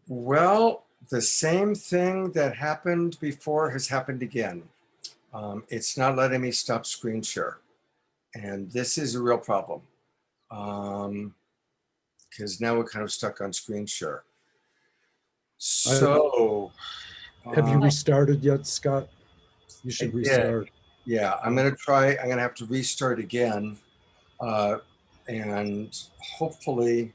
Well, the same thing that happened before has happened again. It's not letting me stop screen share. And this is a real problem because now we're kind of stuck on screen share. So, Have you restarted yet, Scott? You should restart. Yeah, I'm going to have to restart again. And hopefully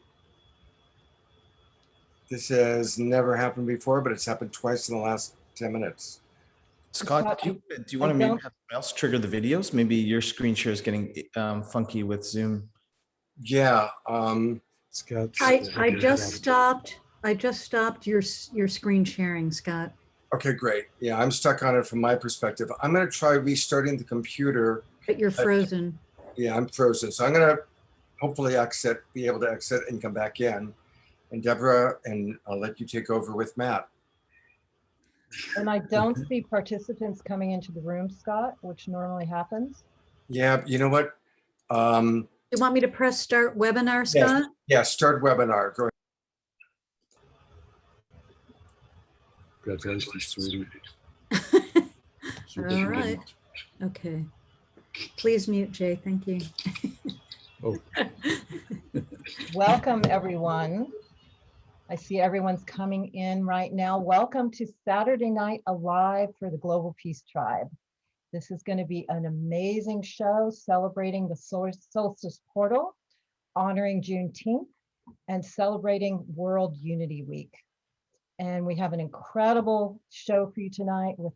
this has never happened before, but it's happened twice in the last 10 minutes. Scott, do you want to maybe have someone else trigger the videos? Maybe your screen share is getting funky with Zoom. Yeah. Scott, I just stopped your screen sharing, Scott. Okay, great. Yeah, I'm stuck on it from my perspective. I'm going to try restarting the computer. But you're frozen. Yeah, I'm frozen. So I'm going to hopefully be able to exit and come back in. And Deborah, and I'll let you take over with Matt. And I don't see participants coming into the room, Scott, which normally happens. Yeah, you know what? You want me to press start webinar, Scott? Yeah, start webinar. Go ahead. Congratulations, sweetie. All right. Okay. Please mute, Jay. Thank you. Oh. Welcome, everyone. I see everyone's coming in right now. Welcome to Saturday Night Alive for the Global Peace Tribe. This is going to be an amazing show celebrating the Solstice portal, honoring Juneteenth, and celebrating World Unity Week. And we have an incredible show for you tonight with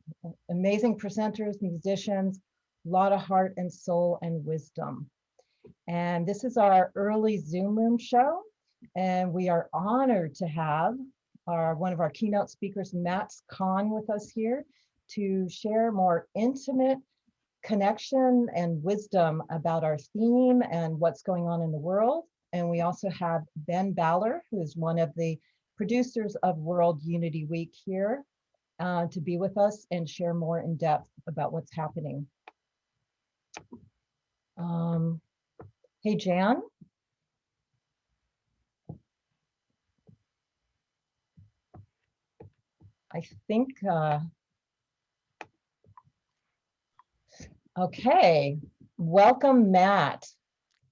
amazing presenters, musicians, a lot of heart and soul and wisdom. And this is our early Zoom room show. And we are honored to have one of our keynote speakers, Matt Kahn, with us here to share more intimate connection and wisdom about our theme and what's going on in the world. And we also have Ben Baller, who is one of the producers of World Unity Week here to be with us and share more in depth about what's happening. Hey, Jan. I think, okay, welcome, Matt.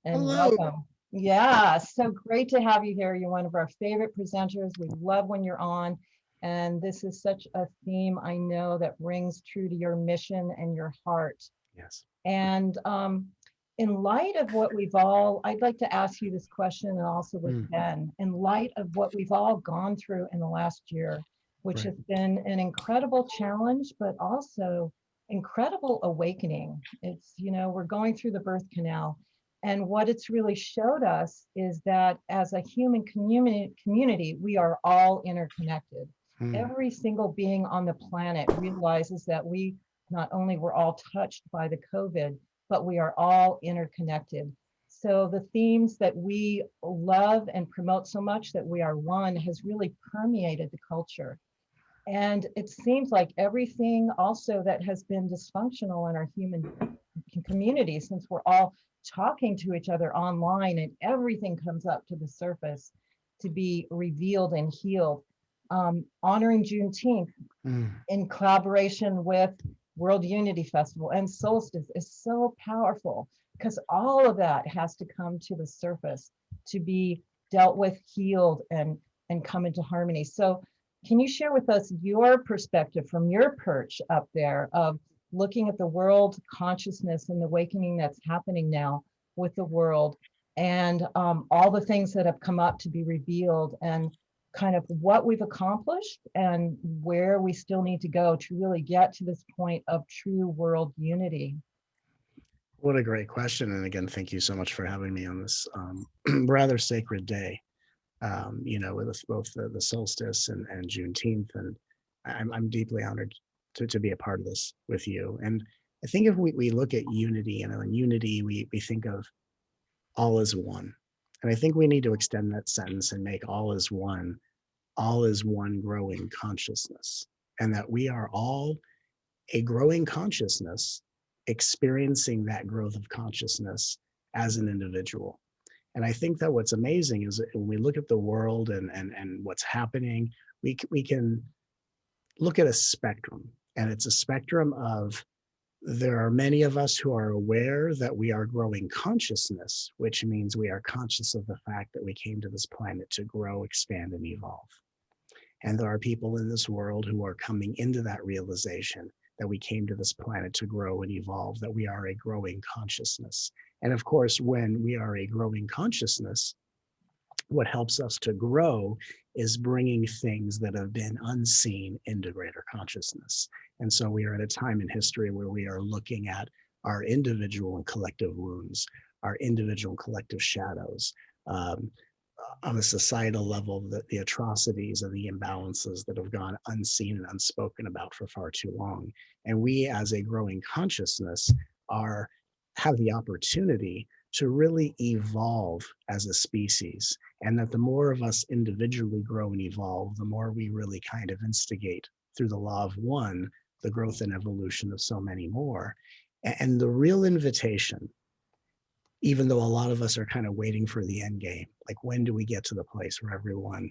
And hello. Welcome. Yeah, so great to have you here. You're one of our favorite presenters. We love when you're on. And this is such a theme I know that rings true to your mission and your heart. Yes. And in light of what I'd like to ask you this question and also with Ben, in light of what we've all gone through in the last year, which has been an incredible challenge, but also incredible awakening. It's, we're going through the birth canal. And what it's really showed us is that as a human community, we are all interconnected. Every single being on the planet realizes that we not only were all touched by the COVID, but we are all interconnected. So the themes that we love and promote so much, that we are one, has really permeated the culture. And it seems like everything also that has been dysfunctional in our human community, since we're all talking to each other online and everything comes up to the surface to be revealed and healed. Honoring Juneteenth in collaboration with World Unity Festival and Solstice is so powerful because all of that has to come to the surface to be dealt with, healed, and come into harmony. So can you share with us your perspective from your perch up there of looking at the world consciousness and the awakening that's happening now with the world and all the things that have come up to be revealed and kind of what we've accomplished and where we still need to go to really get to this point of true world unity? What a great question. And again, thank you so much for having me on this rather sacred day, with both the solstice and Juneteenth. And I'm deeply honored to be a part of this with you. And I think if we look at unity, in unity, we think of all is one. And I think we need to extend that sentence and make all is one growing consciousness. And that we are all a growing consciousness experiencing that growth of consciousness as an individual. And I think that what's amazing is that when we look at the world and what's happening, we can look at a spectrum, and it's a spectrum of, there are many of us who are aware that we are growing consciousness, which means we are conscious of the fact that we came to this planet to grow, expand, and evolve. And there are people in this world who are coming into that realization that we came to this planet to grow and evolve, that we are a growing consciousness. And of course, when we are a growing consciousness, what helps us to grow is bringing things that have been unseen into greater consciousness. And so we are at a time in history where we are looking at our individual and collective wounds, our individual and collective shadows, on a societal level, the atrocities and the imbalances that have gone unseen and unspoken about for far too long. And we, as a growing consciousness, have the opportunity to really evolve as a species. And that the more of us individually grow and evolve, the more we really kind of instigate through the law of one, the growth and evolution of so many more. And the real invitation, even though a lot of us are kind of waiting for the end game, like when do we get to the place where everyone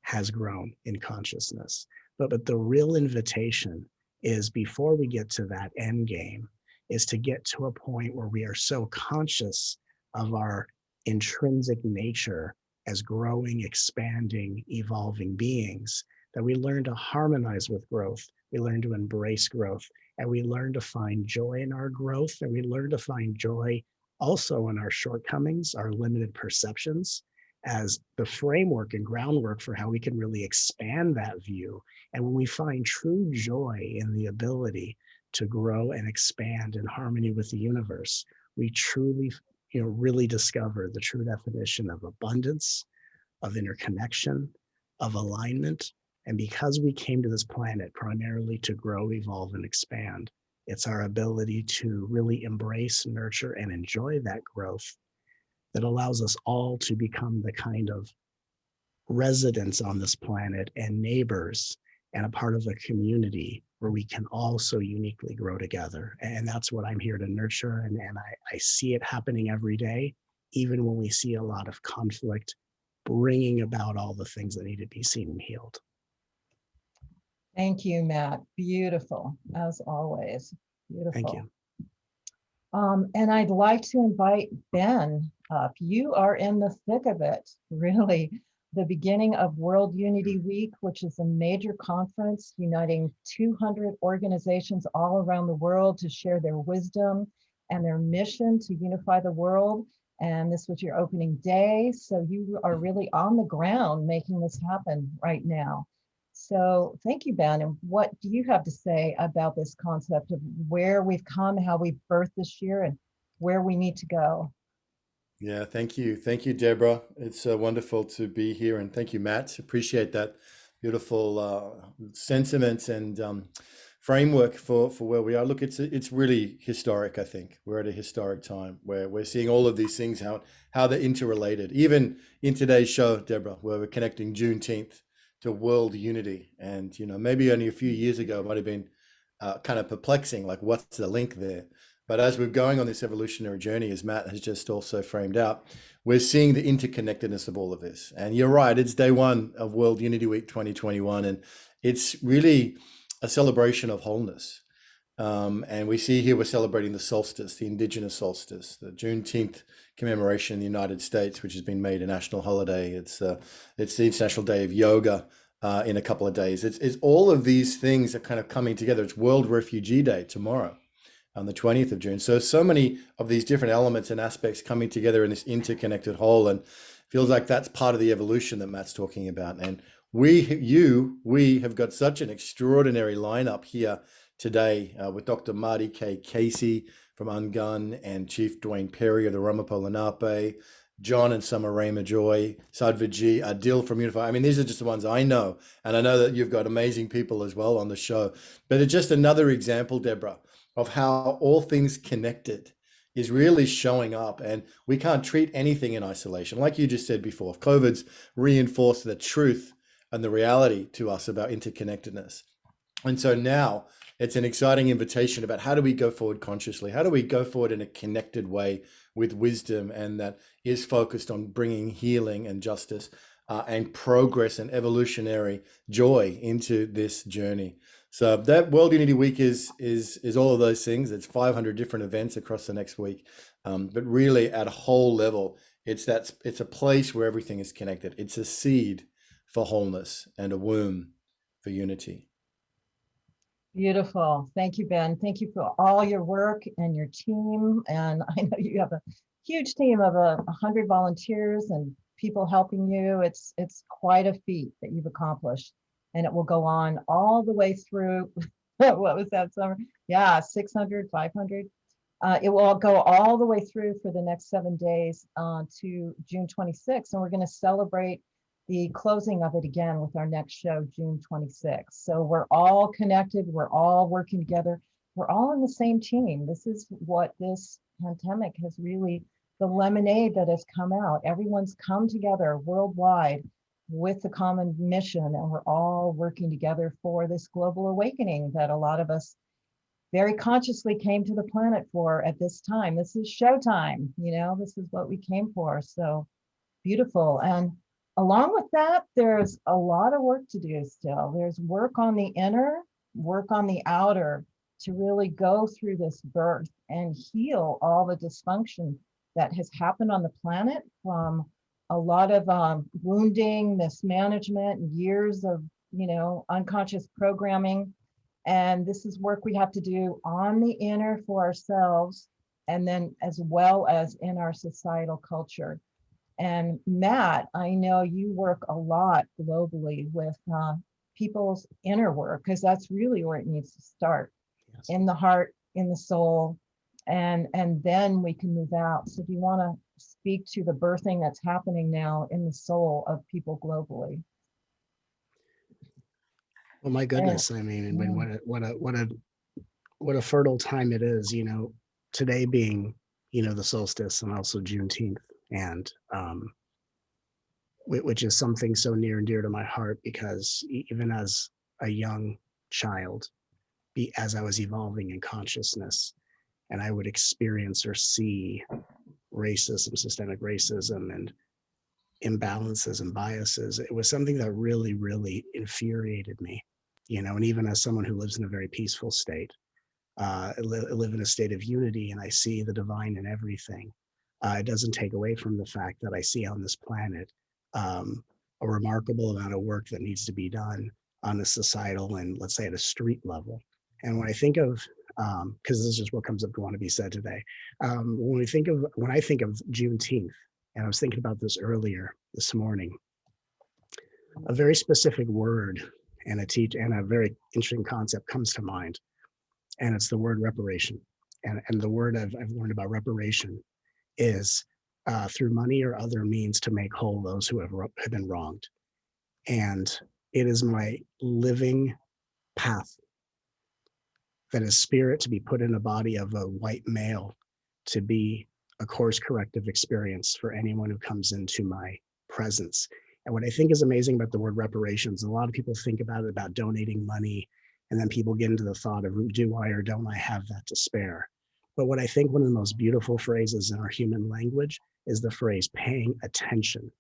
has grown in consciousness? But the real invitation is, before we get to that end game, is to get to a point where we are so conscious of our intrinsic nature as growing, expanding, evolving beings, that we learn to harmonize with growth, we learn to embrace growth, and we learn to find joy in our growth, and we learn to find joy also in our shortcomings, our limited perceptions, as the framework and groundwork for how we can really expand that view. And when we find true joy in the ability to grow and expand in harmony with the universe, we truly, really discover the true definition of abundance, of interconnection, of alignment. And because we came to this planet primarily to grow, evolve, and expand, it's our ability to really embrace, nurture, and enjoy that growth that allows us all to become the kind of residents on this planet and neighbors and a part of a community where we can also uniquely grow together. And that's what I'm here to nurture. And I see it happening every day, even when we see a lot of conflict, bringing about all the things that need to be seen and healed. Thank you, Matt. Beautiful, as always. Beautiful. Thank you. And I'd like to invite Ben up. You are in the thick of it, really. The beginning of World Unity Week, which is a major conference uniting 200 organizations all around the world to share their wisdom and their mission to unify the world. And this was your opening day. So you are really on the ground making this happen right now. So thank you, Ben. And what do you have to say about this concept of where we've come, how we've birthed this year, and where we need to go? Yeah, thank you. Thank you, Deborah. It's wonderful to be here. And thank you, Matt. Appreciate that beautiful sentiment and framework for where we are. Look, it's really historic, I think. We're at a historic time where we're seeing all of these things, how they're interrelated. Even in today's show, Deborah, where we're connecting Juneteenth to world unity. And, maybe only a few years ago, it might have been kind of perplexing, like what's the link there? But as we're going on this evolutionary journey, as Matt has just also framed out, we're seeing the interconnectedness of all of this. And you're right, it's day one of World Unity Week 2021. And it's really a celebration of wholeness. And we see here we're celebrating the solstice, the indigenous solstice, the Juneteenth commemoration in the United States, which has been made a national holiday. It's the International Day of Yoga in a couple of days. It's all of these things are kind of coming together. It's World Refugee Day tomorrow, on the 20th of June. So many of these different elements and aspects coming together in this interconnected whole, and feels like that's part of the evolution that Matt's talking about. And we have got such an extraordinary lineup here today with Dr. Marty K. Casey from Ungun and Chief Dwayne Perry of the Ramapo Lenape, John and Summer Rayma Joy, Sadhviji, Adil from Unify. I mean, these are just the ones I know. And I know that you've got amazing people as well on the show. But it's just another example, Deborah, of how all things connected is really showing up, and we can't treat anything in isolation. Like you just said before, COVID's reinforced the truth and the reality to us about interconnectedness. And so now it's an exciting invitation about how do we go forward consciously? How do we go forward in a connected way with wisdom, and that is focused on bringing healing and justice and progress and evolutionary joy into this journey. So that World Unity Week is all of those things. It's 500 different events across the next week, but really at a whole level, it's a place where everything is connected. It's a seed for wholeness and a womb for unity. Beautiful. Thank you, Ben. Thank you for all your work and your team. And I know you have a huge team of 100 volunteers and people helping you. It's quite a feat that you've accomplished, and it will go on all the way through. What was that summer? Yeah, 600, 500. It will go all the way through for the next 7 days to June 26th. And we're going to celebrate the closing of it again with our next show, June 26th. So we're all connected. We're all working together. We're all in the same team. This is what this pandemic has really, the lemonade that has come out. Everyone's come together worldwide with the common mission, and we're all working together for this global awakening that a lot of us very consciously came to the planet for at this time. This is showtime, this is what we came for. So beautiful. And along with that, there's a lot of work to do still. There's work on the inner, work on the outer, to really go through this birth and heal all the dysfunction that has happened on the planet from a lot of wounding, mismanagement, years of, unconscious programming. And this is work we have to do on the inner for ourselves, and then as well as in our societal culture. And Matt, I know you work a lot globally with people's inner work, because that's really where it needs to start. Yes. In the heart, in the soul, and then we can move out. So do you want to speak to the birthing that's happening now in the soul of people globally? Well, my goodness, I mean, what a fertile time it is, today being, the solstice, and also Juneteenth, and which is something so near and dear to my heart, because even as a young child, as I was evolving in consciousness, and I would experience or see racism, systemic racism, and imbalances and biases, it was something that really, really infuriated me, and even as someone who lives in a very peaceful state, I live in a state of unity, and I see the divine in everything. It doesn't take away from the fact that I see on this planet a remarkable amount of work that needs to be done on a societal and, let's say, at a street level. And when I think of, because this is just what comes up to want to be said today, when I think of Juneteenth, and I was thinking about this earlier this morning, a very specific word and a very interesting concept comes to mind, and it's the word reparation. And the word I've learned about reparation is through money or other means to make whole those who have been wronged. And it is my living path that is spirit to be put in a body of a white male, to be a course corrective experience for anyone who comes into my presence. And what I think is amazing about the word reparations, a lot of people think about it, about donating money, and then people get into the thought of, do I or don't I have that to spare? But what I think one of the most beautiful phrases in our human language is the phrase paying attention.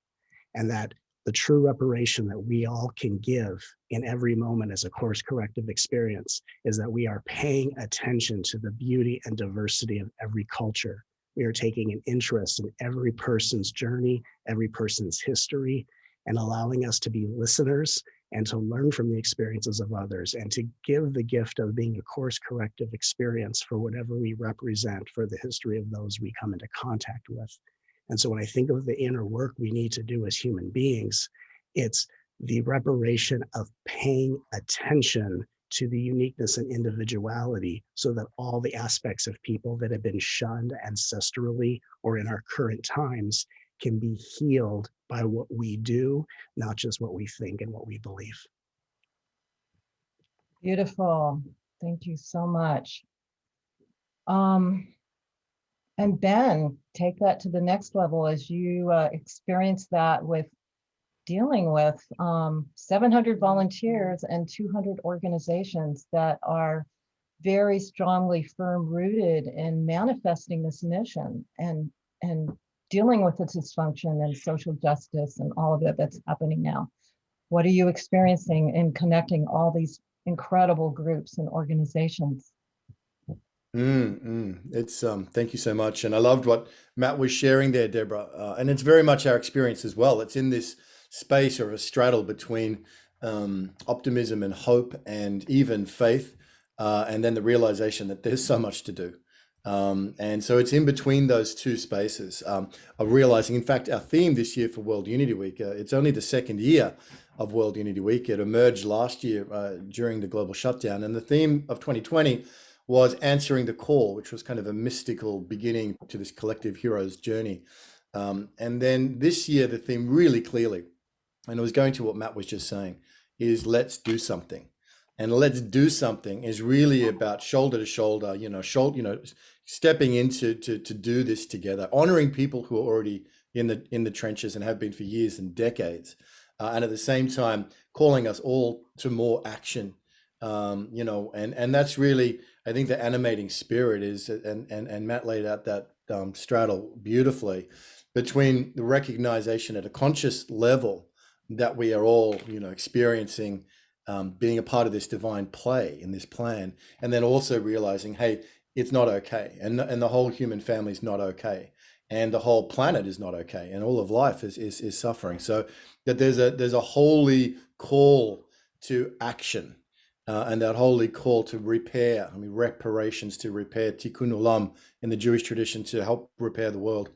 And that the true reparation that we all can give in every moment as a course corrective experience is that we are paying attention to the beauty and diversity of every culture. We are taking an interest in every person's journey, every person's history, and allowing us to be listeners and to learn from the experiences of others, and to give the gift of being a course corrective experience for whatever we represent, for the history of those we come into contact with. And so when I think of the inner work we need to do as human beings, it's the reparation of paying attention to the uniqueness and individuality, so that all the aspects of people that have been shunned ancestrally or in our current times can be healed by what we do, not just what we think and what we believe. Beautiful. Thank you so much. And Ben, take that to the next level as you experience that with dealing with 700 volunteers and 200 organizations that are very strongly firm rooted in manifesting this mission and dealing with the dysfunction and social justice and all of it that's happening now. What are you experiencing in connecting all these incredible groups and organizations? It's thank you so much, and I loved what Matt was sharing there, Deborah, and it's very much our experience as well. It's in this space or a straddle between optimism and hope and even faith, and then the realization that there's so much to do. And so it's in between those two spaces of realizing, in fact, our theme this year for World Unity Week, it's only the second year of World Unity Week. It emerged last year during the global shutdown. And the theme of 2020 was answering the call, which was kind of a mystical beginning to this collective hero's journey. And then this year, the theme really clearly, and it was going to what Matt was just saying, is let's do something. And let's do something is really about shoulder to shoulder, stepping into to do this together, honoring people who are already in the trenches and have been for years and decades, and at the same time calling us all to more action. And that's really, I think, the animating spirit is, and Matt laid out that straddle beautifully between the recognition at a conscious level that we are all, experiencing being a part of this divine play in this plan, and then also realizing, hey, it's not okay, and the whole human family is not okay, and the whole planet is not okay, and all of life is suffering. So that there's a holy call to action, and that holy call to repair. Reparations, to repair, tikkun olam in the Jewish tradition, to help repair the world,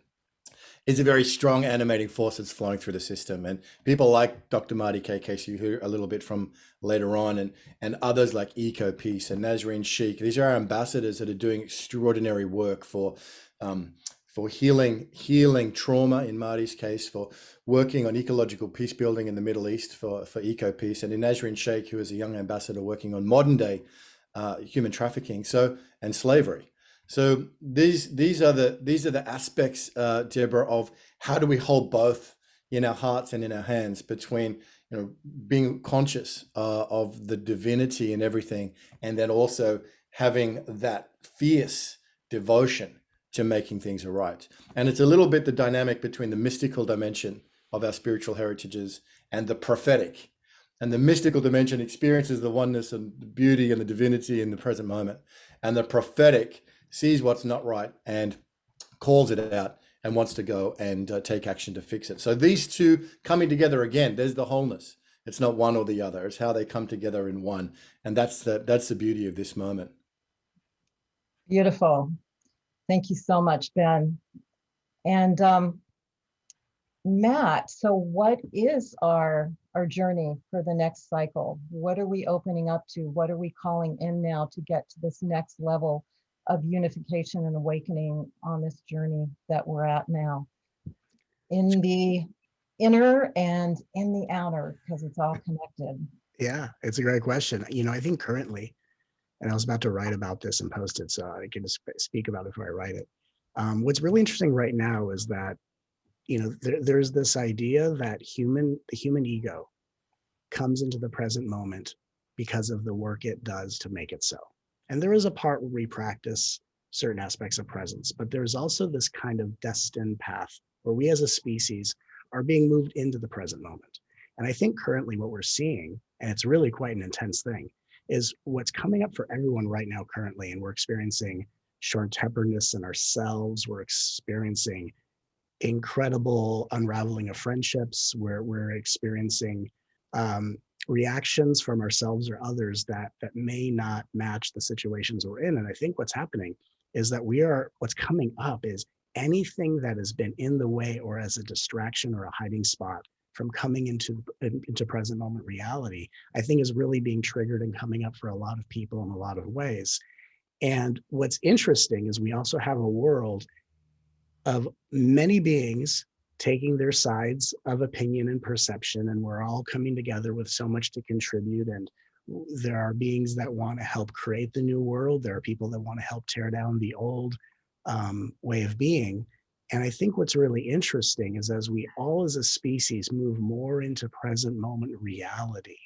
is a very strong animating force that's flowing through the system. And people like Dr. Marty K. Casey, you hear a little bit from later on, and others like Eco Peace and Nazarene Sheikh. These are our ambassadors that are doing extraordinary work for healing trauma in Marty's case, for working on ecological peace building in the Middle East for Eco Peace, and in Nazarene Sheikh, who is a young ambassador working on modern day human trafficking and slavery. So these are the aspects, Deborah, of how do we hold both in our hearts and in our hands, between being conscious of the divinity in everything, and then also having that fierce devotion to making things right. And it's a little bit the dynamic between the mystical dimension of our spiritual heritages and the prophetic. And the mystical dimension experiences the oneness and the beauty and the divinity in the present moment, and the prophetic sees what's not right and calls it out and wants to go and take action to fix it. So these two coming together again, there's the wholeness. It's not one or the other. It's how they come together in one. And that's the beauty of this moment. Beautiful. Thank you so much, Ben. And Matt, so what is our journey for the next cycle? What are we opening up to? What are we calling in now to get to this next level of unification and awakening on this journey that we're at now, in the inner and in the outer, because it's all connected? Yeah, it's a great question. I think currently, and I was about to write about this and post it, so I can just speak about it before I write it. What's really interesting right now is that, there's this idea that the human ego comes into the present moment because of the work it does to make it so. And there is a part where we practice certain aspects of presence, but there's also this kind of destined path where we as a species are being moved into the present moment. And I think currently what we're seeing, and it's really quite an intense thing, is what's coming up for everyone right now currently. And we're experiencing short-temperedness in ourselves. We're experiencing incredible unraveling of friendships, where we're experiencing reactions from ourselves or others that may not match the situations we're in. And I think what's happening is that what's coming up is anything that has been in the way or as a distraction or a hiding spot from coming into present moment reality, I think is really being triggered and coming up for a lot of people in a lot of ways. And what's interesting is we also have a world of many beings taking their sides of opinion and perception, and we're all coming together with so much to contribute. And there are beings that want to help create the new world. There are people that want to help tear down the old way of being. And I think what's really interesting is as we all as a species move more into present moment reality,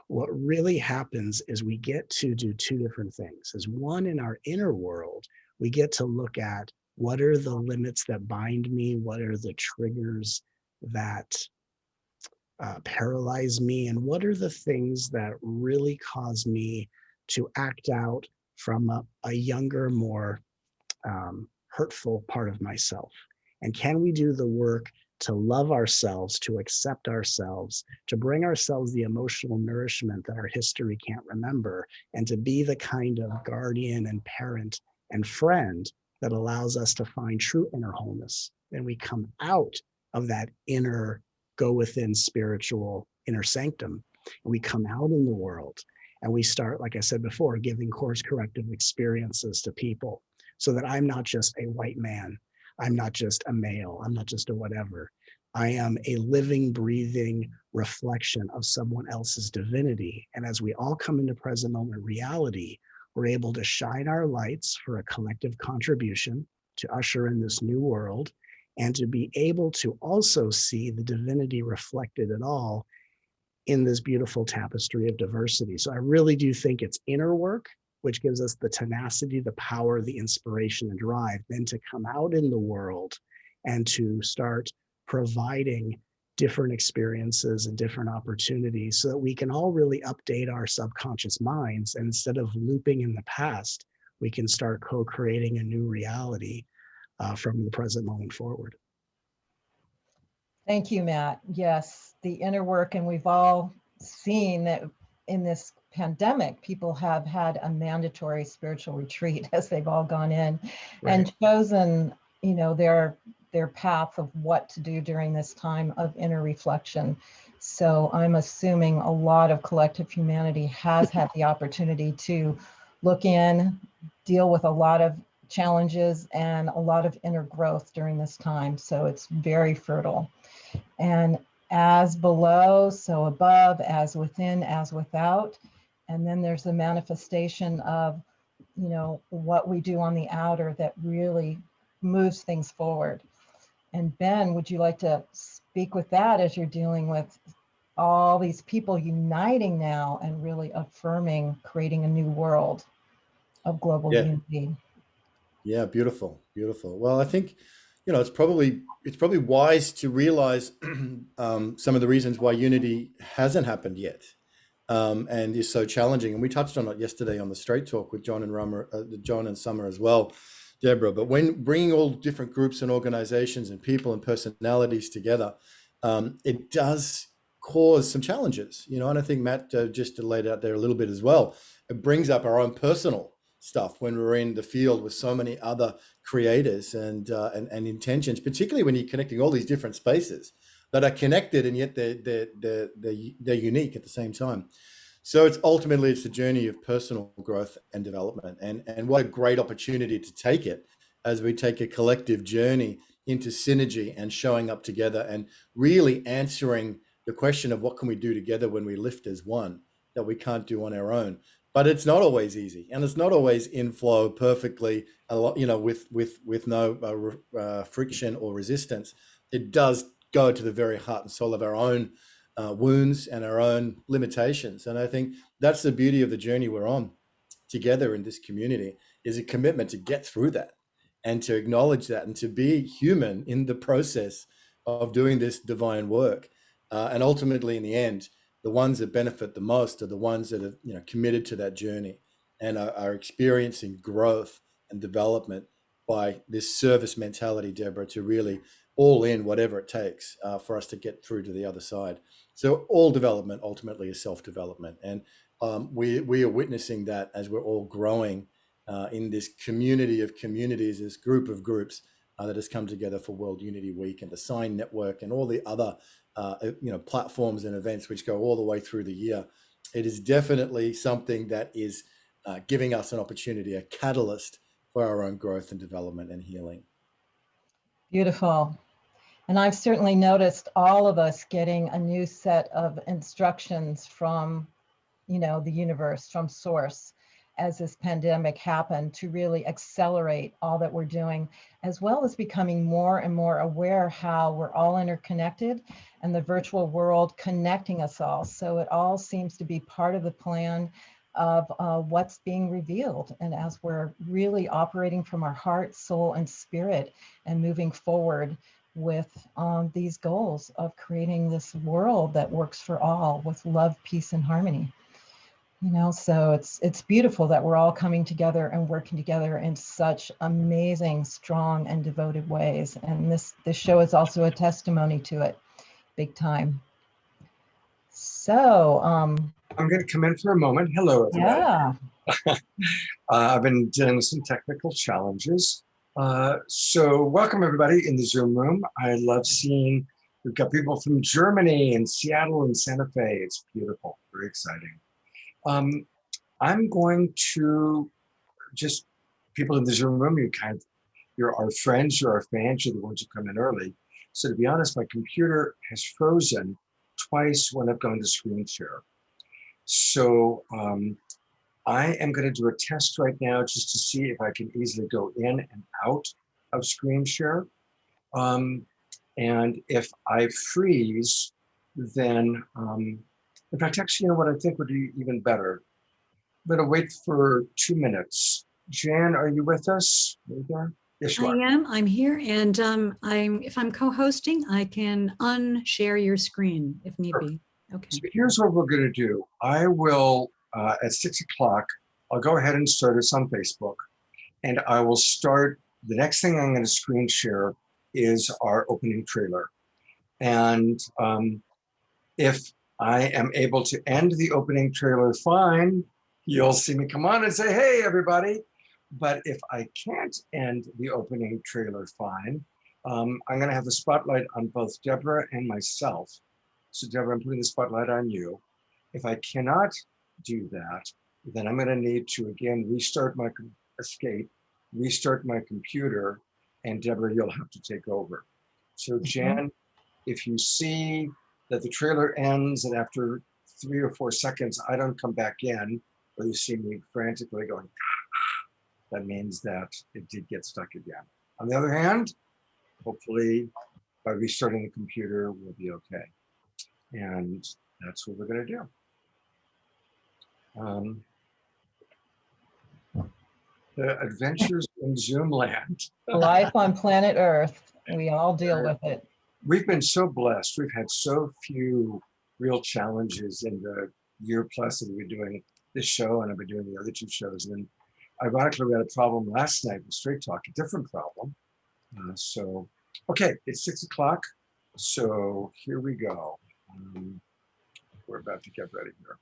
what really happens is we get to do two different things. Is one, in our inner world, we get to look at what are the limits that bind me, what are the triggers that paralyze me, and what are the things that really cause me to act out from a younger, more hurtful part of myself. And can we do the work to love ourselves, to accept ourselves, to bring ourselves the emotional nourishment that our history can't remember, and to be the kind of guardian and parent and friend that allows us to find true inner wholeness. Then we come out of that inner go within spiritual inner sanctum, and we come out in the world and we start, like I said before, giving course corrective experiences to people, so that I'm not just a white man, I'm not just a male, I'm not just a whatever. I am a living, breathing reflection of someone else's divinity. And as we all come into present moment reality, we're able to shine our lights for a collective contribution to usher in this new world, and to be able to also see the divinity reflected at all in this beautiful tapestry of diversity. So I really do think it's inner work, which gives us the tenacity, the power, the inspiration and drive, then to come out in the world and to start providing different experiences and different opportunities so that we can all really update our subconscious minds. And instead of looping in the past, we can start co-creating a new reality from the present moment forward. Thank you, Matt. Yes, the inner work, and we've all seen that in this pandemic, people have had a mandatory spiritual retreat as they've all gone in and chosen, you know, their path of what to do during this time of inner reflection. So I'm assuming a lot of collective humanity has had the opportunity to look in, deal with a lot of challenges and a lot of inner growth during this time. So it's very fertile. And as below, so above, as within, as without. And then there's the manifestation of, you know, what we do on the outer that really moves things forward. And Ben, would you like to speak with that as you're dealing with all these people uniting now and really affirming, creating a new world of global unity? Yeah, beautiful, beautiful. Well, I think, you know, it's probably wise to realize some of the reasons why unity hasn't happened yet, and is so challenging. And we touched on it yesterday on the Straight Talk with John and Summer as well, Deborah. But when bringing all different groups and organizations and people and personalities together, it does cause some challenges, you know. And I think Matt just laid out there a little bit as well. It brings up our own personal stuff when we're in the field with so many other creators and intentions, particularly when you're connecting all these different spaces that are connected and yet they're unique at the same time. So it's a journey of personal growth and development, and what a great opportunity to take it as we take a collective journey into synergy and showing up together and really answering the question of what can we do together when we lift as one that we can't do on our own. But it's not always easy, and it's not always in flow perfectly, a lot, you know, with no friction or resistance. It does go to the very heart and soul of our own wounds and our own limitations. And I think that's the beauty of the journey we're on together in this community, is a commitment to get through that and to acknowledge that and to be human in the process of doing this divine work. And ultimately, in the end, the ones that benefit the most are the ones that are, you know, committed to that journey and are experiencing growth and development by this service mentality, Deborah, to really all in whatever it takes for us to get through to the other side. So all development ultimately is self-development. And we are witnessing that as we're all growing in this community of communities, this group of groups that has come together for World Unity Week and the Sign Network and all the other you know, platforms and events which go all the way through the year. It is definitely something that is giving us an opportunity, a catalyst for our own growth and development and healing. Beautiful. And I've certainly noticed all of us getting a new set of instructions from, you know, the universe, from source. as this pandemic happened to really accelerate all that we're doing, as well as becoming more and more aware how we're all interconnected and the virtual world connecting us all. So it all seems to be part of the plan of what's being revealed. And as we're really operating from our heart, soul, and spirit and moving forward with these goals of creating this world that works for all with love, peace, and harmony. You know, so it's beautiful that we're all coming together and working together in such amazing, strong, and devoted ways. And this show is also a testimony to it, big time. So I'm going to come in for a moment. Hello, everybody. yeah. I've been dealing with some technical challenges. So welcome everybody in the Zoom room. I love seeing, we've got people from Germany and Seattle and Santa Fe. It's beautiful, very exciting. I'm going to just, people in the Zoom room, you're our friends, you're our fans, you're the ones who come in early. So to be honest, my computer has frozen twice when I've gone to screen share. So I am going to do a test right now just to see if I can easily go in and out of screen share. And if I freeze, then, in fact, actually, you know what I think would be even better? I'm going to wait for 2 minutes. Jan, are you with us? Are you there? Yes, you I are. am. I'm here, and if I'm co-hosting, I can unshare your screen if need be. Okay. So here's what we're going to do. I will, at 6 o'clock, I'll go ahead and start us on Facebook. And I will start, the next thing I'm going to screen share is our opening trailer. And if I am able to end the opening trailer fine, you'll see me come on and say, hey, everybody. But if I can't end the opening trailer fine, I'm going to have the spotlight on both Deborah and myself. So Deborah, I'm putting the spotlight on you. If I cannot do that, then I'm going to need to, again, restart my computer, and Deborah, you'll have to take over. So Jan, if you see that the trailer ends and after 3 or 4 seconds, I don't come back in, or you see me frantically going, that means that it did get stuck again. On the other hand, hopefully by restarting the computer, we'll be okay. And that's what we're going to do. The adventures in Zoom land. Life on planet Earth. We all deal with it. We've been so blessed. We've had so few real challenges in the year plus that we've been doing this show, and I've been doing the other 2 shows. And then ironically, we had a problem last night with Straight Talk, a different problem. So, okay, it's 6 o'clock. So here we go. We're about to get ready here.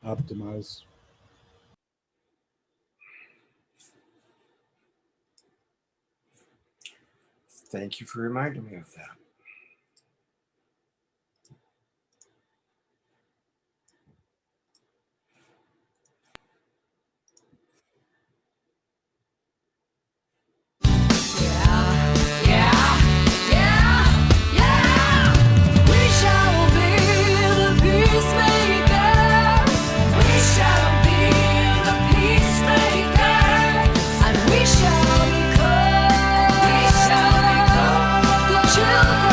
Optimize. Thank you for reminding me of that. Children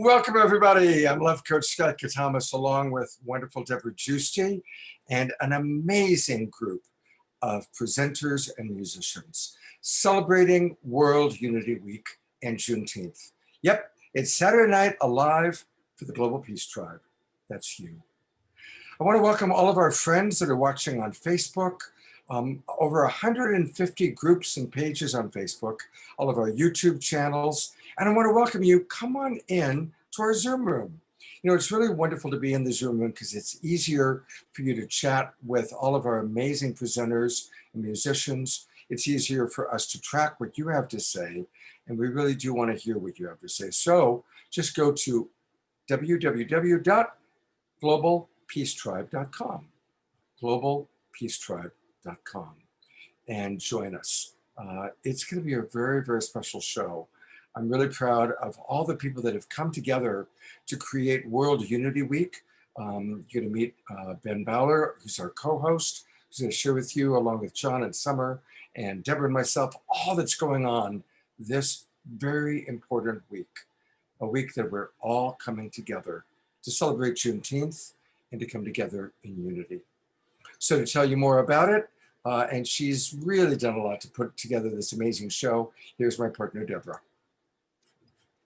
Welcome, everybody. I'm Love Coach Scott Katamas, along with wonderful Deborah Giusti and an amazing group of presenters and musicians celebrating World Unity Week and Juneteenth. Yep, it's Saturday Night Alive for the Global Peace Tribe. That's you. I want to welcome all of our friends that are watching on Facebook, over 150 groups and pages on Facebook, all of our YouTube channels, and I want to welcome you. Come on in to our Zoom room. You know, it's really wonderful to be in the Zoom room because it's easier for you to chat with all of our amazing presenters and musicians. It's easier for us to track what you have to say, and we really do want to hear what you have to say. So just go to www.globalpeacetribe.com, globalpeacetribe.com, and join us. It's going to be a very, very special show. I'm really proud of all the people that have come together to create World Unity Week. You're going to meet Ben Bowler, who's our co-host, who's going to share with you, along with John and Summer and Deborah and myself, all that's going on this very important week, a week that we're all coming together to celebrate Juneteenth and to come together in unity. So to tell you more about it, and she's really done a lot to put together this amazing show, here's my partner, Deborah.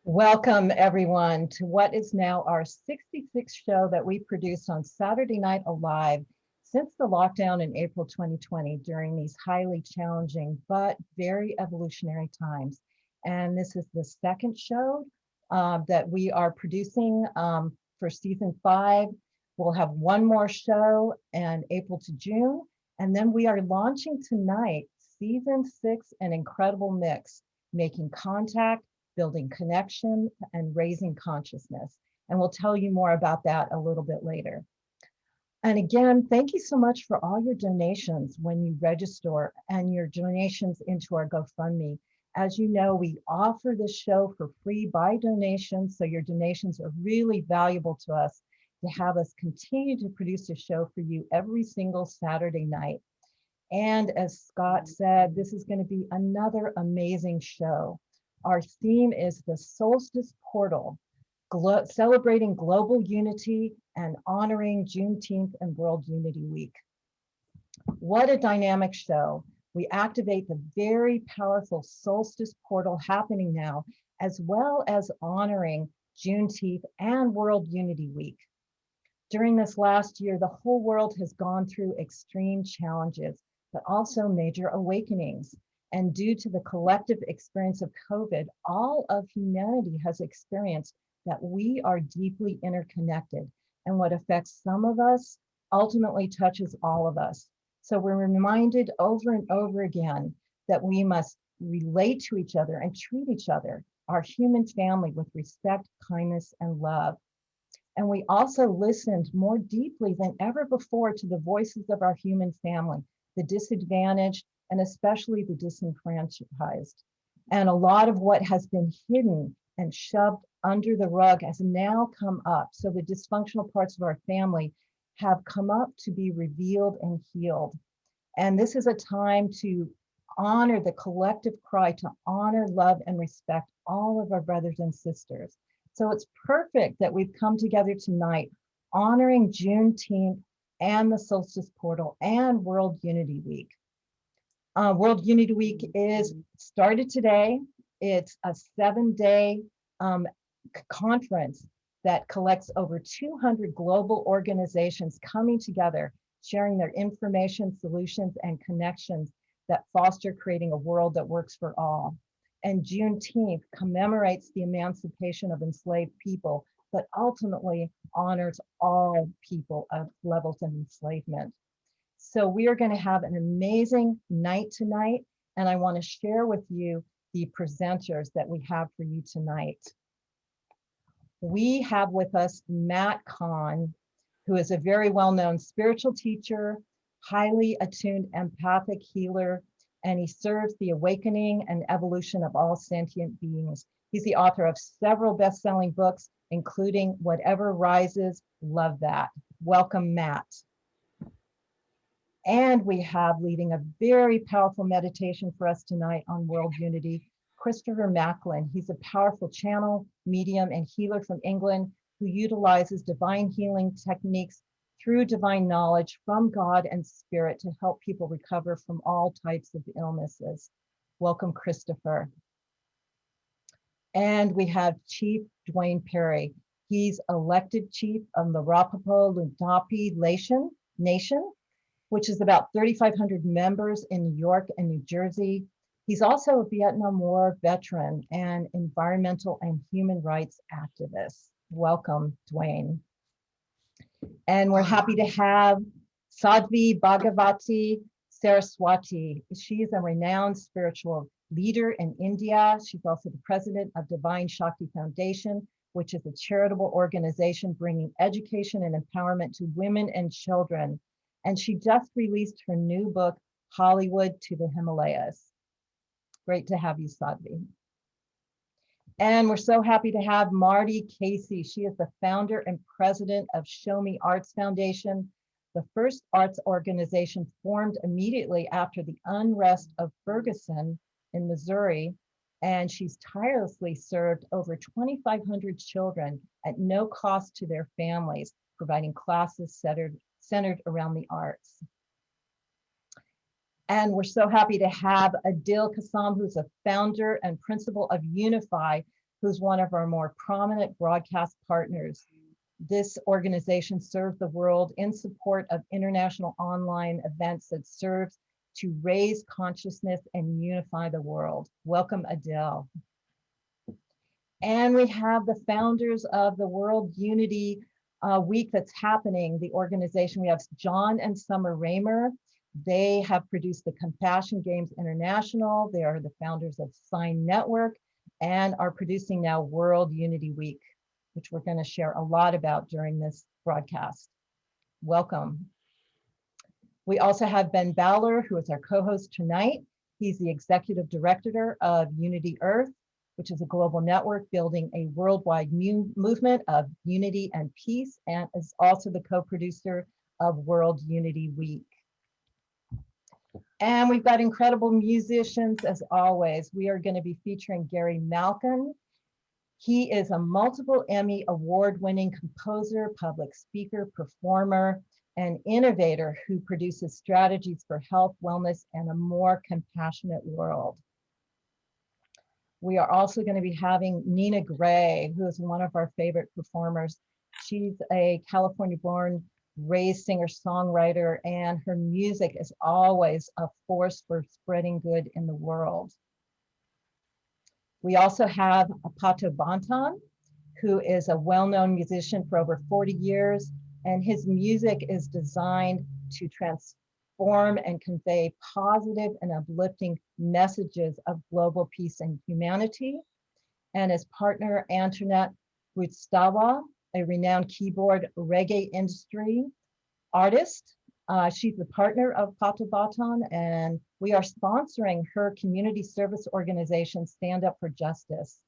Welcome, everyone, to what is now our 66th show that we produced on Saturday Night Alive since the lockdown in April 2020 during these highly challenging but very evolutionary times. And this is the second show that we are producing for season 5. We'll have one more show in April to June, and then we are launching tonight season 6, an incredible mix, making contact, building connection, and raising consciousness. And we'll tell you more about that a little bit later. And again, thank you so much for all your donations when you register and your donations into our GoFundMe. As you know, we offer this show for free by donation, so your donations are really valuable to us to have us continue to produce a show for you every single Saturday night. And as Scott said, this is going to be another amazing show. Our theme is the Solstice Portal, celebrating global unity and honoring Juneteenth and World Unity Week. What a dynamic show. We activate the very powerful Solstice Portal happening now, as well as honoring Juneteenth and World Unity Week. During this last year, the whole world has gone through extreme challenges, but also major awakenings. And due to the collective experience of COVID, all of humanity has experienced that we are deeply interconnected. And what affects some of us ultimately touches all of us. So we're reminded over and over again that we must relate to each other and treat each other, our human family, with respect, kindness, and love. And we also listened more deeply than ever before to the voices of our human family, the disadvantaged, and especially the disenfranchised. And a lot of what has been hidden and shoved under the rug has now come up. So the dysfunctional parts of our family have come up to be revealed and healed. And this is a time to honor the collective cry, to honor, love, and respect all of our brothers and sisters. So it's perfect that we've come together tonight, honoring Juneteenth and the Solstice Portal and World Unity Week. World Unity Week is started today. It's a 7-day conference that collects over 200 global organizations coming together, sharing their information, solutions, and connections that foster creating a world that works for all. And Juneteenth commemorates the emancipation of enslaved people, but ultimately honors all people of levels of enslavement. So we are going to have an amazing night tonight, and I want to share with you the presenters that we have for you tonight. We have with us Matt Kahn, who is a very well-known spiritual teacher, highly attuned empathic healer, and he serves the awakening and evolution of all sentient beings. He's the author of several best-selling books, including Whatever Rises, Love That. Welcome, Matt. And we have leading a very powerful meditation for us tonight on World Unity, Christopher Macklin. He's a powerful channel, medium, and healer from England who utilizes divine healing techniques through divine knowledge from God and spirit to help people recover from all types of illnesses. Welcome, Christopher. And we have Chief Dwayne Perry. He's elected chief of the Rapapo Lenape Nation, which is about 3,500 members in New York and New Jersey. He's also a Vietnam War veteran and environmental and human rights activist. Welcome, Dwayne. And we're happy to have Sadhvi Bhagavati Saraswati. She's a renowned spiritual leader in India. She's also the president of Divine Shakti Foundation, which is a charitable organization bringing education and empowerment to women and children. And she just released her new book, Hollywood to the Himalayas. Great to have you, Sadhvi. And we're so happy to have Marty Casey. She is the founder and president of Show Me Arts Foundation, the first arts organization formed immediately after the unrest of Ferguson in Missouri. And she's tirelessly served over 2,500 children at no cost to their families, providing classes centered around the arts. And we're so happy to have Adil Kassam, who's a founder and principal of Unify, who's one of our more prominent broadcast partners. This organization serves the world in support of international online events that serves to raise consciousness and unify the world. Welcome, Adil. And we have the founders of the World Unity Week that's happening, the organization. We have John and Summer Raymer. They have produced the Compassion Games International. They are the founders of Sign Network and are producing now World Unity Week, which we're going to share a lot about during this broadcast. Welcome. We also have Ben Bowler, who is our co-host tonight. He's the executive director of Unity Earth, which is a global network building a worldwide movement of unity and peace, and is also the co-producer of World Unity Week. And we've got incredible musicians as always. We are going to be featuring Gary Malkin. He is a multiple Emmy award-winning composer, public speaker, performer, and innovator who produces strategies for health, wellness, and a more compassionate world. We are also going to be having Nina Gray, who is one of our favorite performers. She's a California-born raised singer-songwriter, and her music is always a force for spreading good in the world. We also have Pato Bantan, who is a well-known musician for over 40 years, and his music is designed to transform and convey positive and uplifting messages of global peace and humanity. And his partner, Antoinette Rutstawa, a renowned keyboard reggae industry artist. She's the partner of Pato Bantan, and we are sponsoring her community service organization, Stand Up for Justice.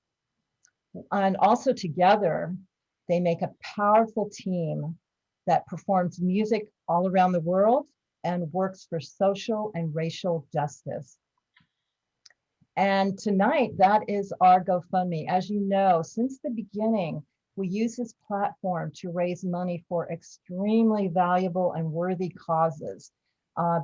And also together, they make a powerful team that performs music all around the world and works for social and racial justice. And tonight, that is our GoFundMe. As you know, since the beginning, we use this platform to raise money for extremely valuable and worthy causes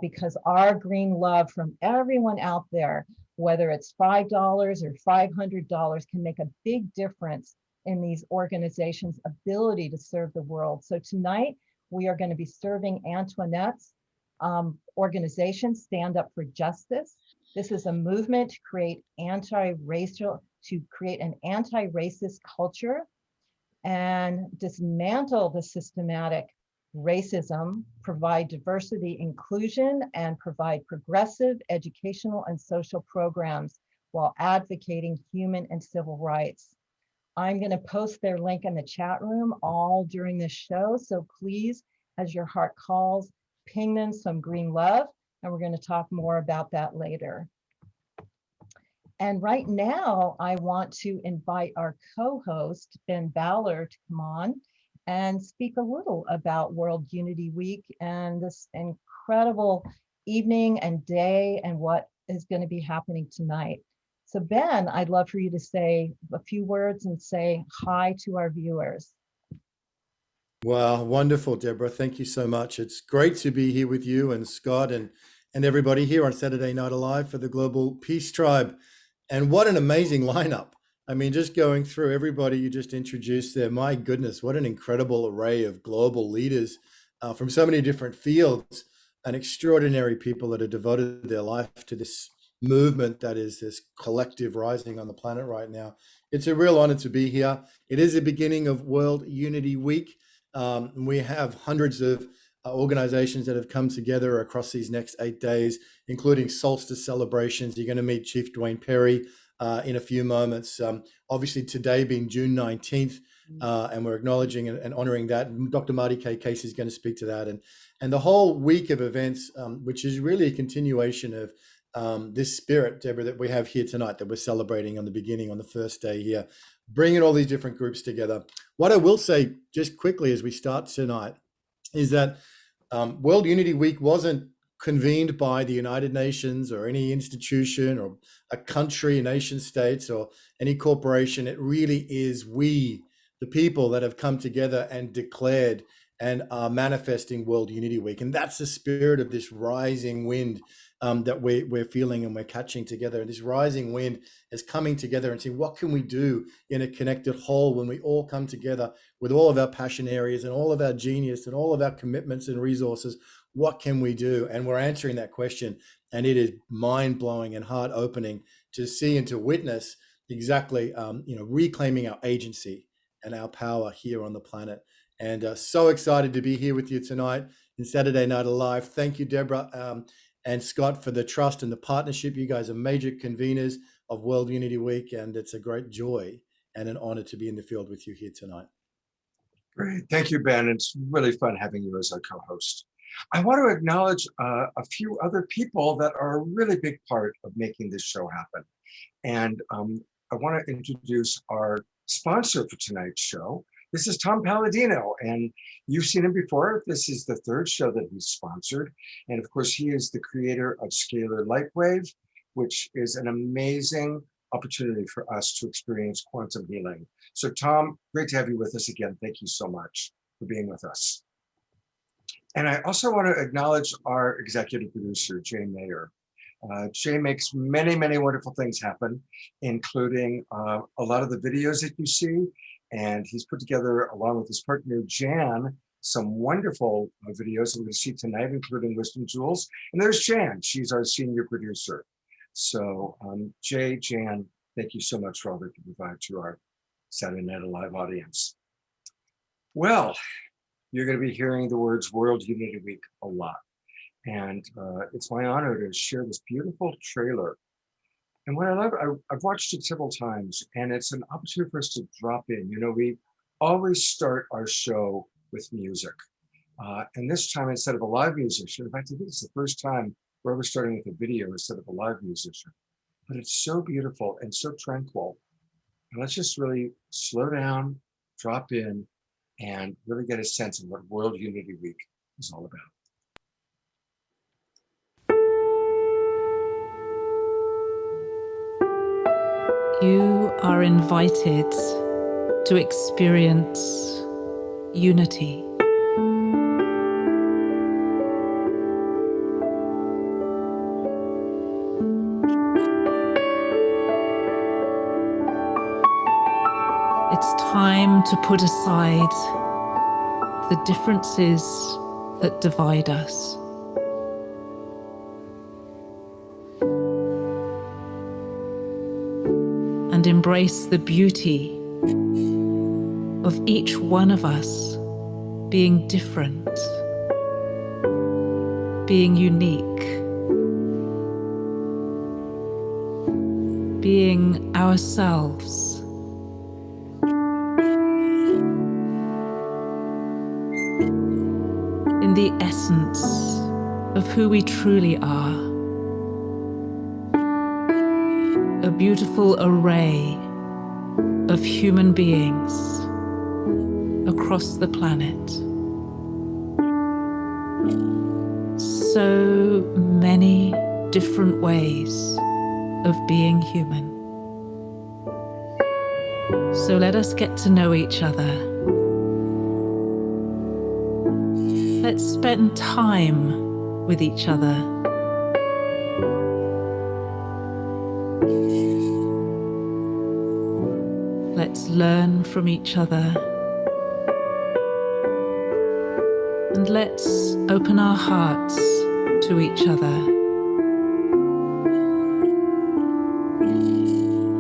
because our green love from everyone out there, whether it's $5 or $500, can make a big difference in these organizations' ability to serve the world. So tonight, we are going to be serving Antoinette's organization, Stand Up for Justice. This is a movement to create an anti-racist culture and dismantle the systematic racism, provide diversity, inclusion, and provide progressive educational and social programs while advocating human and civil rights. I'm going to post their link in the chat room all during this show. So please, as your heart calls, ping them some green love, and we're going to talk more about that later. And right now, I want to invite our co-host, Ben Bowler, to come on and speak a little about World Unity Week and this incredible evening and day and what is going to be happening tonight. So Ben, I'd love for you to say a few words and say hi to our viewers. Wow, wonderful, Deborah. Thank you so much. It's great to be here with you and Scott and everybody here on Saturday Night Alive for the Global Peace Tribe. And what an amazing lineup. I mean, just going through everybody you just introduced there, my goodness, what an incredible array of global leaders from so many different fields and extraordinary people that have devoted their life to this movement that is this collective rising on the planet right now. It's a real honor to be here. It is the beginning of World Unity Week. We have hundreds of organizations that have come together across these next 8 days, including Solstice celebrations. You're going to meet Chief Dwayne Perry in a few moments. Obviously, today being June 19th, and we're acknowledging and honoring that. Dr. Marty K. Casey is going to speak to that. And the whole week of events, which is really a continuation of this spirit, Deborah, that we have here tonight, that we're celebrating on the first day here, bringing all these different groups together. What I will say just quickly as we start tonight is that World Unity Week wasn't convened by the United Nations or any institution or a country, nation states, or any corporation. It really is we, the people, that have come together and declared and are manifesting World Unity Week. And that's the spirit of this rising wind that we're feeling and we're catching together. And this rising wind is coming together and saying, what can we do in a connected whole when we all come together with all of our passion areas and all of our genius and all of our commitments and resources? What can we do? And we're answering that question. And it is mind-blowing and heart-opening to see and to witness exactly, reclaiming our agency and our power here on the planet. And so excited to be here with you tonight in Saturday Night Alive. Thank you, Deborah and Scott, for the trust and the partnership. You guys are major conveners of World Unity Week, and it's a great joy and an honor to be in the field with you here tonight. Great. Thank you, Ben. It's really fun having you as our co-host. I want to acknowledge a few other people that are a really big part of making this show happen. And I want to introduce our sponsor for tonight's show. This is Tom Palladino, and you've seen him before. This is the third show that he's sponsored. And of course, he is the creator of Scalar Lightwave, which is an amazing opportunity for us to experience quantum healing. So Tom, great to have you with us again. Thank you so much for being with us. And I also want to acknowledge our executive producer, Jay Mayer. Jay makes many, many wonderful things happen, including a lot of the videos that you see. And he's put together, along with his partner, Jan, some wonderful videos that we're going to see tonight, including Wisdom Jewels. And there's Jan. She's our senior producer. So Jay, Jan, thank you so much for all that you provide to our Saturday Night Alive audience. Well, you're going to be hearing the words World Unity Week a lot. And it's my honor to share this beautiful trailer. And what I love, I've watched it several times, and it's an opportunity for us to drop in. You know, we always start our show with music. And this time, instead of a live musician, in fact, I think it's the first time we're ever starting with a video instead of a live musician. But it's so beautiful and so tranquil. And let's just really slow down, drop in, and really get a sense of what World Unity Week is all about. You are invited to experience unity. It's time to put aside the differences that divide us. And embrace the beauty of each one of us being different, being unique, being ourselves. In the essence of who we truly are. A beautiful array of human beings across the planet. So many different ways of being human. So let us get to know each other. Let's spend time with each other. Let's learn from each other. And let's open our hearts to each other.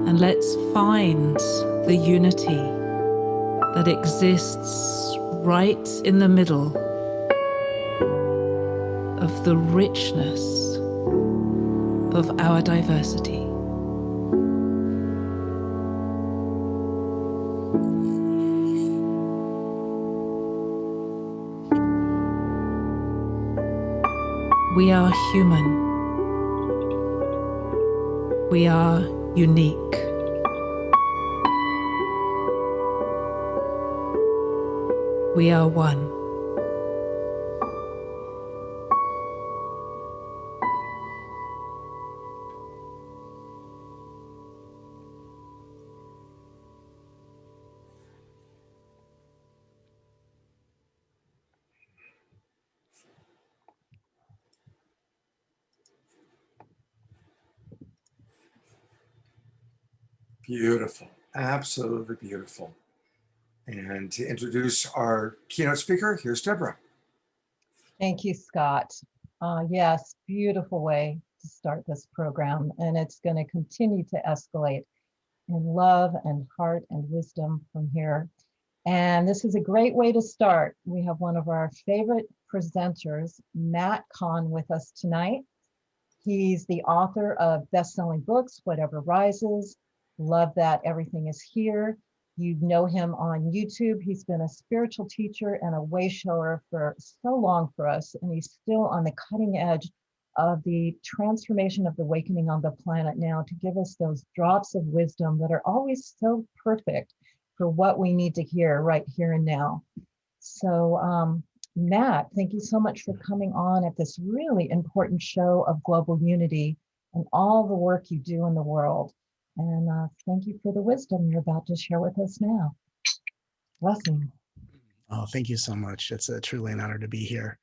And let's find the unity that exists right in the middle of the richness of our diversity. We are human. We are unique. We are one. Beautiful, absolutely beautiful. And to introduce our keynote speaker, here's Deborah. Thank you, Scott. Yes, beautiful way to start this program, and it's going to continue to escalate in love and heart and wisdom from here. And this is a great way to start. We have one of our favorite presenters, Matt Kahn, with us tonight. He's the author of best-selling books, Whatever Rises, Love That Everything Is Here. You know him on YouTube. He's been a spiritual teacher and a way shower for so long for us, and he's still on the cutting edge of the transformation of the awakening on the planet now to give us those drops of wisdom that are always so perfect for what we need to hear right here and now. So Matt, thank you so much for coming on at this really important show of global unity and all the work you do in the world. And thank you for the wisdom you're about to share with us now. Blessing. Oh, thank you so much. It's truly an honor to be here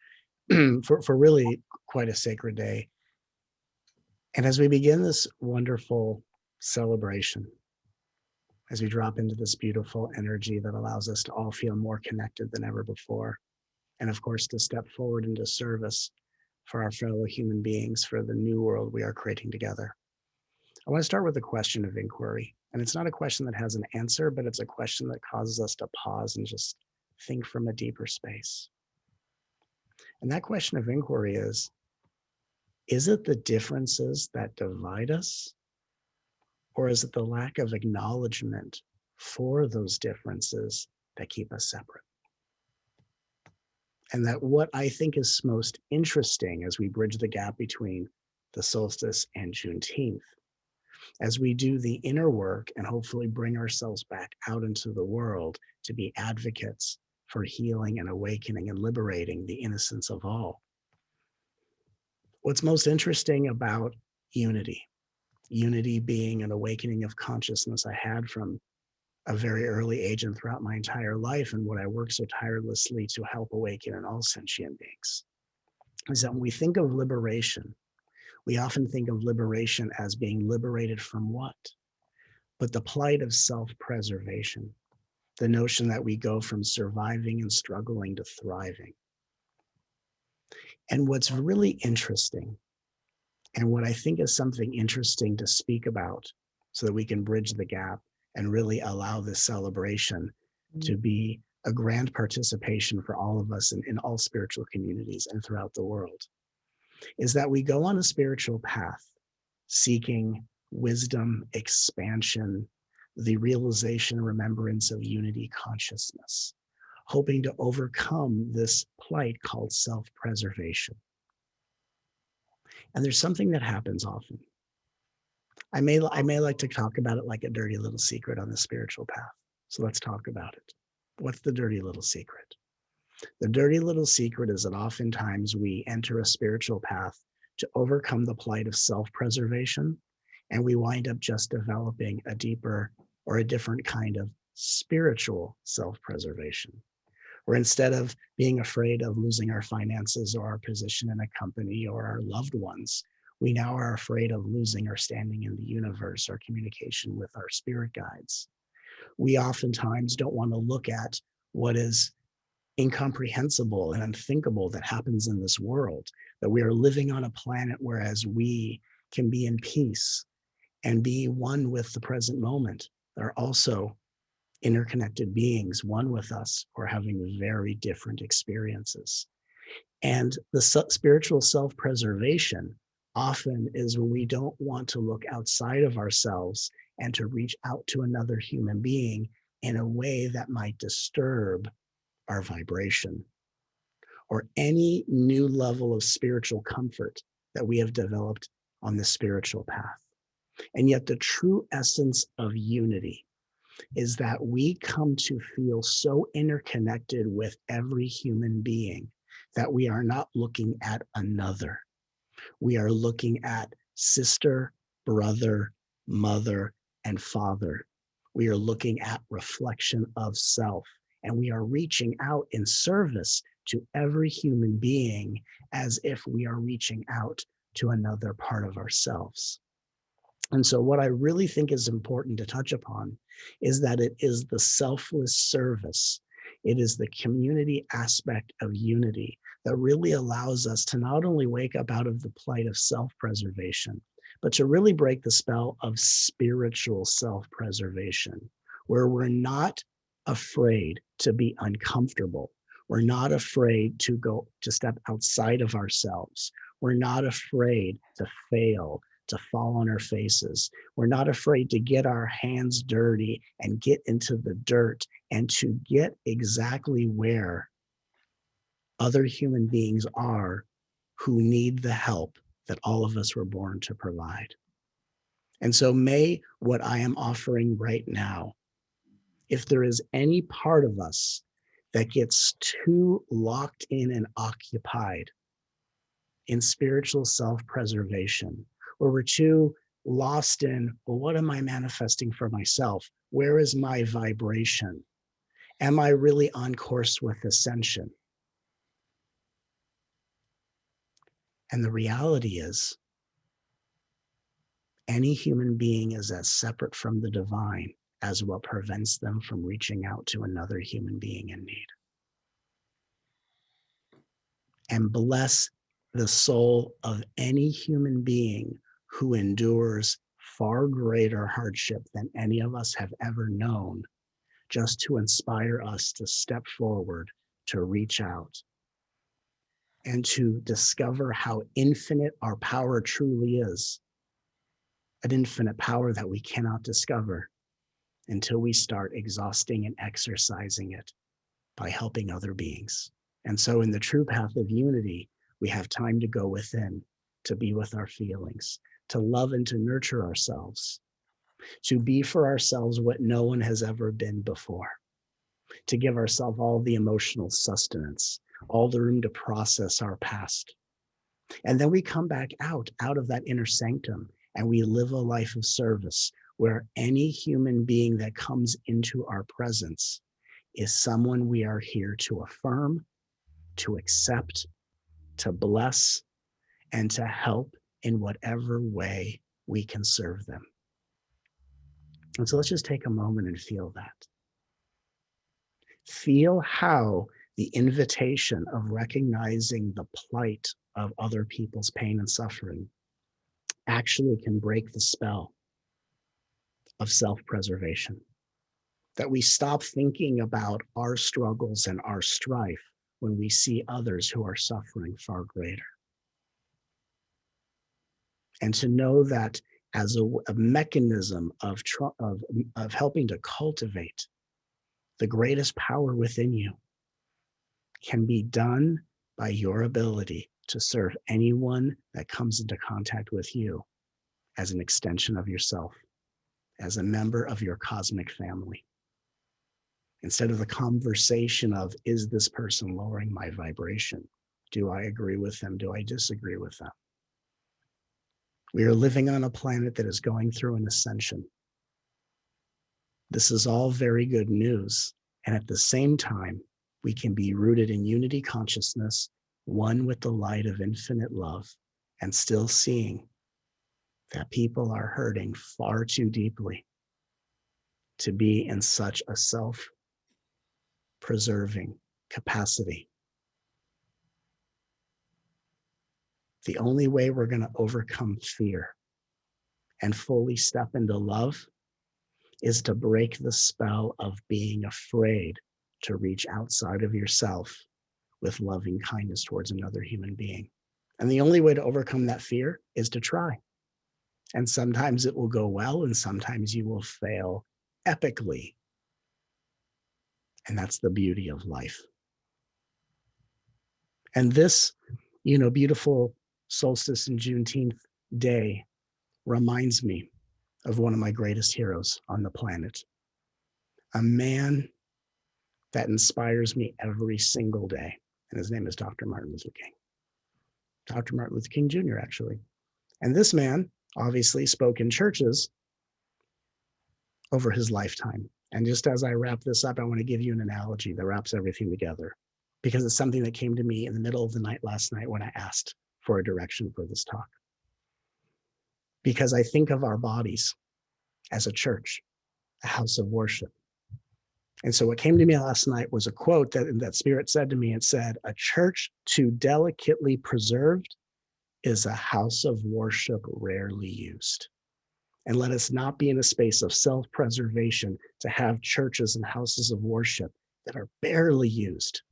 for really quite a sacred day. And as we begin this wonderful celebration, as we drop into this beautiful energy that allows us to all feel more connected than ever before, and of course, to step forward into service for our fellow human beings, for the new world we are creating together. I want to start with a question of inquiry. And it's not a question that has an answer, but it's a question that causes us to pause and just think from a deeper space. And that question of inquiry is it the differences that divide us? Or is it the lack of acknowledgement for those differences that keep us separate? And that what I think is most interesting as we bridge the gap between the solstice and Juneteenth, as we do the inner work and hopefully bring ourselves back out into the world to be advocates for healing and awakening and liberating the innocence of all. What's most interesting about unity being an awakening of consciousness I had from a very early age and throughout my entire life, and what I work so tirelessly to help awaken in all sentient beings, is that when we think of liberation, we often think of liberation as being liberated from what? But the plight of self-preservation, the notion that we go from surviving and struggling to thriving. And what's really interesting, and what I think is something interesting to speak about so that we can bridge the gap and really allow this celebration to be a grand participation for all of us in all spiritual communities and throughout the world, is that we go on a spiritual path seeking wisdom, expansion, the realization and remembrance of unity consciousness, hoping to overcome this plight called self-preservation. And there's something that happens often. I may like to talk about it like a dirty little secret on the spiritual path. So let's talk about it. What's the dirty little secret? The dirty little secret is that oftentimes we enter a spiritual path to overcome the plight of self-preservation, and we wind up just developing a deeper or a different kind of spiritual self-preservation, where instead of being afraid of losing our finances or our position in a company or our loved ones, we now are afraid of losing our standing in the universe, our communication with our spirit guides. We oftentimes don't want to look at what is incomprehensible and unthinkable that happens in this world, that we are living on a planet whereas we can be in peace and be one with the present moment. There are also interconnected beings, one with us, who are having very different experiences. And the spiritual self-preservation often is when we don't want to look outside of ourselves and to reach out to another human being in a way that might disturb our vibration or any new level of spiritual comfort that we have developed on the spiritual path. And yet the true essence of unity is that we come to feel so interconnected with every human being that we are not looking at another. We are looking at sister, brother, mother, and father. We are looking at reflection of self, and we are reaching out in service to every human being as if we are reaching out to another part of ourselves. And so what I really think is important to touch upon is that it is the selfless service. It is the community aspect of unity that really allows us to not only wake up out of the plight of self-preservation, but to really break the spell of spiritual self-preservation, where we're not afraid to be uncomfortable. We're not afraid to step outside of ourselves. We're not afraid to fail, to fall on our faces. We're not afraid to get our hands dirty and get into the dirt and to get exactly where other human beings are who need the help that all of us were born to provide. And so may what I am offering right now, if there is any part of us that gets too locked in and occupied in spiritual self-preservation, where we're too lost in, well, what am I manifesting for myself? Where is my vibration? Am I really on course with ascension? And the reality is, any human being is as separate from the divine as what prevents them from reaching out to another human being in need. And bless the soul of any human being who endures far greater hardship than any of us have ever known, just to inspire us to step forward, to reach out, and to discover how infinite our power truly is. An infinite power that we cannot discover until we start exhausting and exercising it by helping other beings. And so in the true path of unity, we have time to go within, to be with our feelings, to love and to nurture ourselves, to be for ourselves what no one has ever been before, to give ourselves all the emotional sustenance, all the room to process our past. And then we come back out of that inner sanctum, and we live a life of service where any human being that comes into our presence is someone we are here to affirm, to accept, to bless, and to help in whatever way we can serve them. And so let's just take a moment and feel that. Feel how the invitation of recognizing the plight of other people's pain and suffering actually can break the spell of self-preservation. That we stop thinking about our struggles and our strife when we see others who are suffering far greater. And to know that as a mechanism of helping to cultivate the greatest power within you can be done by your ability to serve anyone that comes into contact with you as an extension of yourself, as a member of your cosmic family. Instead of the conversation of, is this person lowering my vibration? Do I agree with them? Do I disagree with them? We are living on a planet that is going through an ascension. This is all very good news. And at the same time, we can be rooted in unity consciousness, one with the light of infinite love, and still seeing that people are hurting far too deeply to be in such a self-preserving capacity. The only way we're going to overcome fear and fully step into love is to break the spell of being afraid to reach outside of yourself with loving kindness towards another human being. And the only way to overcome that fear is to try. And sometimes it will go well, and sometimes you will fail epically. And that's the beauty of life. And this, beautiful Solstice and Juneteenth day reminds me of one of my greatest heroes on the planet, a man that inspires me every single day. And his name is Dr. Martin Luther King. Dr. Martin Luther King Jr., actually. And this man obviously spoke in churches over his lifetime. And just as I wrap this up, I want to give you an analogy that wraps everything together, because it's something that came to me in the middle of the night last night when I asked for a direction for this talk. Because I think of our bodies as a church, a house of worship. And so what came to me last night was a quote that Spirit said to me. It said, "A church too delicately preserved is a house of worship rarely used." And let us not be in a space of self-preservation to have churches and houses of worship that are barely used.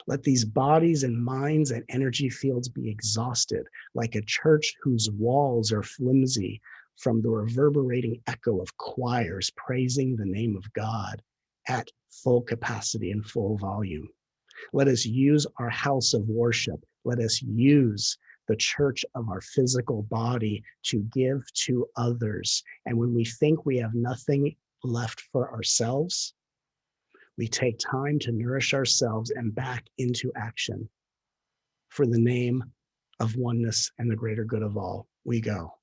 Let these bodies and minds and energy fields be exhausted, like a church whose walls are flimsy from the reverberating echo of choirs praising the name of God at full capacity and full volume. Let us use our house of worship. Let us use the church of our physical body to give to others. And when we think we have nothing left for ourselves, we take time to nourish ourselves and back into action. For the name of oneness and the greater good of all, we go.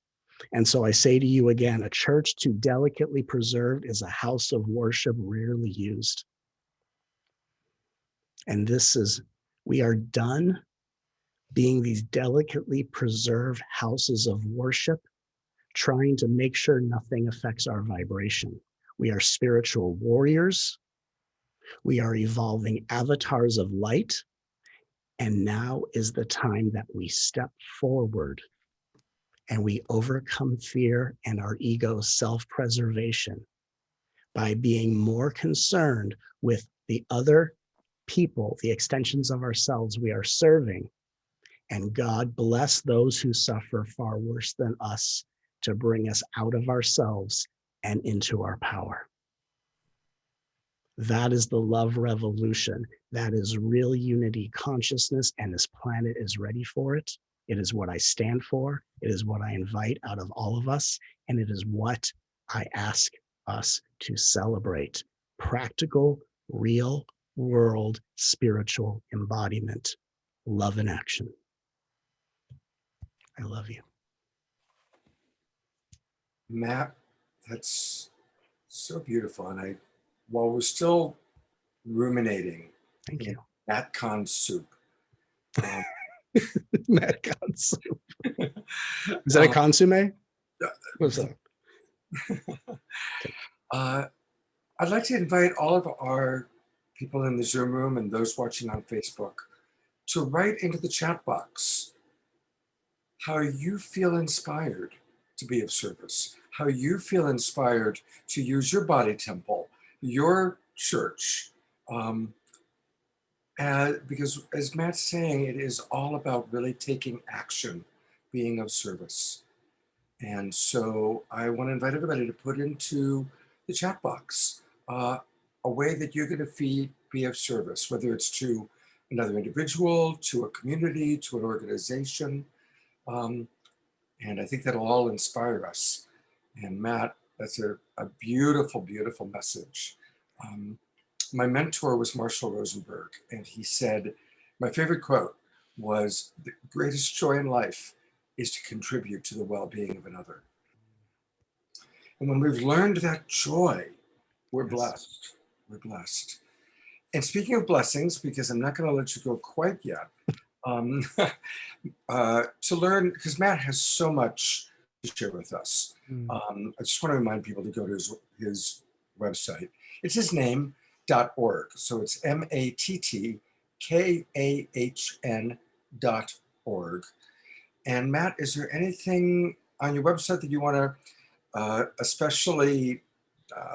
And so I say to you again, a church too delicately preserved is a house of worship rarely used. And we are done being these delicately preserved houses of worship, trying to make sure nothing affects our vibration. We are spiritual warriors. We are evolving avatars of light. And now is the time that we step forward and we overcome fear and our ego's self-preservation by being more concerned with the other people, the extensions of ourselves we are serving. And God bless those who suffer far worse than us to bring us out of ourselves and into our power. That is the love revolution. That is real unity consciousness, and this planet is ready for it. It is what I stand for. It is what I invite out of all of us, and it is what I ask us to celebrate. Practical, real world, spiritual embodiment. Love in action. I love you. Matt, that's so beautiful. And while we're still ruminating, Thank you. Matt Khan's soup. Matt Khan soup. Is that a consomme? What's that? I'd like to invite all of our people in the Zoom room and those watching on Facebook to write into the chat box how you feel inspired to be of service, how you feel inspired to use your body temple, your church. Because as Matt's saying, it is all about really taking action, being of service. And so I want to invite everybody to put into the chat box a way that you're going to be of service, whether it's to another individual, to a community, to an organization. And I think that'll all inspire us. And Matt, that's a beautiful, beautiful message. My mentor was Marshall Rosenberg, and he said, my favorite quote was, "The greatest joy in life is to contribute to the well-being of another." And when we've learned that joy, We're Yes. blessed. We're blessed. And speaking of blessings, because I'm not going to let you go quite yet, um, to learn, because Matt has so much to share with us. Mm. I just want to remind people to go to his website. It's his name.org. So it's MATTKAHN.org. And Matt, is there anything on your website that you want to especially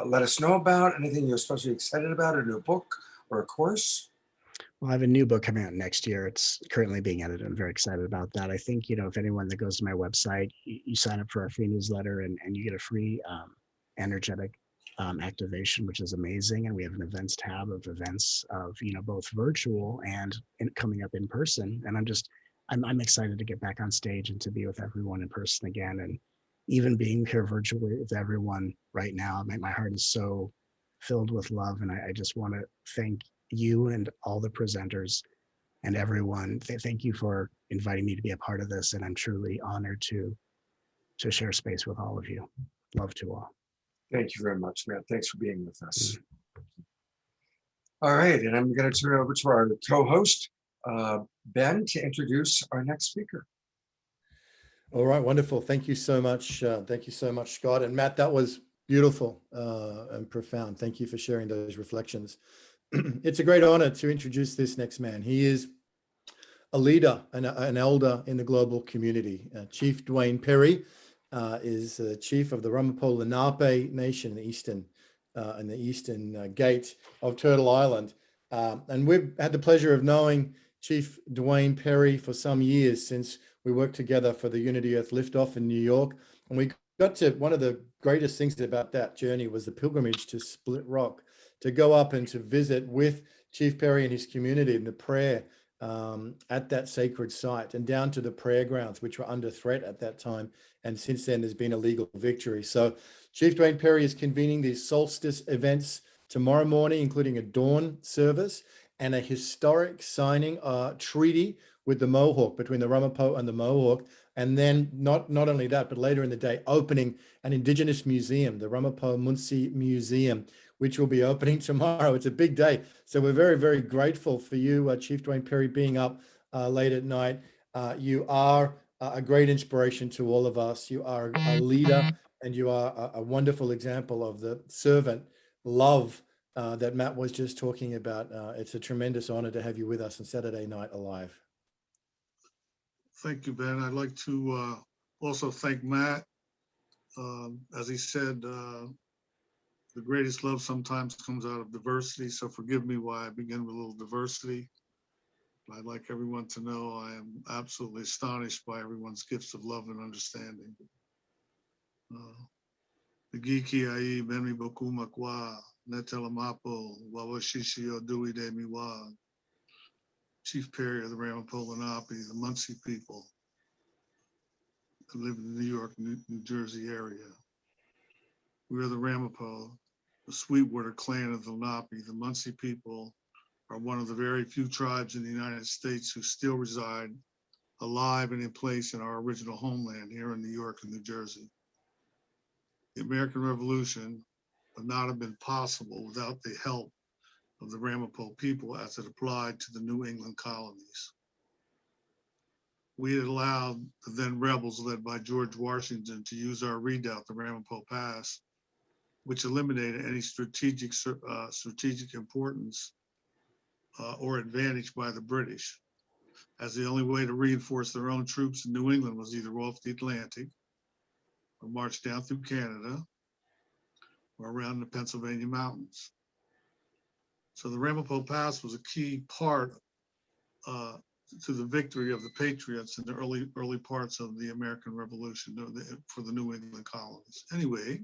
let us know about? Anything you're especially excited about, a new book or a course? Well, I have a new book coming out next year. It's currently being edited. I'm very excited about that. I think, if anyone that goes to my website, you sign up for our free newsletter and you get a free energetic activation, which is amazing. And we have an events tab of events of, both virtual and coming up in person. And I'm excited to get back on stage and to be with everyone in person again. And even being here virtually with everyone right now, my heart is so filled with love. And I just want to thank you and all the presenters and everyone. Thank you for inviting me to be a part of this. And I'm truly honored to share space with all of you. Love to all. Thank you very much, Matt. Thanks for being with us. All right, and I'm going to turn it over to our co-host, Ben, to introduce our next speaker. All right, wonderful. Thank you so much. Thank you so much, Scott. And Matt, that was beautiful and profound. Thank you for sharing those reflections. It's a great honor to introduce this next man. He is a leader and an elder in the global community. Chief Dwayne Perry is chief of the Ramapo Lenape Nation in the eastern gate of Turtle Island. And we've had the pleasure of knowing Chief Dwayne Perry for some years, since we worked together for the Unity Earth Liftoff in New York. And we got to, one of the greatest things about that journey was the pilgrimage to Split Rock, to go up and to visit with Chief Perry and his community in the prayer at that sacred site, and down to the prayer grounds, which were under threat at that time. And since then, there's been a legal victory. So Chief Dwayne Perry is convening these solstice events tomorrow morning, including a dawn service and a historic signing treaty with the Mohawk, between the Ramapo and the Mohawk. And then not only that, but later in the day, opening an Indigenous museum, the Ramapo Munsi Museum, which will be opening tomorrow. It's a big day. So we're very, very grateful for you, Chief Dwayne Perry, being up late at night. You are a great inspiration to all of us. You are a leader, and you are a wonderful example of the servant love that Matt was just talking about. It's a tremendous honor to have you with us on Saturday Night Alive. Thank you, Ben. I'd like to also thank Matt. As he said, the greatest love sometimes comes out of diversity. So forgive me why I begin with a little diversity. I'd like everyone to know I am absolutely astonished by everyone's gifts of love and understanding. Nagiki ai benmi boku makwa netelamapo wawashishio dui de miwa. Chief Perry of the Ramapo Lenape, the Muncie people who live in the New York, New Jersey area. We are the Ramapo, the Sweetwater clan of the Lenape. The Muncie people are one of the very few tribes in the United States who still reside alive and in place in our original homeland here in New York and New Jersey. The American Revolution would not have been possible without the help of the Ramapo people as it applied to the New England colonies. We had allowed the then rebels led by George Washington to use our redoubt, the Ramapo Pass, which eliminated any strategic importance or advantage by the British, as the only way to reinforce their own troops in New England was either off the Atlantic or march down through Canada or around the Pennsylvania mountains. So the Ramapo Pass was a key part to the victory of the Patriots in the early parts of the American Revolution for the New England colonies. Anyway,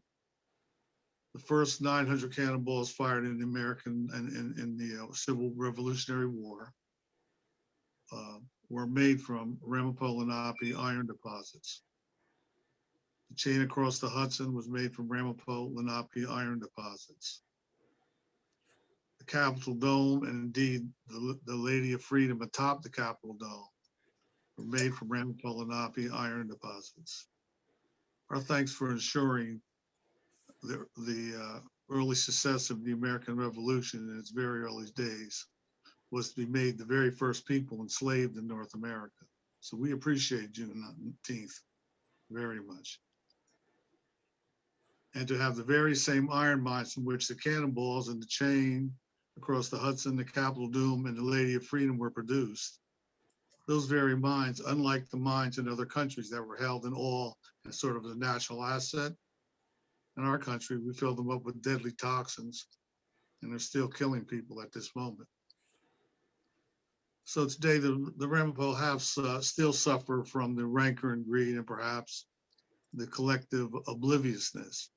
the first 900 cannonballs fired in the American and in the Civil Revolutionary War were made from Ramapo Lenape iron deposits. The chain across the Hudson was made from Ramapo Lenape iron deposits. The Capitol Dome, and indeed the Lady of Freedom atop the Capitol Dome, were made from Ramapo Lenape iron deposits. Our thanks for ensuring the early success of the American Revolution in its very early days was to be made the very first people enslaved in North America. So we appreciate Juneteenth very much. And to have the very same iron mines from which the cannonballs and the chain across the Hudson, the Capitol Dome, and the Lady of Freedom were produced. Those very mines, unlike the mines in other countries that were held in awe as sort of a national asset, in our country, we filled them up with deadly toxins, and they're still killing people at this moment. So today, the Ramapo have still suffer from the rancor and greed and perhaps the collective obliviousness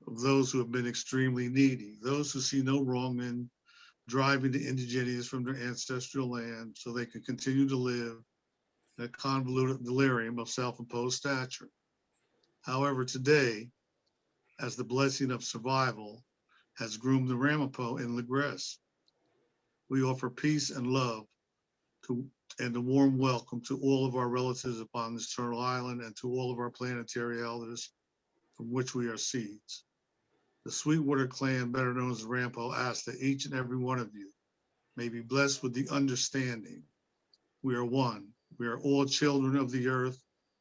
of those who have been extremely needy, those who see no wrong in driving the indigenous from their ancestral land so they can continue to live in a convoluted delirium of self-imposed stature. However, today, as the blessing of survival has groomed the Ramapo in Legress, we offer peace and love and a warm welcome to all of our relatives upon this eternal island and to all of our planetary elders from which we are seeds. The Sweetwater clan, better known as the Ramapo, asks that each and every one of you may be blessed with the understanding we are one. We are all children of the earth.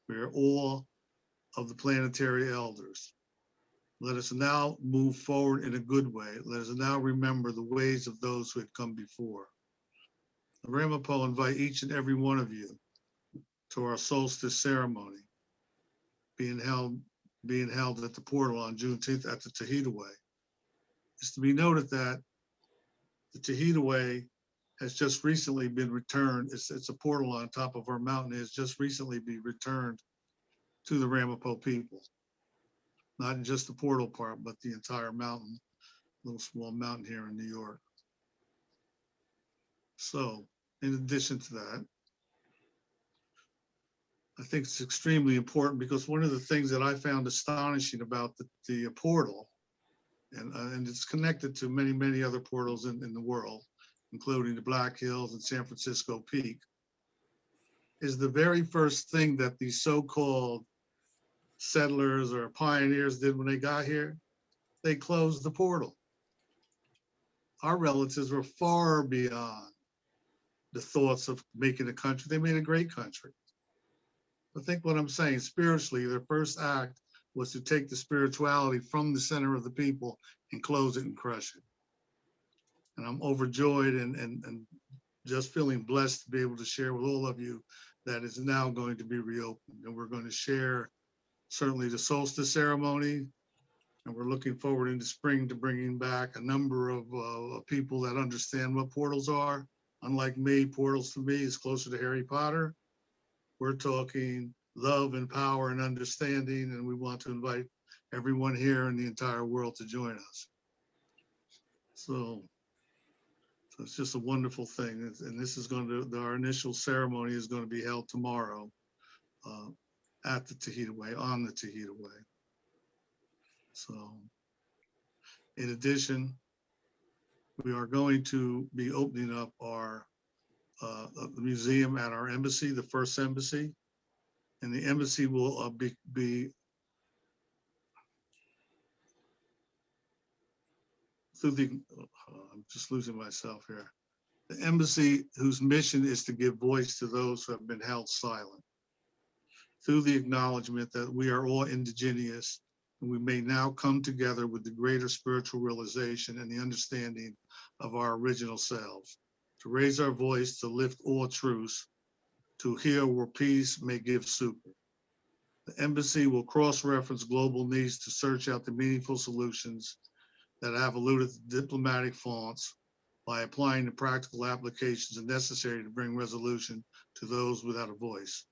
We are all of the planetary elders. Let us now move forward in a good way. Let us now remember the ways of those who had come before. The Ramapo invite each and every one of you to our solstice ceremony being held at the portal on Juneteenth at the Tahiti Way. It's to be noted that the Tahiti Way has just recently been returned. It's a portal on top of our mountain. It has just recently been returned to the Ramapo people. Not just the portal part, but the entire mountain, little small mountain here in New York. So in addition to that, I think it's extremely important because one of the things that I found astonishing about the portal, and it's connected to many, many other portals in the world, including the Black Hills and San Francisco Peak, is the very first thing that these so-called settlers or pioneers did when they got here. They closed the portal. Our relatives were far beyond the thoughts of making a country. They made a great country. But think what I'm saying, spiritually, their first act was to take the spirituality from the center of the people and close it and crush it. And I'm overjoyed and just feeling blessed to be able to share with all of you that is now going to be reopened. And we're going to share certainly the solstice ceremony, and we're looking forward into spring to bringing back a number of people that understand what portals are. Unlike me, portals to me is closer to Harry Potter. We're talking love and power and understanding, and we want to invite everyone here in the entire world to join us. So it's just a wonderful thing. And this is going to, our initial ceremony is going to be held tomorrow at the Tahiti Way, on the Tahiti Way. So in addition, we are going to be opening up our the museum at our embassy, the first embassy, and the embassy will be through the, I'm just losing myself here. The embassy whose mission is to give voice to those who have been held silent through the acknowledgement that we are all indigenous and we may now come together with the greater spiritual realization and the understanding of our original selves, to raise our voice, to lift all truths, to hear where peace may give super. The embassy will cross-reference global needs to search out the meaningful solutions that have eluded the diplomatic fonts by applying the practical applications necessary to bring resolution to those without a voice.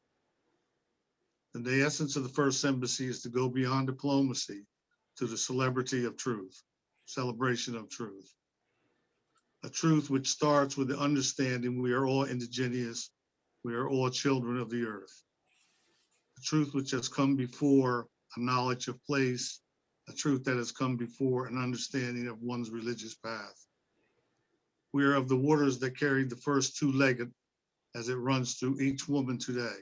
And the essence of the first embassy is to go beyond diplomacy to the celebrity of truth, celebration of truth. A truth which starts with the understanding we are all indigenous, we are all children of the earth. A truth which has come before a knowledge of place, a truth that has come before an understanding of one's religious path. We are of the waters that carried the first two-legged as it runs through each woman today.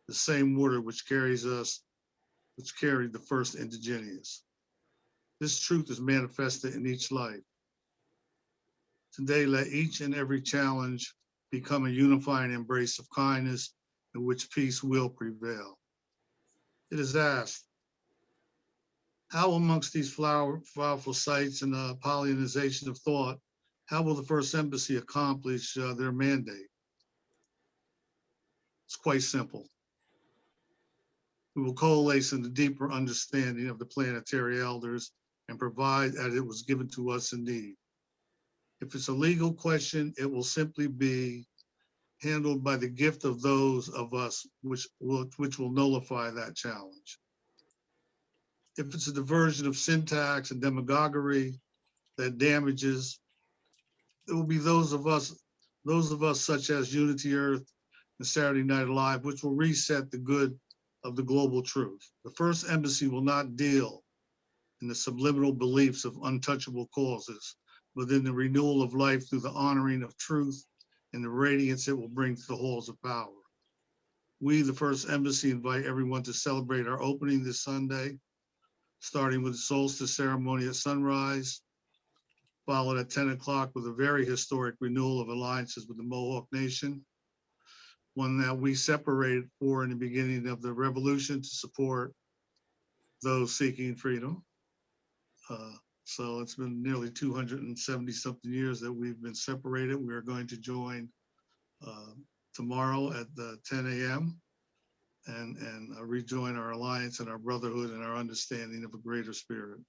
The same water which carries us, which carried the first indigenous. This truth is manifested in each life. Today, let each and every challenge become a unifying embrace of kindness in which peace will prevail. It is asked, how amongst these powerful sites and the pollinization of thought, how will the First Embassy accomplish their mandate? It's quite simple. We will coalesce in the deeper understanding of the planetary elders and provide as it was given to us in need. If it's a legal question, it will simply be handled by the gift of those of us which will nullify that challenge. If it's a diversion of syntax and demagoguery that damages, it will be those of us such as Unity Earth and Saturday Night Live, which will reset the good of the global truth. The First Embassy will not deal in the subliminal beliefs of untouchable causes, but in the renewal of life through the honoring of truth and the radiance it will bring to the halls of power. We, the First Embassy, invite everyone to celebrate our opening this Sunday, starting with the Solstice ceremony at sunrise, followed at 10 o'clock with a very historic renewal of alliances with the Mohawk Nation, one that we separated for in the beginning of the revolution to support those seeking freedom. So it's been nearly 270 something years that we've been separated. We are going to join tomorrow at 10 a.m. and rejoin our alliance and our brotherhood and our understanding of a greater spirit.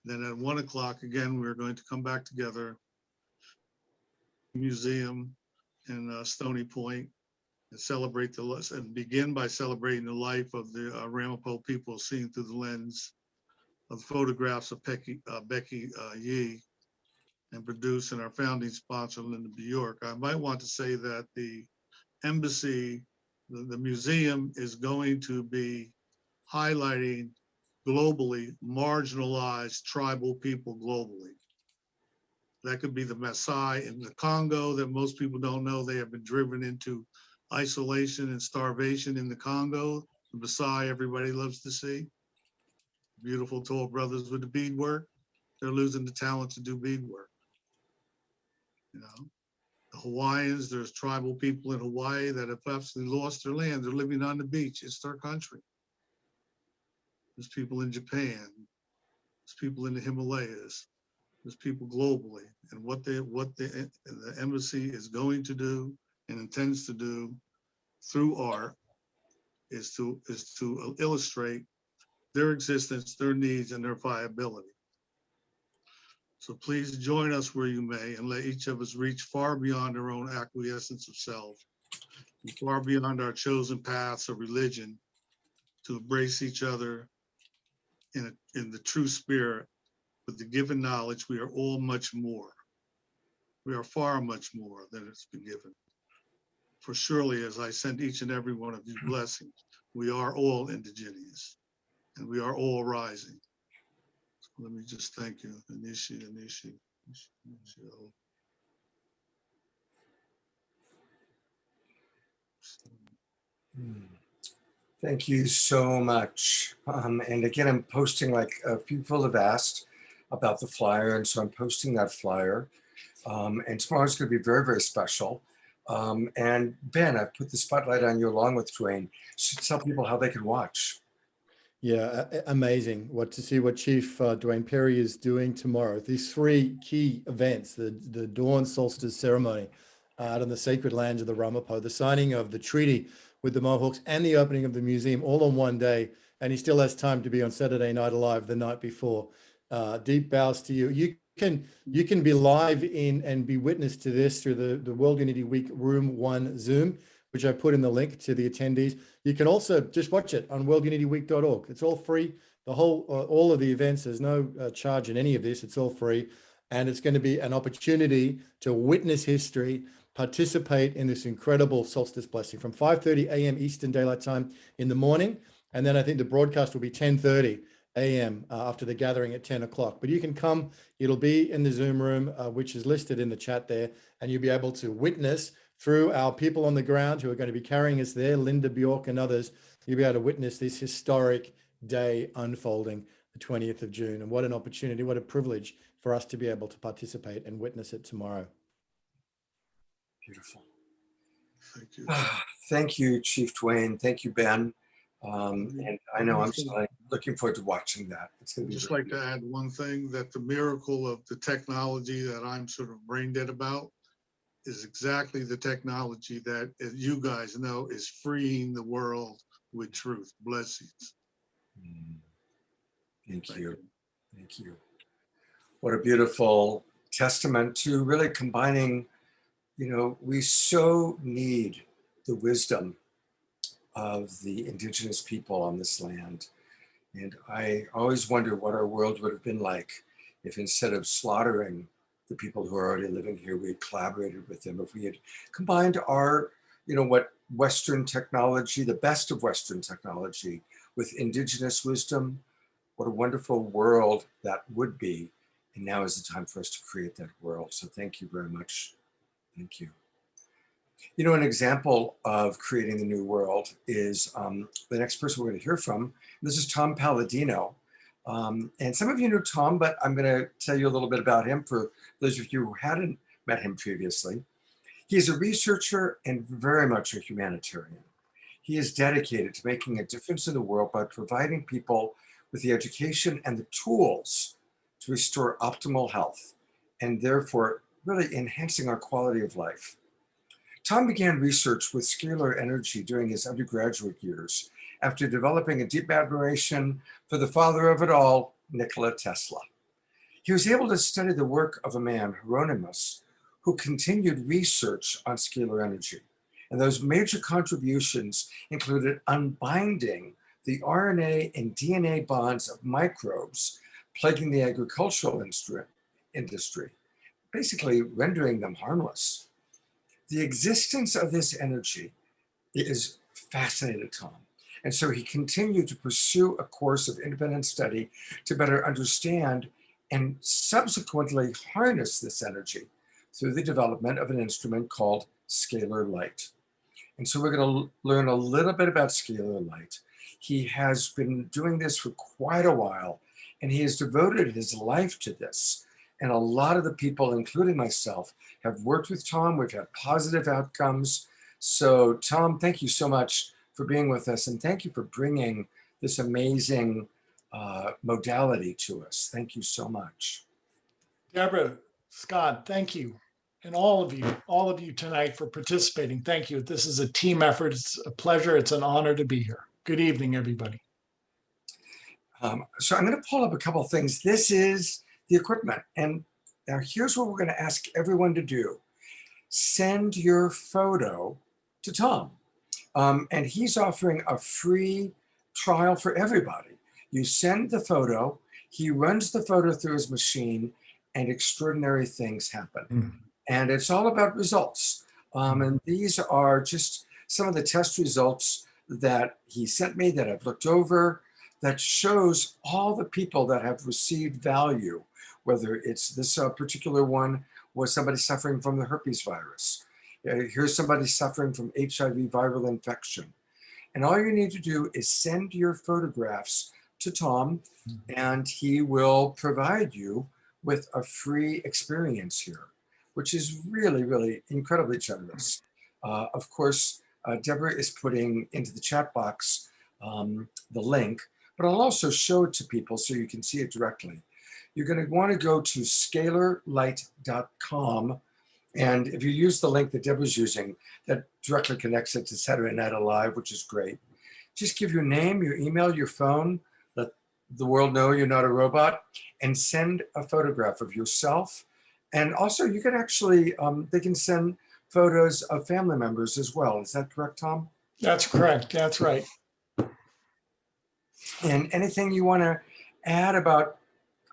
Then at 1 o'clock, again, we're going to come back together, museum in Stony Point, and celebrate and begin by celebrating the life of the Ramapo people seen through the lens of photographs of Becky Yee and produced in our founding sponsor, Linda Bjork. I might want to say that the embassy, the museum is going to be highlighting globally marginalized tribal people globally. That could be the Maasai in the Congo that most people don't know. They have been driven into isolation and starvation in the Congo. The Maasai everybody loves to see. Beautiful tall brothers with the beadwork. They're losing the talent to do beadwork. You know, the Hawaiians, there's tribal people in Hawaii that have absolutely lost their land. They're living on the beach. It's their country. There's people in Japan. There's people in the Himalayas. There's people globally. And what the embassy is going to do and intends to do through art is to illustrate their existence, their needs, and their viability. So please join us where you may and let each of us reach far beyond our own acquiescence of self, and far beyond our chosen paths of religion to embrace each other in the true spirit with the given knowledge we are all much more. We are far much more than it's been given. For surely as I send each and every one of you blessings, we are all indigenous and we are all rising. So let me just thank you, Anishi. Thank you so much. And again, I'm posting, like a few people have asked about the flyer, and so I'm posting that flyer. And tomorrow's going to be very, very special. And Ben, I've put the spotlight on you along with Dwayne. So tell people how they can watch. Yeah, amazing. To see what Chief Dwayne Perry is doing tomorrow. These three key events: the dawn solstice ceremony out on the sacred lands of the Ramapo, the signing of the treaty with the Mohawks, and the opening of the museum, all on one day. And he still has time to be on Saturday Night Live the night before. Deep bows to you. You can be live in and be witness to this through the World Unity Week Room 1 Zoom, which I put in the link to the attendees. You can also just watch it on worldunityweek.org. It's all free. The whole, all of the events, there's no charge in any of this. It's all free. And it's going to be an opportunity to witness history, participate in this incredible solstice blessing from 5:30 a.m. Eastern Daylight Time in the morning. And then I think the broadcast will be 10:30 a.m. After the gathering at 10 o'clock. But you can come, it'll be in the Zoom room, which is listed in the chat there, and you'll be able to witness through our people on the ground who are going to be carrying us there, Linda Bjork and others. You'll be able to witness this historic day unfolding. the 20th of June. And what an opportunity, what a privilege for us to be able to participate and witness it tomorrow. Beautiful. Thank you. Thank you, Chief Dwayne. Thank you, Ben. And I know I'm still looking forward to watching that. It's going to be Just really like to add one thing, that the miracle of the technology that I'm sort of brain dead about is exactly the technology that, as you guys know, is freeing the world with truth. Blessings. Thank you. Thank you. What a beautiful testament to really combining, you know, we so need the wisdom of the indigenous people on this land. And I always wonder what our world would have been like if instead of slaughtering the people who are already living here, we had collaborated with them, if we had combined our, you know, what Western technology, the best of Western technology with indigenous wisdom. What a wonderful world that would be. And now is the time for us to create that world. So thank you very much. Thank you. You know, an example of creating the new world is the next person we're going to hear from. This is Tom Palladino. And some of you know Tom, but I'm going to tell you a little bit about him for those of you who hadn't met him previously. He's a researcher and very much a humanitarian. He is dedicated to making a difference in the world by providing people with the education and the tools to restore optimal health and therefore really enhancing our quality of life. Tom began research with scalar energy during his undergraduate years after developing a deep admiration for the father of it all, Nikola Tesla. He was able to study the work of a man, Hieronymus, who continued research on scalar energy. And those major contributions included unbinding the RNA and DNA bonds of microbes plaguing the agricultural industry, basically rendering them harmless. The existence of this energy is fascinating to Tom. And so he continued to pursue a course of independent study to better understand and subsequently harness this energy through the development of an instrument called scalar light. And so we're going to learn a little bit about scalar light. He has been doing this for quite a while, and he has devoted his life to this. And a lot of the people, including myself, have worked with Tom. We've had positive outcomes. So Tom, thank you so much for being with us. And thank you for bringing this amazing modality to us. Thank you so much. Deborah, Scott, thank you. And all of you tonight for participating. Thank you. This is a team effort. It's a pleasure. It's an honor to be here. Good evening, everybody. So I'm going to pull up a couple of things. This is the equipment. And now here's what we're going to ask everyone to do. Send your photo to Tom. And he's offering a free trial for everybody. You send the photo, he runs the photo through his machine, and extraordinary things happen. And it's all about results. And these are just some of the test results that he sent me that I've looked over that shows all the people that have received value, whether it's this particular one was somebody suffering from the herpes virus. Here's somebody suffering from HIV viral infection. And all you need to do is send your photographs to Tom, and he will provide you with a free experience here, which is really, really incredibly generous. Of course, Deborah is putting into the chat box the link, but I'll also show it to people so you can see it directly. You're going to want to go to scalarlight.com. And if you use the link that Deborah's using, that directly connects it to Saturday Night Alive, which is great. Just give your name, your email, your phone, let the world know you're not a robot, and send a photograph of yourself. And also you can actually, they can send photos of family members as well. Is that correct, Tom? That's correct. That's right. And anything you want to add about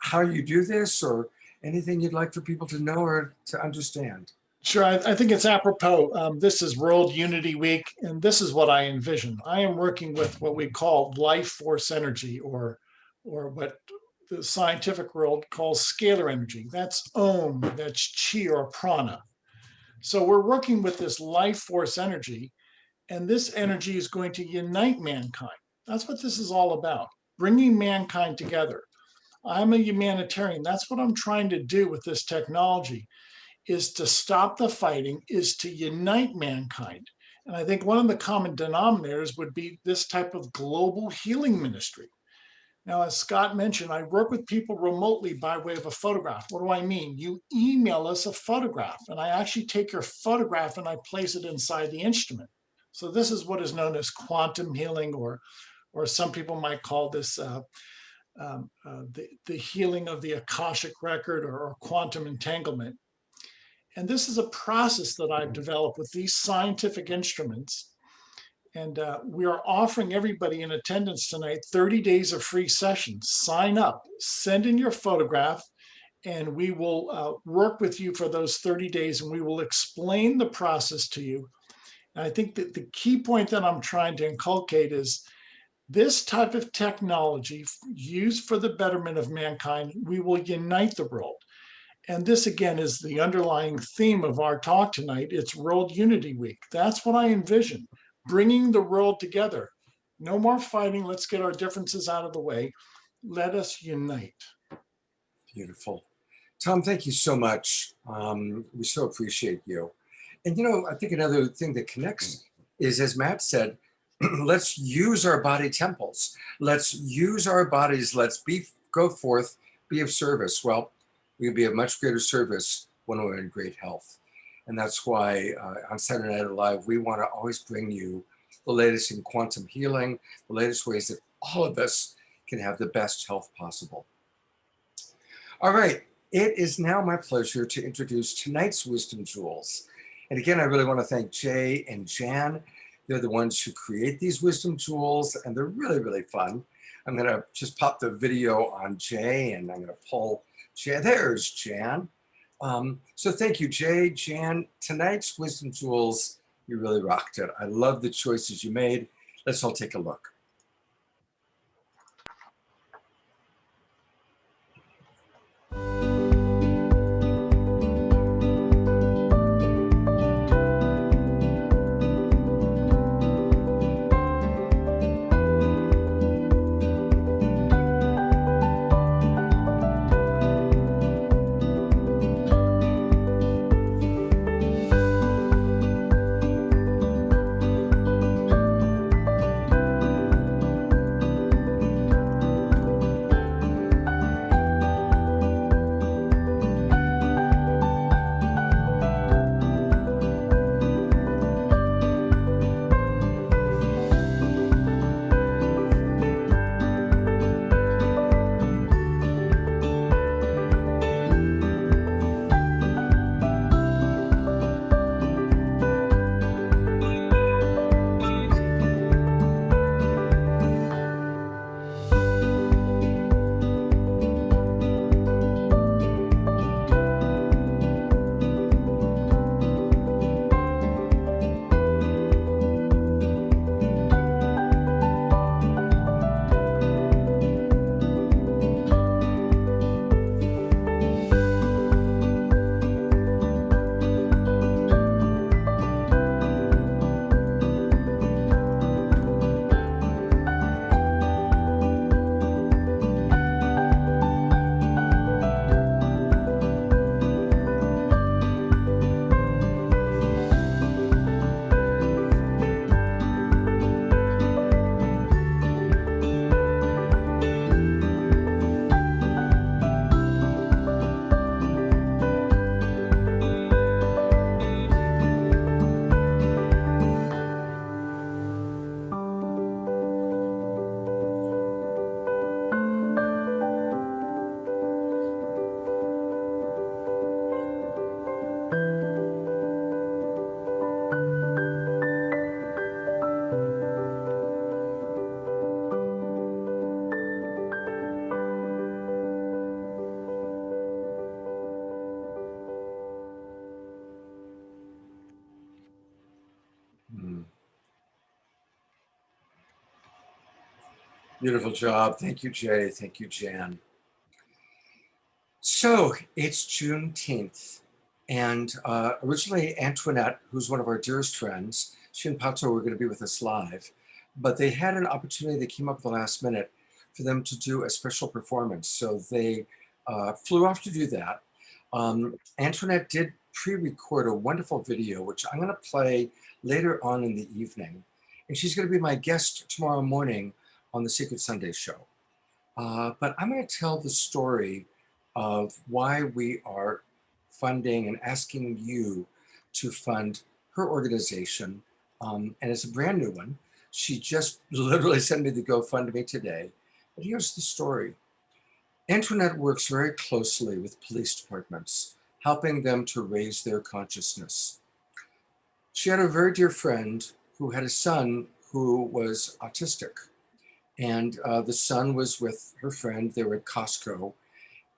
how you do this, or anything you'd like for people to know or to understand? Sure, I think it's apropos. This is World Unity Week, and this is what I envision. I am working with what we call life force energy, or what the scientific world calls scalar energy. That's Om, that's Chi or Prana. So we're working with this life force energy, and this energy is going to unite mankind. That's what this is all about, bringing mankind together. I'm a humanitarian. That's what I'm trying to do with this technology, is to stop the fighting, is to unite mankind. And I think one of the common denominators would be this type of global healing ministry. Now, as Scott mentioned, I work with people remotely by way of a photograph. What do I mean? You email us a photograph, and I actually take your photograph and I place it inside the instrument. So this is what is known as quantum healing, or some people might call this the healing of the Akashic record, or quantum entanglement. And this is a process that I've developed with these scientific instruments. And we are offering everybody in attendance tonight 30 days of free sessions. Sign up, send in your photograph, and we will work with you for those 30 days, and we will explain the process to you. And I think that the key point that I'm trying to inculcate is this type of technology used for the betterment of mankind, we will unite the world. And this, again, is the underlying theme of our talk tonight. It's World Unity Week. That's what I envision, bringing the world together. No more fighting. Let's get our differences out of the way. Let us unite. Beautiful. Tom, thank you so much. We so appreciate you. And, you know, I think another thing that connects is, as Matt said, let's use our body temples. Let's use our bodies. Let's go forth, be of service. Well, we can be of much greater service when we're in great health. And that's why on Saturday Night Live, we want to always bring you the latest in quantum healing, the latest ways that all of us can have the best health possible. All right, it is now my pleasure to introduce tonight's Wisdom Jewels. And again, I really want to thank Jay and Jan. They're the ones who create these Wisdom Jewels, and they're really, really fun. I'm going to just pop the video on Jay, and I'm going to pull Jan. There's Jan. So thank you, Jay, Jan. Tonight's Wisdom Jewels, you really rocked it. I love the choices you made. Let's all take a look. Beautiful job. Thank you, Jay. Thank you, Jan. So it's Juneteenth. And originally Antoinette, who's one of our dearest friends, she and Pato were going to be with us live, but they had an opportunity that came up at the last minute for them to do a special performance. So they flew off to do that. Antoinette did pre-record a wonderful video, which I'm going to play later on in the evening. And she's going to be my guest tomorrow morning on the Secret Sunday show. But I'm going to tell the story of why we are funding and asking you to fund her organization. And it's a brand new one. She just literally sent me the GoFundMe today. But here's the story. Antoinette works very closely with police departments, helping them to raise their consciousness. She had a very dear friend who had a son who was autistic. And the son was with her friend. They were at Costco.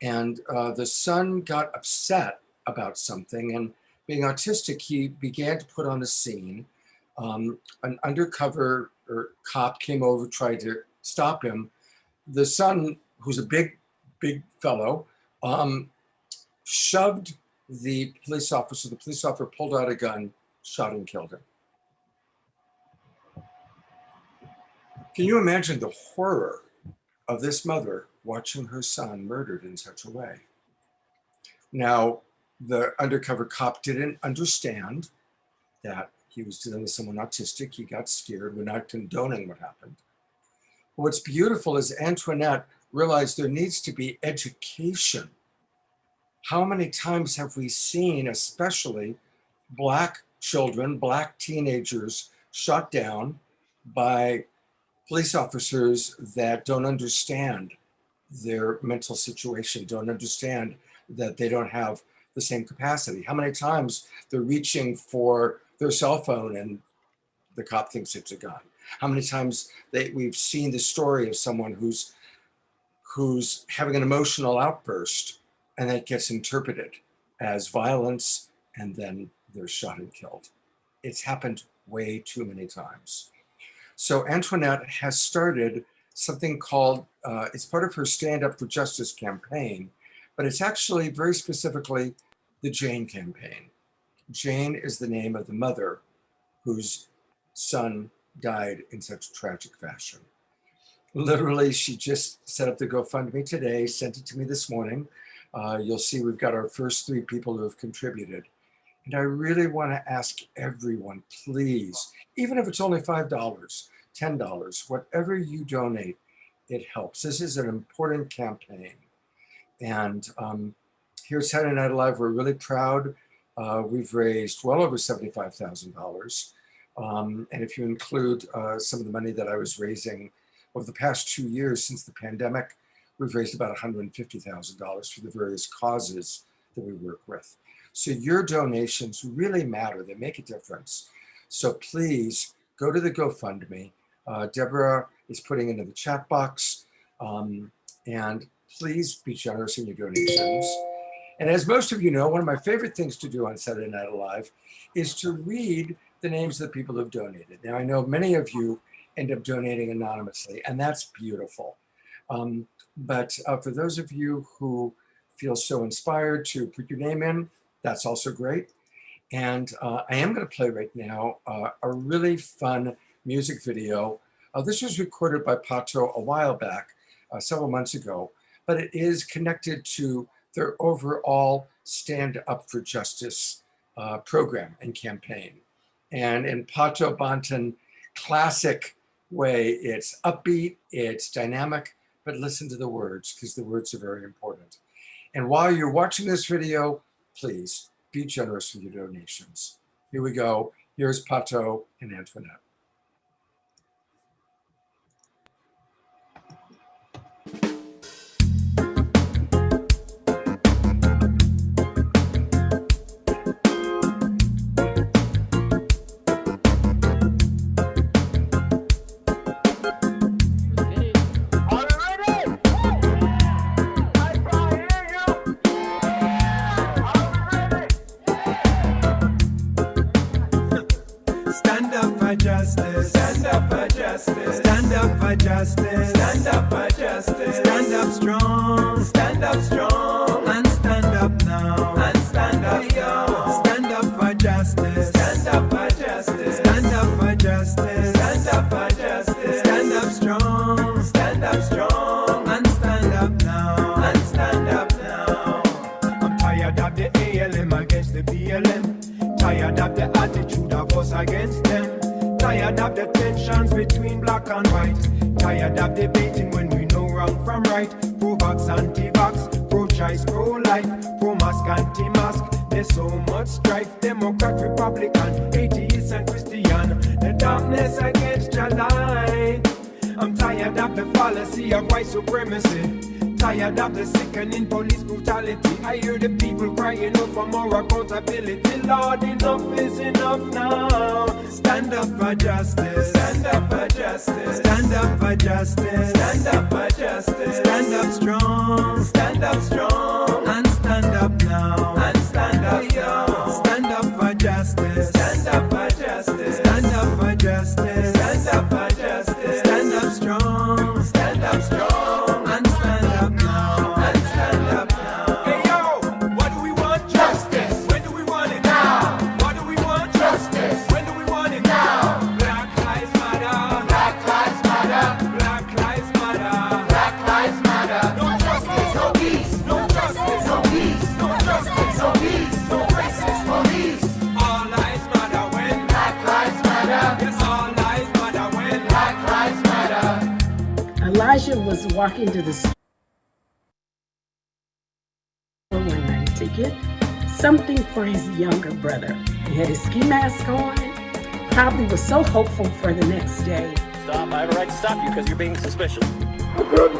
And the son got upset about something. And being autistic, he began to put on a scene. An undercover cop came over, tried to stop him. The son, who's a big fellow, shoved the police officer. The police officer pulled out a gun, shot and killed him. Can you imagine the horror of this mother watching her son murdered in such a way? Now, the undercover cop didn't understand that he was dealing with someone autistic. He got scared. We're not condoning what happened. But what's beautiful is Antoinette realized there needs to be education. How many times have we seen, especially Black children, Black teenagers, shot down by police officers that don't understand their mental situation, don't understand that they don't have the same capacity? How many times they're reaching for their cell phone and the cop thinks it's a gun? How many times we've seen the story of someone who's having an emotional outburst and that gets interpreted as violence and then they're shot and killed. It's happened way too many times. So Antoinette has started something called, it's part of her Stand Up for Justice campaign, but it's actually very specifically the Jane campaign. Jane is the name of the mother whose son died in such tragic fashion. Literally, she just set up the GoFundMe today, sent it to me this morning. You'll see we've got our first 3 people who have contributed. And I really want to ask everyone, please, even if it's only $5, $10, whatever you donate, it helps. This is an important campaign. And here at Saturday Night Live, we're really proud. We've raised well over $75,000. And if you include some of the money that I was raising over the past 2 years since the pandemic, we've raised about $150,000 for the various causes that we work with. So your donations really matter. They make a difference. So please go to the GoFundMe. Deborah is putting into the chat box. And please be generous in your donations. And as most of you know, one of my favorite things to do on Saturday Night Live is to read the names of the people who have donated. Now, I know many of you end up donating anonymously, and that's beautiful. But for those of you who feel so inspired to put your name in, that's also great. And I am going to play right now a really fun music video. This was recorded by Pato a while back, several months ago, but it is connected to their overall Stand Up for Justice program and campaign. And in Pato Banton classic way, it's upbeat, it's dynamic, but listen to the words because the words are very important. And while you're watching this video, please be generous with your donations. Here we go. Here's Pato and Antoinette. Justice. Stand up for justice. Stand up for justice. Stand up for justice. Stand up strong. Stand up strong. And stand up now. And stand up now. Stand up for justice. Stand up for justice. Stand up for justice. Stand up for justice. Stand up strong. Stand up strong. of the tensions between black and white. Tired of debating when we know wrong from right. Pro-vax, anti-vax, pro-choice, pro-life, pro-mask, anti-mask. There's so much strife. Democrat, Republican, atheist and Christian. The darkness against your light. I'm tired of the fallacy of white supremacy. Tired of the sickening police brutality. I hear the people crying out for more accountability. Lord, enough is enough now. Stand up for justice. Stand up for justice. Stand up for justice. Stand up for justice. Stand up strong. Stand up strong. And stand up now. And stand up now. Stand up for justice. Stand up for justice. Stand up for justice. Stand up for justice. Stand up strong. Stand up strong. Elijah was walking to the store one night to get something for his younger brother. He had his ski mask on, probably was so hopeful for the next day. Stop, I have a right to stop you because you're being suspicious. Relax,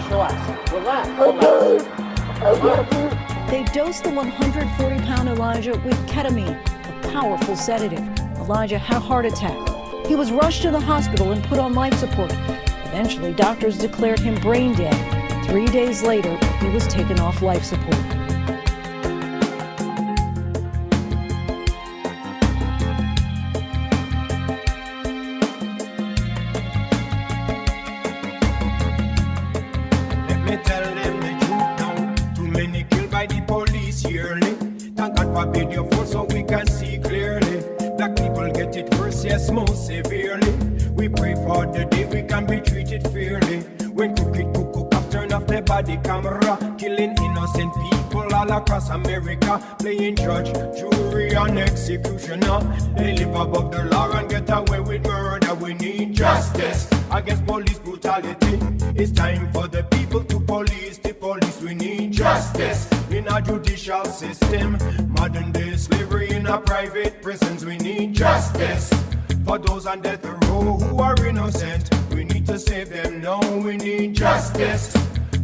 relax, relax, relax. They dosed the 140-pound Elijah with ketamine, a powerful sedative. Elijah had a heart attack. He was rushed to the hospital and put on life support. Eventually, doctors declared him brain dead. 3 days later, he was taken off life support. Let me tell them the truth now. Too many killed by the police yearly. Thank God forbid your foot so we can see clearly. Black people get it worse, yes, most severely. We pray for the day we can be treated fairly. When crooked cook up, turn off the body camera, killing innocent people all across America, playing judge, jury, and executioner. They live above the law and get away with murder. We need justice against police brutality. It's time for the people to police the police. We need justice in our judicial system. Modern day slavery in our private prisons. We need justice for those on death row who are innocent. We need to save them now. We need justice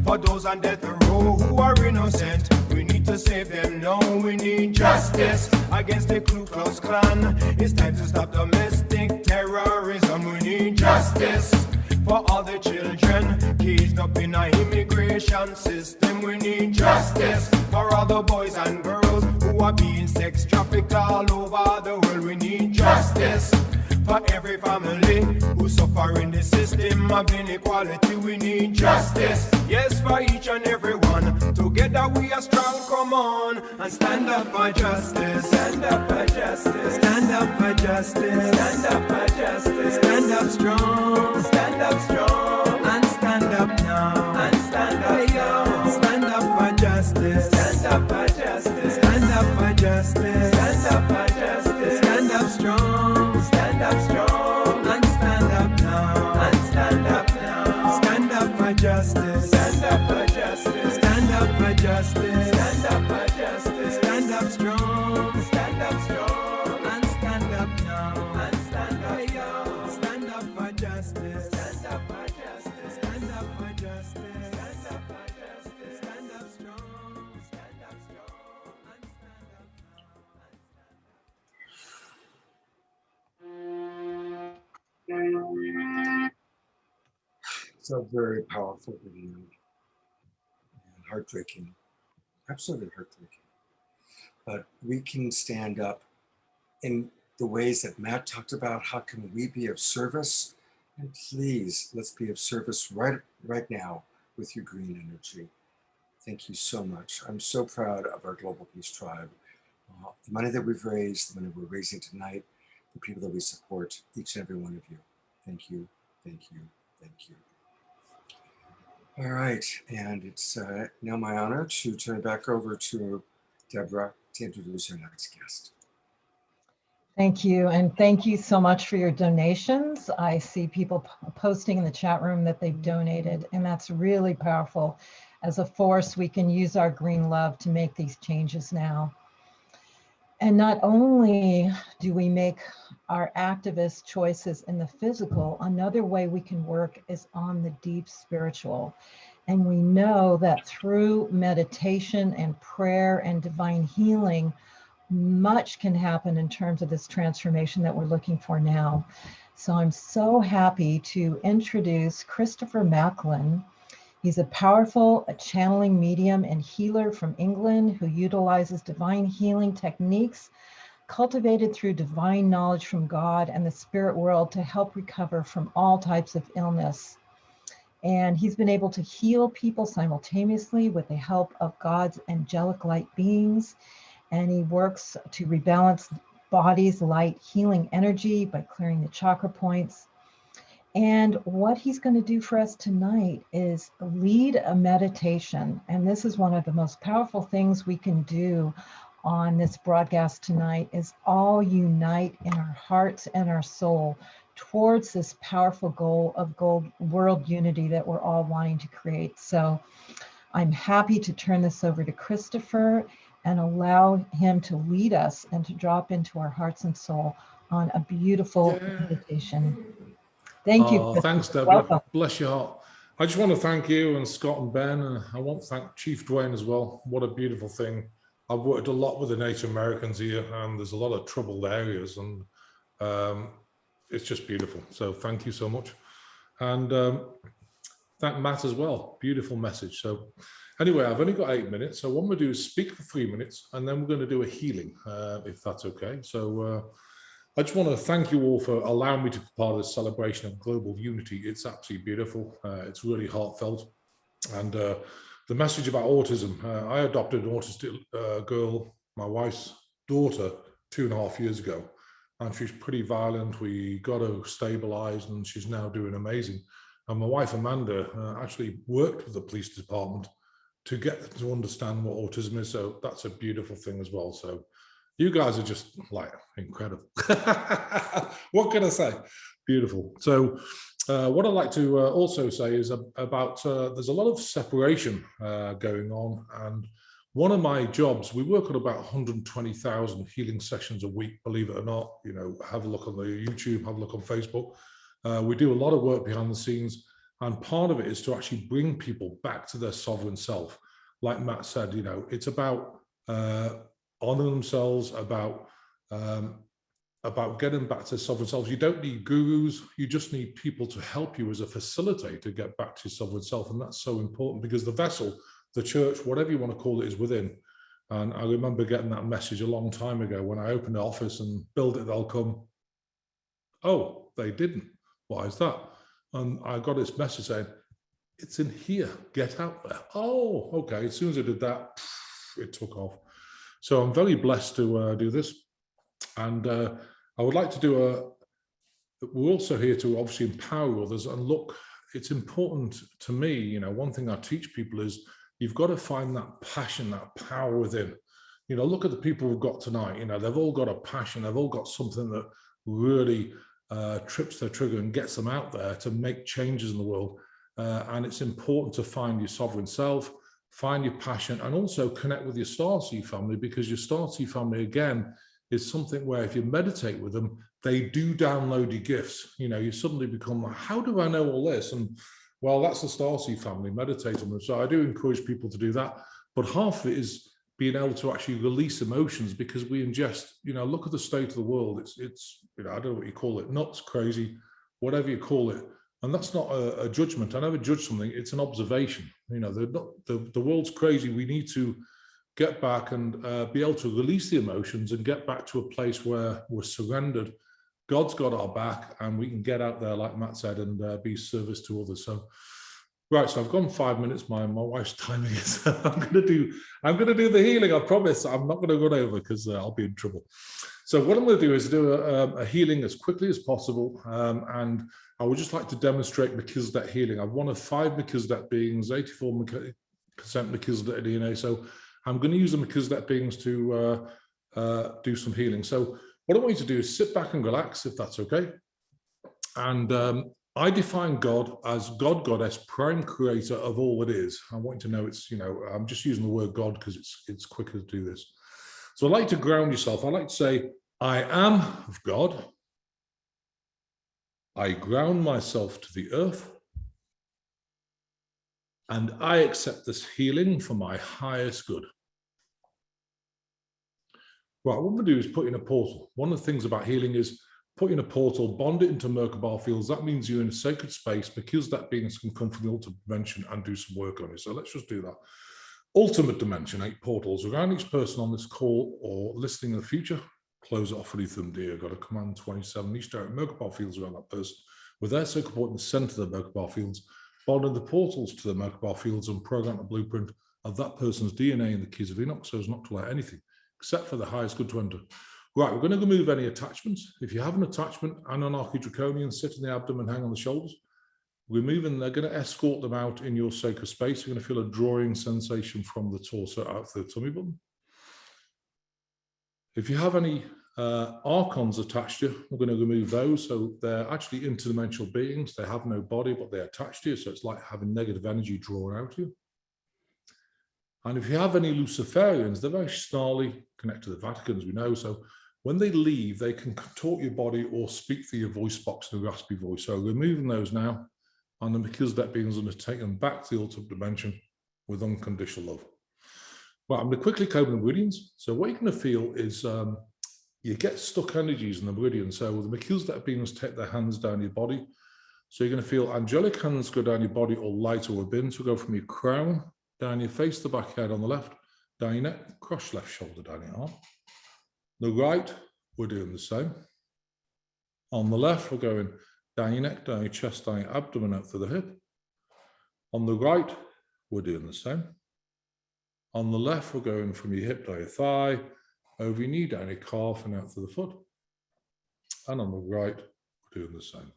for those on death row who are innocent. We need to save them now. We need justice against the Ku Klux Klan. It's time to stop domestic terrorism. We need justice for all the children caged up in our immigration system. We need justice for all the boys and girls who are being sex trafficked all over the world. We need justice for every family who suffer in the system of inequality. We need justice, yes, for each and every one. Together we are strong, come on, and stand up for justice. Stand up for justice. Stand up for justice. Stand up for justice. Stand up strong. Stand up strong. And stand up now. And stand up now. Stand up for justice. Stand up for justice. Stand up for justice. Stand up for justice. Stand up strong. Stand up strong. And stand up now. And stand up now. Stand up for justice. Stand up for justice. Stand up for justice. Stand up for justice. Stand up strong. Stand up strong. And stand up now. And stand up now. Stand up for justice. Stand up for justice. Stand up for justice. Stand up for justice. Stand up strong. Stand up strong. And stand up now. So very powerful video and heartbreaking, absolutely heartbreaking. But we can stand up in the ways that Matt talked about. How can we be of service? And please, let's be of service right now with your green energy. Thank you so much. I'm so proud of our Global Peace Tribe. The money that we've raised, the money we're raising tonight, the people that we support, each and every one of you. Thank you, thank you, thank you. All right, and it's now my honor to turn it back over to Deborah to introduce our next guest. Thank you. And thank you so much for your donations. I see people posting in the chat room that they've donated, and that's really powerful. As a force, we can use our green love to make these changes now. And not only do we make our activist choices in the physical, another way we can work is on the deep spiritual. And we know that through meditation and prayer and divine healing, much can happen in terms of this transformation that we're looking for now. So I'm so happy to introduce Christopher Macklin. He's a powerful channeling medium and healer from England who utilizes divine healing techniques cultivated through divine knowledge from God and the spirit world to help recover from all types of illness. And he's been able to heal people simultaneously with the help of God's angelic light beings. And he works to rebalance body's light healing energy by clearing the chakra points. And what he's going to do for us tonight is lead a meditation. And this is one of the most powerful things we can do on this broadcast tonight, is all unite in our hearts and our soul towards this powerful goal of world unity that we're all wanting to create. So I'm happy to turn this over to Christopher and allow him to lead us and to drop into our hearts and soul on a beautiful meditation. Thank you. Thanks, Deborah. Welcome. Bless your heart. I just want to thank you and Scott and Ben, and I want to thank Chief Dwayne as well. What a beautiful thing. I've worked a lot with the Native Americans here, and there's a lot of troubled areas, and it's just beautiful. So thank you so much. And thank Matt as well. Beautiful message. So anyway, I've only got 8 minutes. So what I'm going to do is speak for 3 minutes, and then we're going to do a healing, if that's okay. So I just want to thank you all for allowing me to be part of this celebration of global unity. It's absolutely beautiful. It's really heartfelt. And the message about autism, I adopted an autistic girl, my wife's daughter, 2.5 years ago. And she's pretty violent. We got her stabilized and she's now doing amazing. And my wife, Amanda, actually worked with the police department to get them to understand what autism is. So that's a beautiful thing as well. So you guys are just like incredible. What can I say? Beautiful. So what I'd like to also say is about, there's a lot of separation going on. And one of my jobs, we work on about 120,000 healing sessions a week, believe it or not. You know, have a look on the YouTube, have a look on Facebook. We do a lot of work behind the scenes. And part of it is to actually bring people back to their sovereign self. Like Matt said, you know, it's about honoring themselves, about getting back to sovereign selves. You don't need gurus, you just need people to help you as a facilitator to get back to sovereign self. And that's so important because the vessel, the church, whatever you want to call it, is within. And I remember getting that message a long time ago when I opened the office and build it, they'll come. Oh, they didn't. Why is that? And I got this message saying, it's in here, get out there. Oh, okay. As soon as I did that, it took off. So I'm very blessed to do this. And I would like to do we're also here to obviously empower others. And look, it's important to me, you know, one thing I teach people is you've got to find that passion, that power within. You know, look at the people we've got tonight. You know, they've all got a passion. They've all got something that really trips their trigger and gets them out there to make changes in the world. And it's important to find your sovereign self, find your passion, and also connect with your Starseed family, because your Starseed family, again, is something where if you meditate with them, they do download your gifts. You know, you suddenly become like, how do I know all this? And well, that's the Starseed family, meditate on them. So I do encourage people to do that. But half of it is being able to actually release emotions, because we ingest, you know, look at the state of the world. It's you know, I don't know what you call it, nuts, crazy, whatever you call it. And that's not a judgment. I never judge something. It's an observation. You know, the world's crazy. We need to get back and be able to release the emotions and get back to a place where we're surrendered. God's got our back, and we can get out there, like Matt said, and be service to others. So, right. So I've gone 5 minutes. My wife's timing is. I'm gonna do the healing. I promise. I'm not going to run over because I'll be in trouble. So what I'm going to do is do a healing as quickly as possible, and I would just like to demonstrate Melchizedek healing. I'm one of 5 Melchizedek beings, 84% Melchizedek DNA. So I'm going to use the Melchizedek beings to do some healing. So What I want you to do is sit back and relax, if that's okay. And I define God as God, Goddess, prime creator of all that is. I want you to know it's, I'm just using the word God because it's quicker to do this. So I'd like to ground yourself. I'd like to say, I am of God. I ground myself to the earth. And I accept this healing for my highest good. Right, what we'll do is put in a portal. One of the things about healing is put in a portal, bond it into Merkaba fields. That means you're in a sacred space because that beings can come from the ultimate dimension and do some work on it. So let's just do that. Ultimate dimension, 8 portals. Around each person on this call or listening in the future, close it off with Ethan Deer. Got a command 27, each direct Merkaba fields around that person. With their sacred point in the center of the Merkaba fields, bonding the portals to the Merkaba fields and program a blueprint of that person's DNA in the keys of Enoch so as not to allow anything except for the highest good to enter. Right, we're going to remove any attachments. If you have an attachment, Anunnaki Draconian, sit in the abdomen, hang on the shoulders. Removing, they're going to escort them out in your sacred space. You're going to feel a drawing sensation from the torso out to the tummy button. If you have any archons attached to you, we're going to remove those. So they're actually interdimensional beings. They have no body, but they're attached to you. So it's like having negative energy drawn out of you. And if you have any Luciferians, they're very snarly, connected to the Vatican, as we know. So when they leave, they can contort your body or speak through your voice box in a raspy voice. So removing those now, and then because that being is going to take them back to the ultimate dimension with unconditional love. Well, I'm going to quickly cover the meridians. So what you're going to feel is you get stuck energies in the meridian. So the Melchizedek beings take their hands down your body. So you're going to feel angelic hands go down your body or light or ribbon. So go from your crown, down your face, the back head on the left, down your neck, cross left shoulder, down your arm. The right, we're doing the same. On the left, we're going down your neck, down your chest, down your abdomen, out to the hip. On the right, we're doing the same. On the left, we're going from your hip down your thigh, over your knee, down your calf, and out to the foot. And on the right, we're doing the same.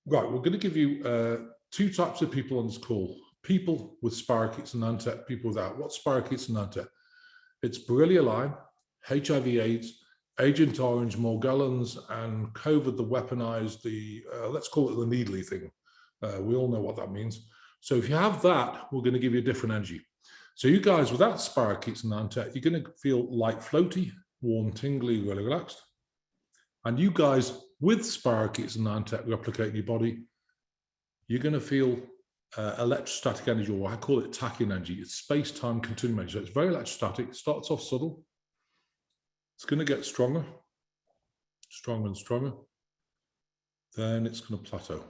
Right, we're going to give you 2 types of people on this call. People with spirochetes and Nantet, people without. What's spirochetes and Nantet? It's Borrelia line, HIV/AIDS, Agent Orange, Morgellons, and COVID, the weaponized, let's call it the needly thing. We all know what that means. So if you have that, we're going to give you a different energy. So you guys without spirochetes and Nantet, you're going to feel light floaty, warm, tingly, really relaxed. And you guys with spirochetes and Nantet replicating your body, you're going to feel electrostatic energy, or I call it tachyon energy. It's space-time continuum energy. So it's very electrostatic. It starts off subtle. It's going to get stronger, stronger and stronger. Then it's going to plateau.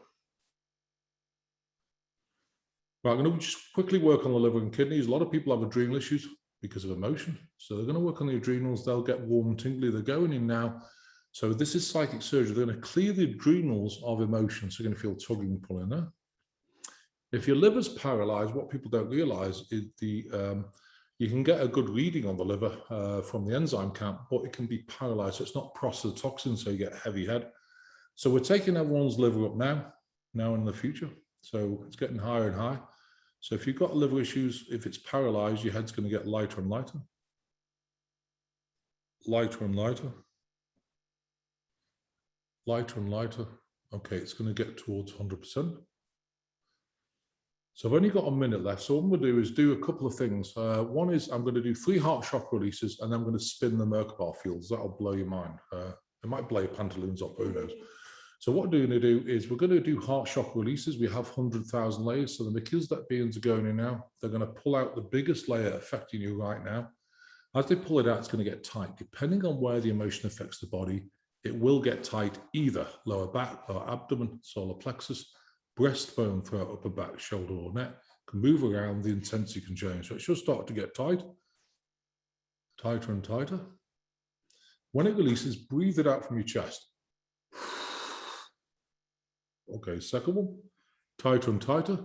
Right, I'm going to just quickly work on the liver and kidneys. A lot of people have adrenal issues because of emotion. So they're going to work on the adrenals. They'll get warm and tingly. They're going in now. So this is psychic surgery. They're going to clear the adrenals of emotion. So you're going to feel tugging and pulling there. If your liver's paralyzed, what people don't realize is you can get a good reading on the liver from the enzyme count, but it can be paralyzed. So it's not processed toxin, so you get a heavy head. So we're taking everyone's liver up now and in the future. So it's getting higher and higher. So if you've got liver issues, if it's paralyzed, your head's going to get lighter and lighter. Lighter and lighter. Lighter and lighter. Okay, it's going to get towards 100%. So I've only got a minute left. So what I'm going to do is do a couple of things. One is I'm going to do 3 heart shock releases, and then I'm going to spin the Merkaba fields. That'll blow your mind. It might blow your pantaloons up, who knows. So what we're going to do is we're going to do heart shock releases. We have 100,000 layers. So the Melchizedek beings are going in now. They're going to pull out the biggest layer affecting you right now. As they pull it out, it's going to get tight. Depending on where the emotion affects the body, it will get tight, either lower back, lower abdomen, solar plexus, breastbone, throat, upper back, shoulder, or neck. Can move around, the intensity can change. So it should start to get tight, tighter and tighter. When it releases, breathe it out from your chest. Okay, second one, tighter and tighter,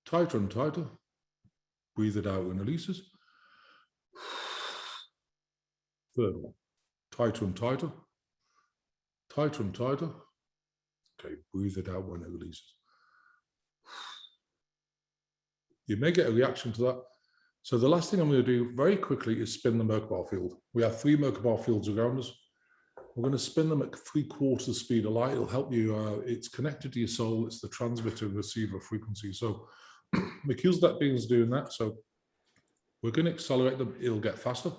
tighter and tighter. Breathe it out when it releases. Third one, tighter and tighter, tighter and tighter. Okay, breathe it out when it releases. You may get a reaction to that. So the last thing I'm going to do very quickly is spin the Merkabah field. We have 3 Merkabah fields around us. We're going to spin them at 3/4 speed of light. It'll help you. It's connected to your soul. It's the transmitter and receiver frequency. So Melchizedek beings doing that. So we're going to accelerate them. It'll get faster.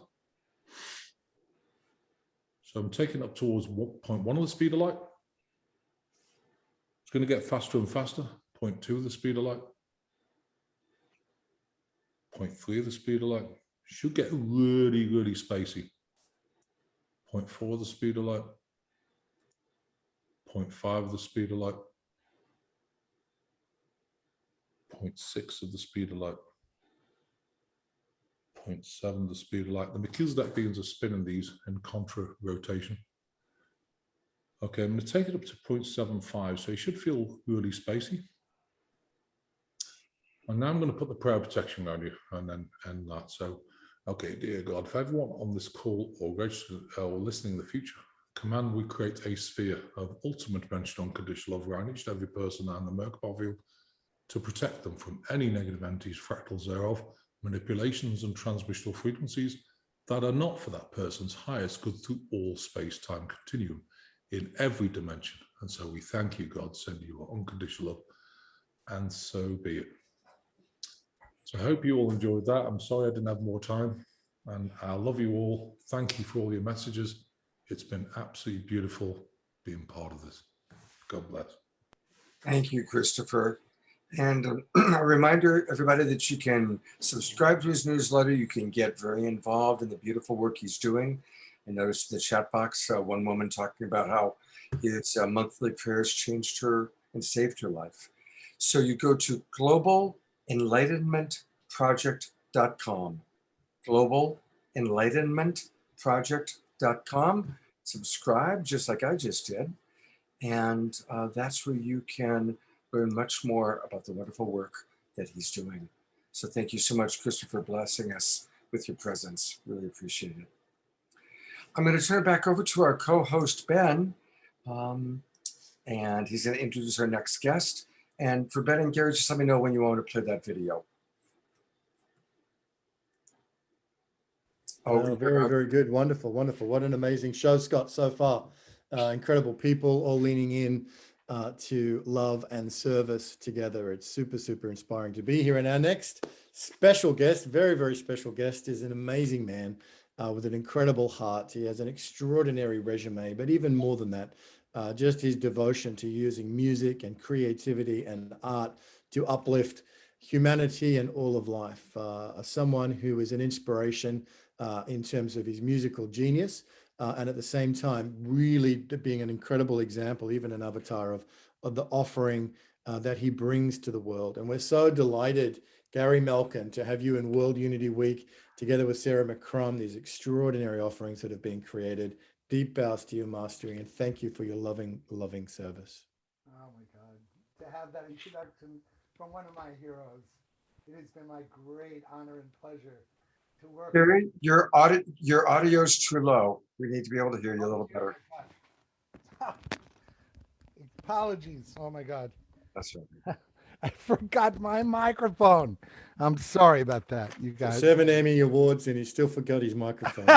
So I'm taking up towards 0.1 of the speed of light. It's going to get faster and faster. 0.2 of the speed of light. 0.3 of the speed of light. Should get really, really spacey. 0.4 of the speed of light. 0.5 of the speed of light. 0.6 of the speed of light. 0.7 the speed of light. The Melchizedek beings are spinning these in contra rotation. Okay, I'm going to take it up to 0.75, so you should feel really spacey. And now I'm going to put the prayer protection around you and then end that. So, okay, dear God, for everyone on this call or registered or listening in the future, command we create a sphere of ultimate dimensional unconditional love around each and every person and the Merkabah field to protect them from any negative entities, fractals thereof, manipulations and transmissional frequencies that are not for that person's highest good through all space-time continuum in every dimension. And so we thank you, God, send you our unconditional love, and so be it. So I hope you all enjoyed that. I'm sorry I didn't have more time, and I love you all. Thank you for all your messages. It's been absolutely beautiful being part of this. God bless. Thank you, Christopher. And a reminder, everybody, that you can subscribe to his newsletter. You can get very involved in the beautiful work he's doing. I noticed in the chat box, one woman talking about how his monthly prayers changed her and saved her life. So you go to globalenlightenmentproject.com, globalenlightenmentproject.com. Subscribe, just like I just did. And that's where you can learn much more about the wonderful work that he's doing. So thank you so much, Christopher, blessing us with your presence. Really appreciate it. I'm going to turn it back over to our co-host, Ben, and he's going to introduce our next guest. And for Ben and Gary, just let me know when you want to play that video. Oh, very, very good. Wonderful, wonderful. What an amazing show, Scott, so far. Incredible people all leaning in to love and service together. It's super, super inspiring to be here. And our next special guest, very, very special guest, is an amazing man with an incredible heart. He has an extraordinary resume, but even more than that, just his devotion to using music and creativity and art to uplift humanity and all of life. Someone who is an inspiration in terms of his musical genius, and at the same time, really being an incredible example, even an avatar of the offering that he brings to the world. And we're so delighted, Gary Melkin, to have you in World Unity Week, together with Sarah McCrum, these extraordinary offerings that have been created. Deep bows to your mastery, and thank you for your loving, loving service. Oh my God, to have that introduction from one of my heroes, it has been my great honor and pleasure to work. Gary, your audio is too low. We need to be able to hear you a little better. Apologies. Oh my God. That's right. I forgot my microphone. I'm sorry about that, you guys. 7 Emmy Awards and he still forgot his microphone.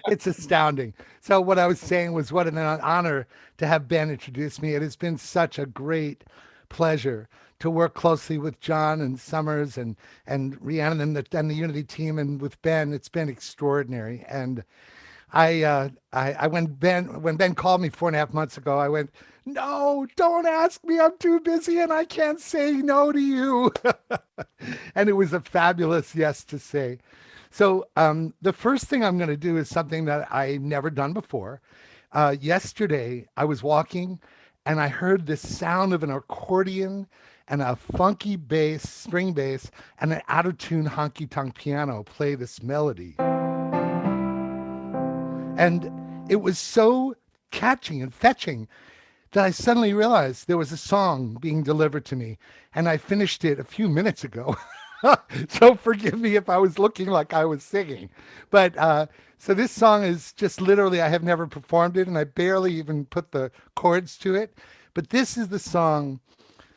It's astounding. So what I was saying was what an honor to have Ben introduce me. It has been such a great pleasure to work closely with John and Summers and Rhiannon and the Unity team, and with Ben. It's been extraordinary. And I when Ben called me 4.5 months ago, I went, no, don't ask me. I'm too busy and I can't say no to you. And it was a fabulous yes to say. So the first thing I'm going to do is something that I've never done before. Yesterday, I was walking and I heard the sound of an accordion and a funky bass, string bass, and an out-of-tune honky-tonk piano play this melody. And it was so catching and fetching that I suddenly realized there was a song being delivered to me, and I finished it a few minutes ago. So forgive me if I was looking like I was singing. But so this song is just literally, I have never performed it, and I barely even put the chords to it. But this is the song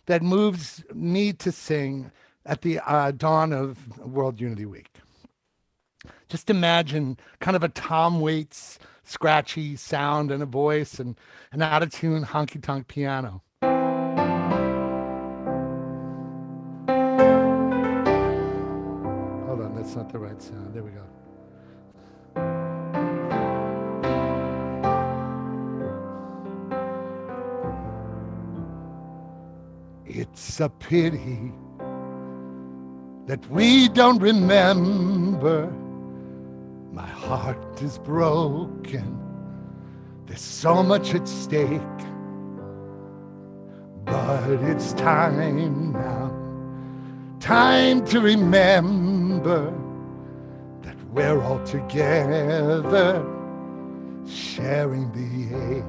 that moves me to sing at the dawn of World Unity Week. Just imagine kind of a Tom Waits scratchy sound and a voice and an out of tune honky tonk piano. Hold on, that's not the right sound. There we go. It's a pity that we don't remember. My heart is broken. There's so much at stake. But it's time now. Time to remember that we're all together, sharing the ache.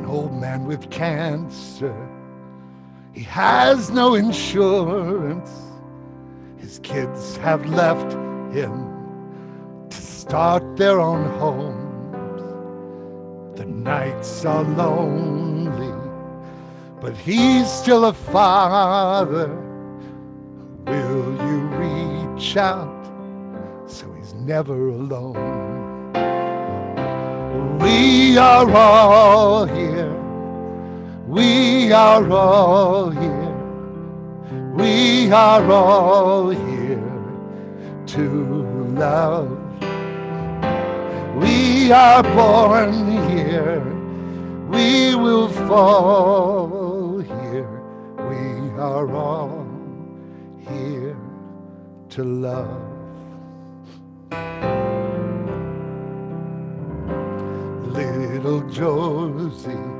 Old man with cancer, he has no insurance. His kids have left him to start their own homes. The nights are lonely, but he's still a father. Will you reach out so he's never alone? We are all here. We are all here. We are all here to love. We are born here. We will fall here. We are all here to love. Little Josie,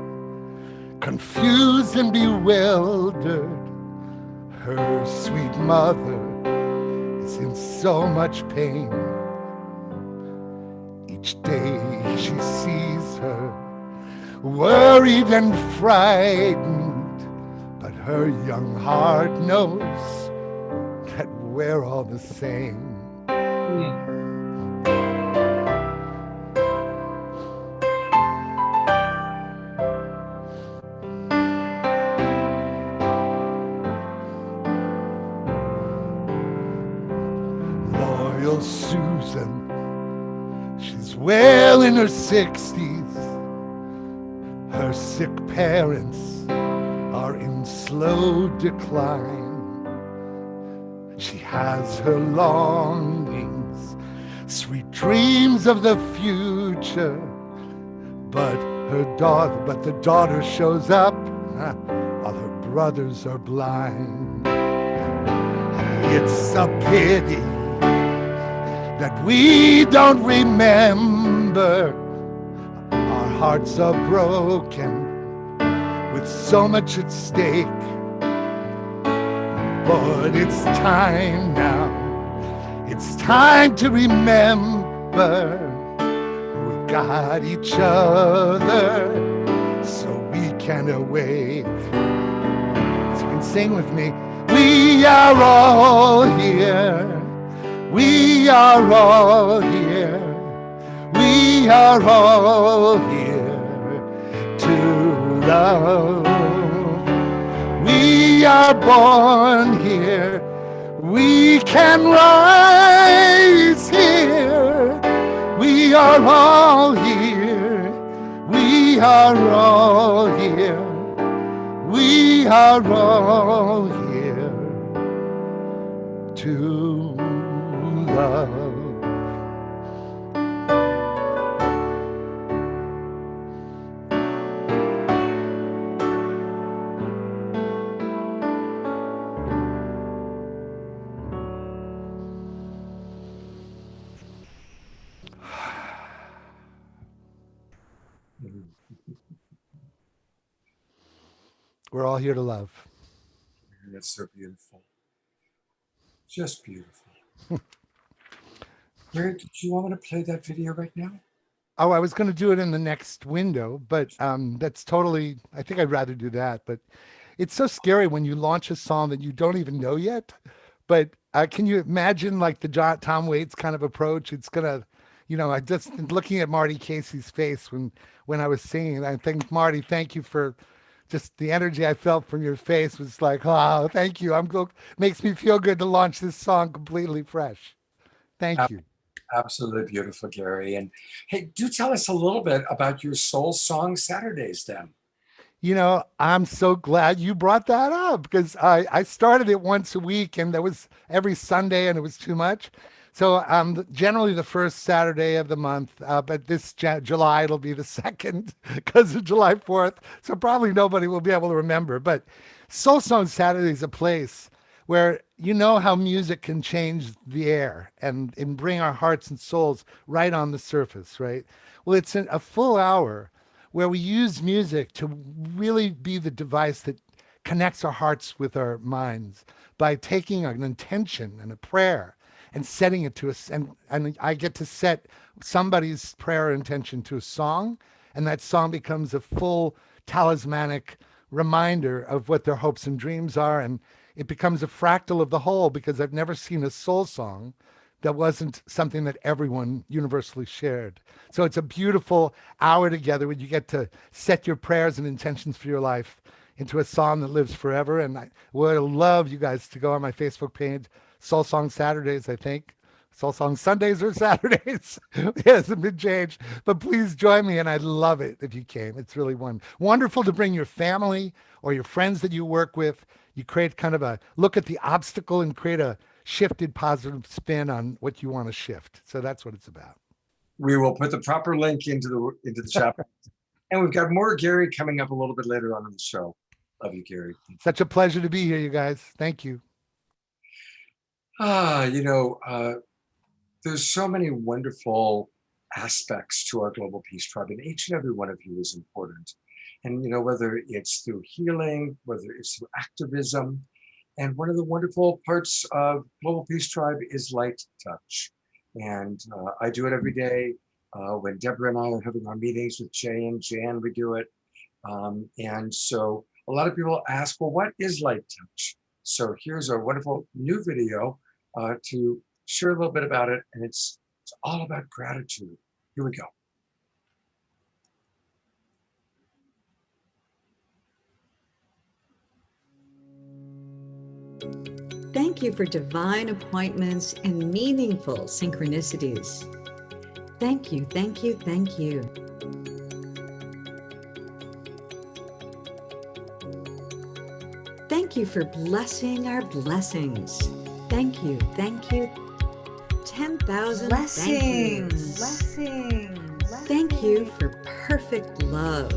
confused and bewildered, her sweet mother is in so much pain. Each day she sees her worried and frightened, but her young heart knows that we're all the same. Susan, she's well in her 60s. Her sick parents are in slow decline. She has her longings, sweet dreams of the future, but the daughter shows up while her brothers are blind. It's a pity that we don't remember. Our hearts are broken with so much at stake. But it's time now. It's time to remember we got each other so we can awake. So you can sing with me. We are all here. We are all here. We are all here to love. We are born here. We can rise here. We are all here. We are all here. We are all here to love. We're all here to love. That's so beautiful. Just beautiful. Where did you want me to play that video right now? Oh, I was going to do it in the next window, but that's totally, I think I'd rather do that. But it's so scary when you launch a song that you don't even know yet. But can you imagine like the Tom Waits kind of approach? It's going to, you know, I just looking at Marty Casey's face when I was singing, I think, Marty, thank you for just the energy I felt from your face was like, oh, thank you. Makes me feel good to launch this song completely fresh. Thank you. Absolutely beautiful, Gary. And hey, do tell us a little bit about your Soul Song Saturdays then. I'm so glad you brought that up because I started it once a week and that was every Sunday and it was too much. So generally the first Saturday of the month, but this July it'll be the second because of July 4th. So probably nobody will be able to remember. But Soul Song Saturday is a place where how music can change the air and bring our hearts and souls right on the surface, right? Well, it's a full hour where we use music to really be the device that connects our hearts with our minds by taking an intention and a prayer and setting it to us. And I get to set somebody's prayer or intention to a song, and that song becomes a full talismanic reminder of what their hopes and dreams are. And it becomes a fractal of the whole, because I've never seen a soul song that wasn't something that everyone universally shared. So it's a beautiful hour together when you get to set your prayers and intentions for your life into a song that lives forever. And I would love you guys to go on my Facebook page, Soul Song Saturdays, I think. Soul Song Sundays or Saturdays. It hasn't been changed. But please join me, and I'd love it if you came. It's really wonderful to bring your family or your friends that you work with. You create kind of a look at the obstacle and create a shifted positive spin on what you want to shift. So that's what it's about. We will put the proper link into the chat. And we've got more Gary coming up a little bit later on in the show. Love you, Gary. Such a pleasure to be here, you guys. Thank you. There's so many wonderful aspects to our Global Peace Tribe, and each and every one of you is important. And whether it's through healing, whether it's through activism, and one of the wonderful parts of Global Peace Tribe is light touch. And I do it every day. When Deborah and I are having our meetings with Jay and Jan, we do it. And so a lot of people ask, well, what is light touch? So here's a wonderful new video to share a little bit about it. And it's all about gratitude. Here we go. Thank you for divine appointments and meaningful synchronicities. Thank you, thank you, thank you. Thank you for blessing our blessings. Thank you, thank you. 10,000 blessings. Blessings. Thank you for perfect love.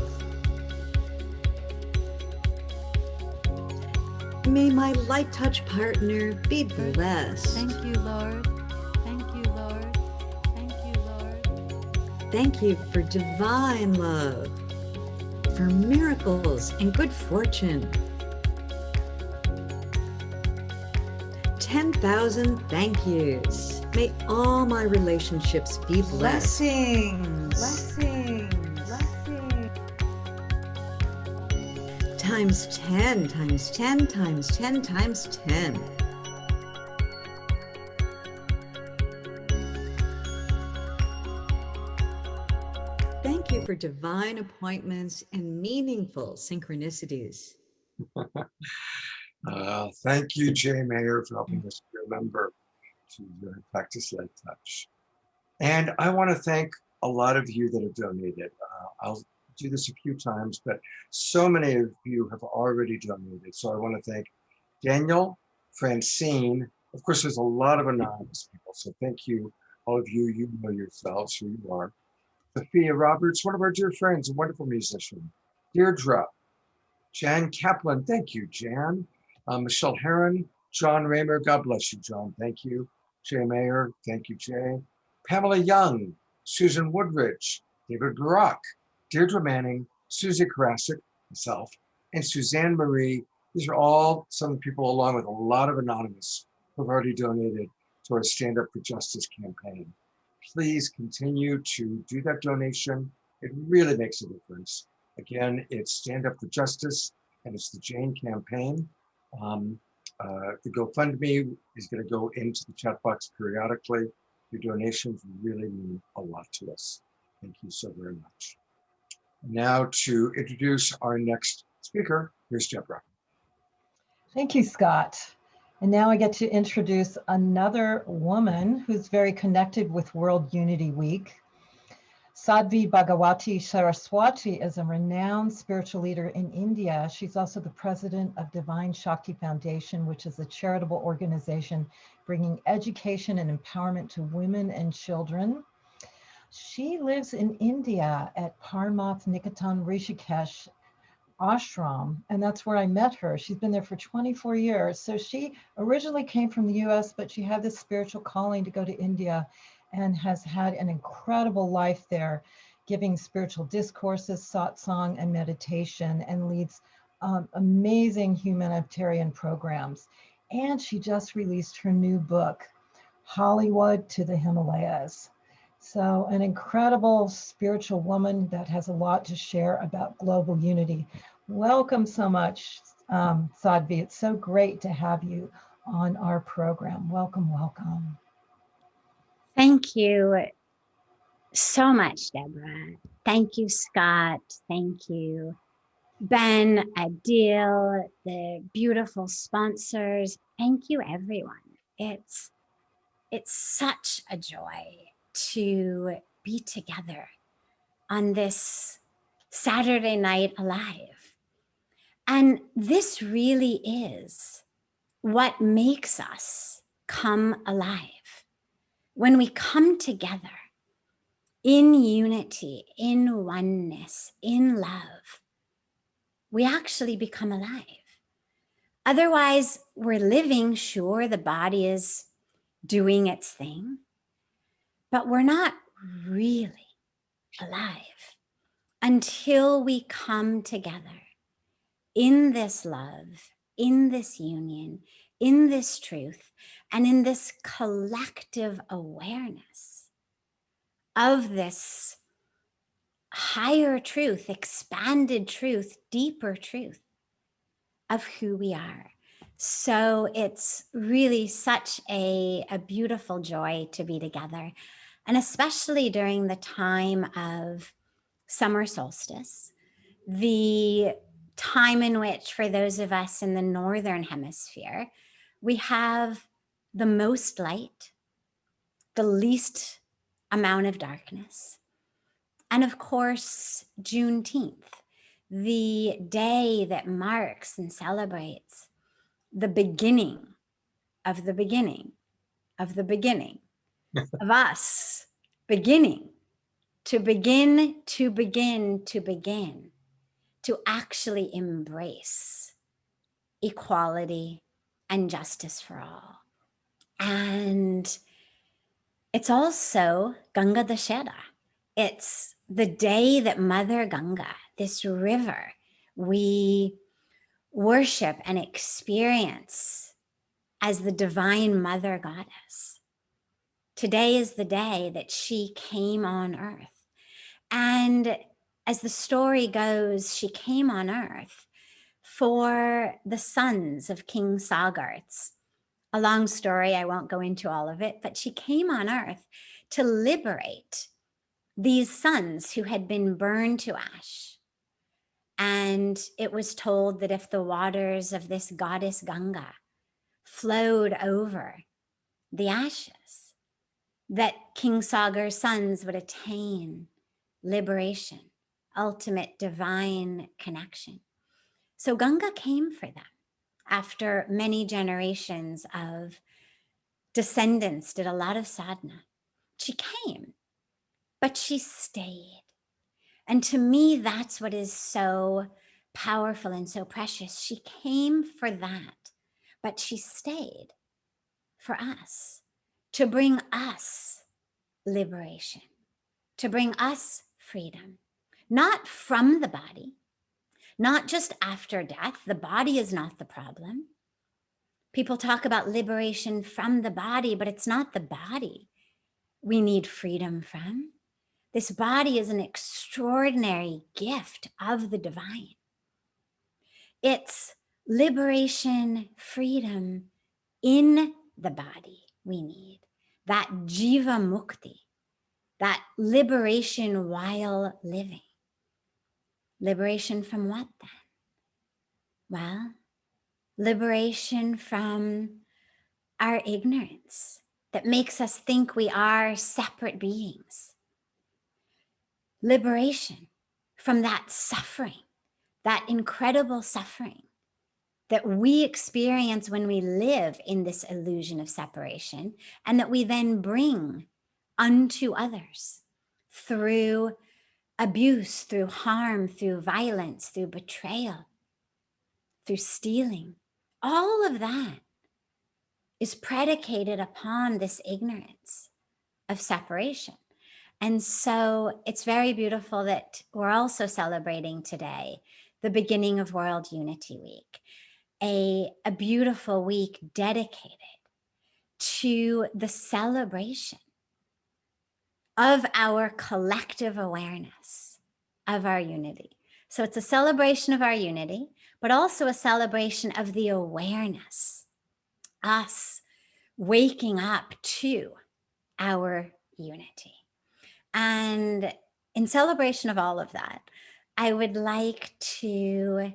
May my light touch partner be blessed. Thank you, Lord. Thank you, Lord. Thank you, Lord. Thank you for divine love, for miracles and good fortune. 10,000 thank yous. May all my relationships be blessed. Blessings. Blessings. Times 10, times 10, times 10, times 10. Thank you for divine appointments and meaningful synchronicities. Thank you, Jay Mayer, for helping us remember to practice light touch. And I want to thank a lot of you that have donated. I'll do this a few times, but so many of you have already donated. So I want to thank Daniel, Francine. Of course, there's a lot of anonymous people. So thank you, all of you. You know yourselves who you are. Sophia Roberts, one of our dear friends, a wonderful musician. Deirdre, Jan Kaplan, thank you, Jan. Michelle Heron, John Raymer, God bless you, John, thank you. Jay Mayer, thank you, Jay. Pamela Young, Susan Woodridge, David Barak, Deirdre Manning, Susie Karasik, myself, and Suzanne Marie. These are all some people, along with a lot of anonymous, who have already donated to our Stand Up for Justice campaign. Please continue to do that donation. It really makes a difference. Again, it's Stand Up for Justice, and it's the Jane campaign. The GoFundMe is going to go into the chat box periodically. Your donations really mean a lot to us. Thank you so very much. Now to introduce our next speaker. Here's Deborah. Thank you, Scott. And now I get to introduce another woman who's very connected with World Unity Week. Sadhvi Bhagawati Saraswati is a renowned spiritual leader in India. She's also the president of Divine Shakti Foundation, which is a charitable organization bringing education and empowerment to women and children. She lives in India at Paramath Niketan Rishikesh ashram, and that's where I met her. She's been there for 24 years. So she originally came from the US, but she had this spiritual calling to go to India and has had an incredible life there, giving spiritual discourses, satsang, and meditation, and leads amazing humanitarian programs. And she just released her new book, Hollywood to the Himalayas. So an incredible spiritual woman that has a lot to share about global unity. Welcome so much, Sadhvi. It's so great to have you on our program. Welcome, welcome. Thank you so much, Deborah. Thank you, Scott. Thank you, Ben, Adil, the beautiful sponsors. Thank you, everyone. It's such a joy to be together on this Saturday Night Alive. And this really is what makes us come alive. When we come together in unity, in oneness, in love, we actually become alive. Otherwise, we're living, sure, the body is doing its thing, but we're not really alive until we come together in this love, in this union, in this truth, and in this collective awareness of this higher truth, expanded truth, deeper truth of who we are. So it's really such a beautiful joy to be together. And especially during the time of summer solstice, the time in which, for those of us in the Northern Hemisphere, we have the most light, the least amount of darkness. And of course, Juneteenth, the day that marks and celebrates the beginning of the beginning of the beginning of us beginning to begin to begin to begin to actually embrace equality and justice for all. And it's also Ganga Dashera. It's the day that Mother Ganga, this river, we worship and experience as the divine mother goddess. Today is the day that she came on earth. And as the story goes, she came on earth for the sons of King Sagar. It's a long story, I won't go into all of it, but she came on earth to liberate these sons who had been burned to ash. And it was told that if the waters of this goddess Ganga flowed over the ashes, that King Sagar's sons would attain liberation, ultimate divine connection. So Ganga came for them after many generations of descendants did a lot of sadhana. She came, but she stayed. And to me, that's what is so powerful and so precious. She came for that, but she stayed for us, to bring us liberation, to bring us freedom, not from the body, not just after death. The body is not the problem. People talk about liberation from the body, but it's not the body we need freedom from. This body is an extraordinary gift of the divine. It's liberation, freedom in the body we need. That jiva mukti, that liberation while living. Liberation from what then? Well, liberation from our ignorance that makes us think we are separate beings. Liberation from that suffering, that incredible suffering that we experience when we live in this illusion of separation, and that we then bring unto others through abuse, through harm, through violence, through betrayal, through stealing. All of that is predicated upon this ignorance of separation. And so it's very beautiful that we're also celebrating today the beginning of World Unity Week, a beautiful week dedicated to the celebration of our collective awareness of our unity. So it's a celebration of our unity, but also a celebration of the awareness, us waking up to our unity. And in celebration of all of that, I would like to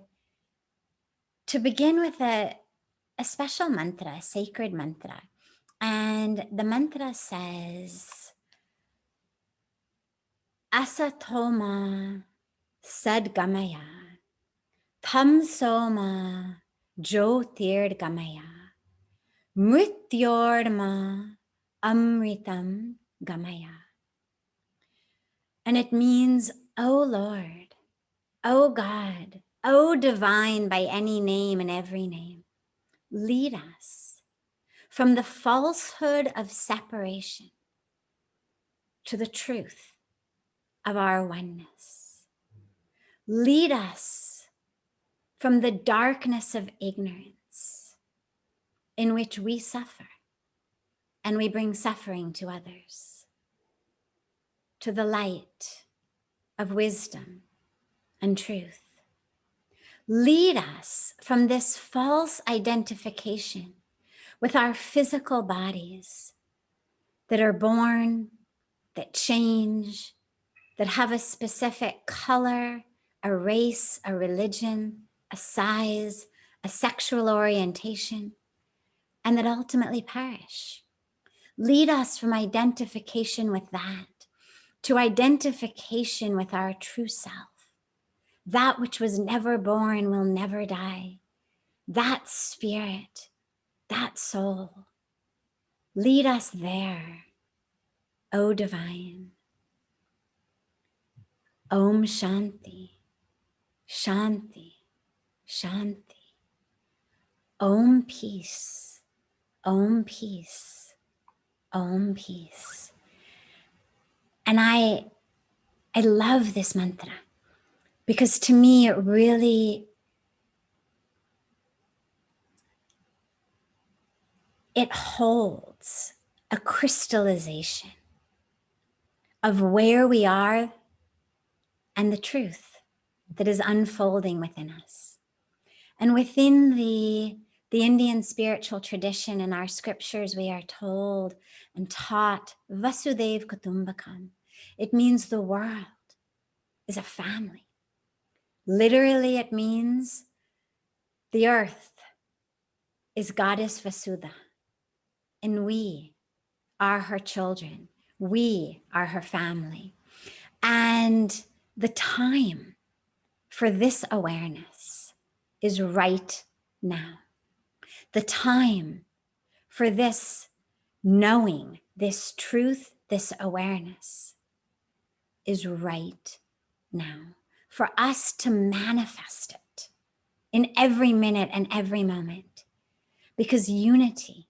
begin with a special mantra, a sacred mantra. And the mantra says, Asatoma Sadgamaya, Tamsoma Jyotirgamaya, Mrityorma Amritam Gamaya. And it means, O Lord, O God, O divine by any name and every name, lead us from the falsehood of separation to the truth of our oneness. Lead us from the darkness of ignorance in which we suffer and we bring suffering to others, to the light of wisdom and truth. Lead us from this false identification with our physical bodies that are born, that change, that have a specific color, a race, a religion, a size, a sexual orientation, and that ultimately perish. Lead us from identification with that to identification with our true self, that which was never born will never die, that spirit, that soul. Lead us there, O divine. Om Shanti, Shanti, Shanti. Om peace, Om peace, Om peace. And I love this mantra because to me it really, it holds a crystallization of where we are and the truth that is unfolding within us. And within the Indian spiritual tradition in our scriptures, we are told and taught Vasudev Kutumbakam. It means the world is a family. Literally, it means the earth is Goddess Vasudha, and we are her children. We are her family. And the time for this awareness is right now. The time for this knowing, this truth, this awareness is right now. For us to manifest it in every minute and every moment. Because unity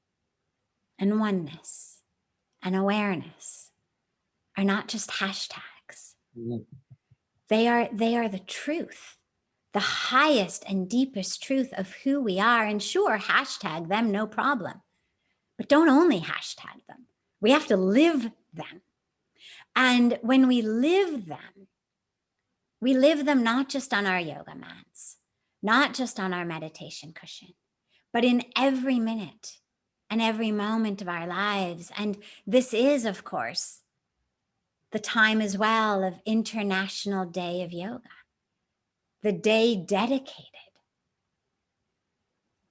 and oneness and awareness are not just hashtags. They are the truth, the highest and deepest truth of who we are. And sure, hashtag them, no problem. But don't only hashtag them. We have to live them. And when we live them not just on our yoga mats, not just on our meditation cushion, but in every minute and every moment of our lives. And this is, of course, the time as well of International Day of Yoga, the day dedicated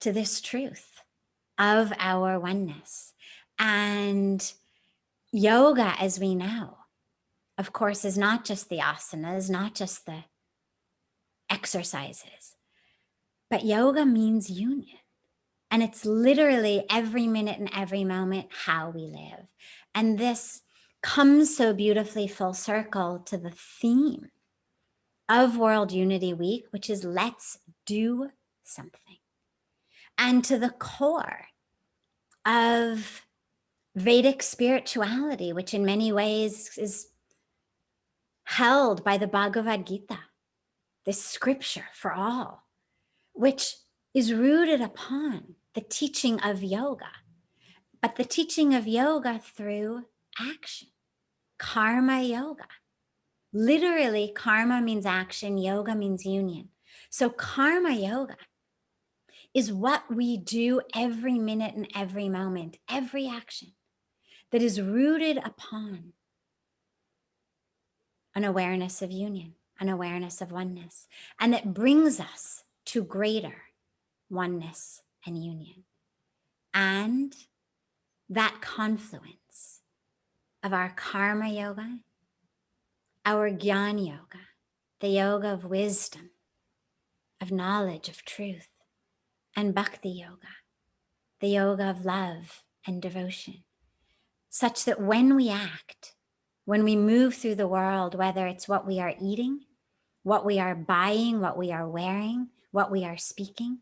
to this truth of our oneness. And yoga, as we know, of course, is not just the asanas, not just the exercises, but yoga means union. And it's literally every minute and every moment how we live. And this comes so beautifully full circle to the theme of World Unity Week, which is let's do something. And to the core of Vedic spirituality, which in many ways is held by the Bhagavad Gita, this scripture for all, which is rooted upon the teaching of yoga, but the teaching of yoga through action, karma yoga. Literally, karma means action, yoga means union. So karma yoga is what we do every minute and every moment, every action that is rooted upon an awareness of union, an awareness of oneness, and that brings us to greater oneness and union. And that confluence of our karma yoga, our jnana yoga, the yoga of wisdom, of knowledge, of truth, and bhakti yoga, the yoga of love and devotion, such that when we act, when we move through the world, whether it's what we are eating, what we are buying, what we are wearing, what we are speaking,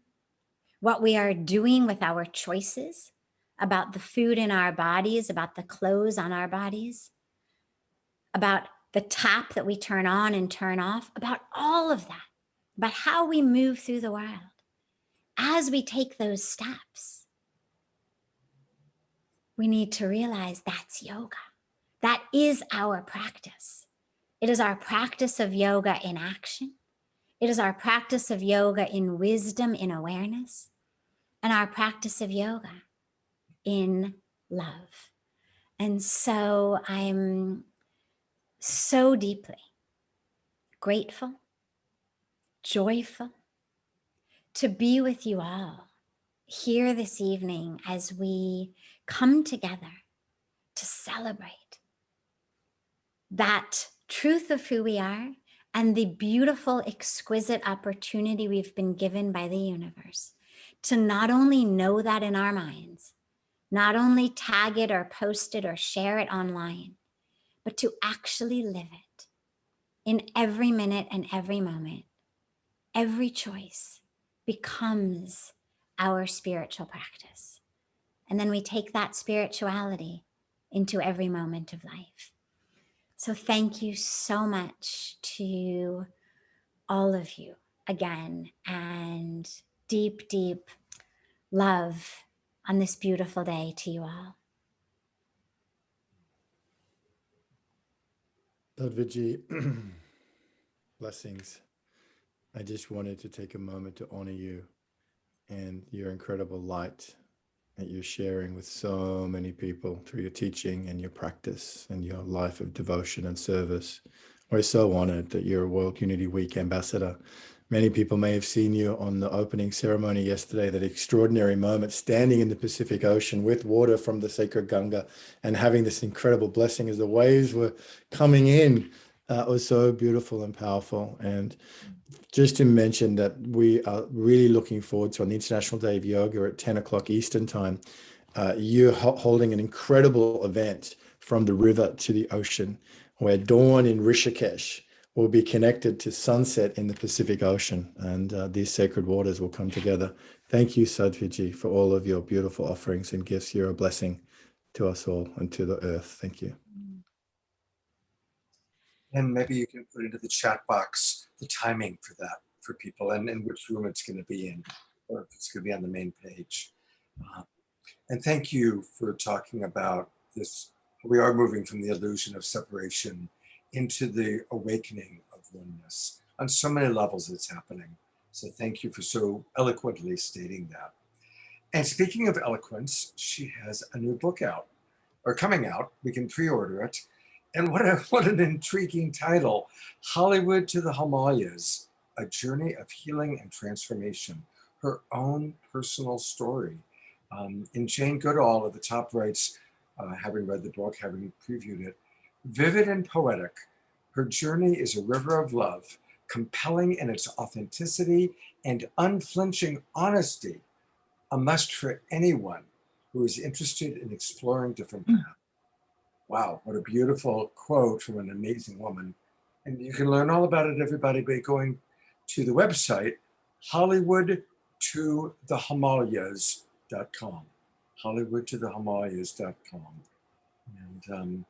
what we are doing with our choices about the food in our bodies, about the clothes on our bodies, about the tap that we turn on and turn off, about all of that, about how we move through the world. As we take those steps, we need to realize that's yoga. That is our practice. It is our practice of yoga in action. It is our practice of yoga in wisdom, in awareness, and our practice of yoga in love. And so I'm so deeply grateful, joyful to be with you all here this evening as we come together to celebrate that truth of who we are and the beautiful, exquisite opportunity we've been given by the universe to not only know that in our minds, not only tag it or post it or share it online, but to actually live it in every minute and every moment. Every choice becomes our spiritual practice. And then we take that spirituality into every moment of life. So thank you so much to all of you again, and deep, deep love on this beautiful day to you all. Sadhviji, blessings. I just wanted to take a moment to honor you and your incredible light that you're sharing with so many people through your teaching and your practice and your life of devotion and service. We're so honored that you're a World Unity Week ambassador. Many people may have seen you on the opening ceremony yesterday, that extraordinary moment standing in the Pacific Ocean with water from the sacred Ganga and having this incredible blessing as the waves were coming in. It was so beautiful and powerful. And just to mention that we are really looking forward to, on the International Day of Yoga at 10 o'clock Eastern time, you're holding an incredible event from the river to the ocean, where dawn in Rishikesh will be connected to sunset in the Pacific Ocean, and these sacred waters will come together. Thank you, Sadhviji, for all of your beautiful offerings and gifts. You're a blessing to us all and to the earth. Thank you. And maybe you can put into the chat box the timing for that for people, and which room it's going to be in, or if it's going to be on the main page. And thank you for talking about this. We are moving from the illusion of separation into the awakening of oneness. On so many levels it's happening. So thank you for so eloquently stating that. And speaking of eloquence, she has a new book out, or coming out. We can pre-order it. And what an intriguing title, Hollywood to the Himalayas, A Journey of Healing and Transformation. her own personal story. In Jane Goodall at the top writes, having read the book, having previewed it, vivid and poetic, her journey is a river of love, compelling in its authenticity and unflinching honesty, a must for anyone who is interested in exploring different paths. Wow, what a beautiful quote from an amazing woman. And you can learn all about it, everybody, by going to the website, hollywoodtothehimalayas.com. hollywoodtothehimalayas.com. And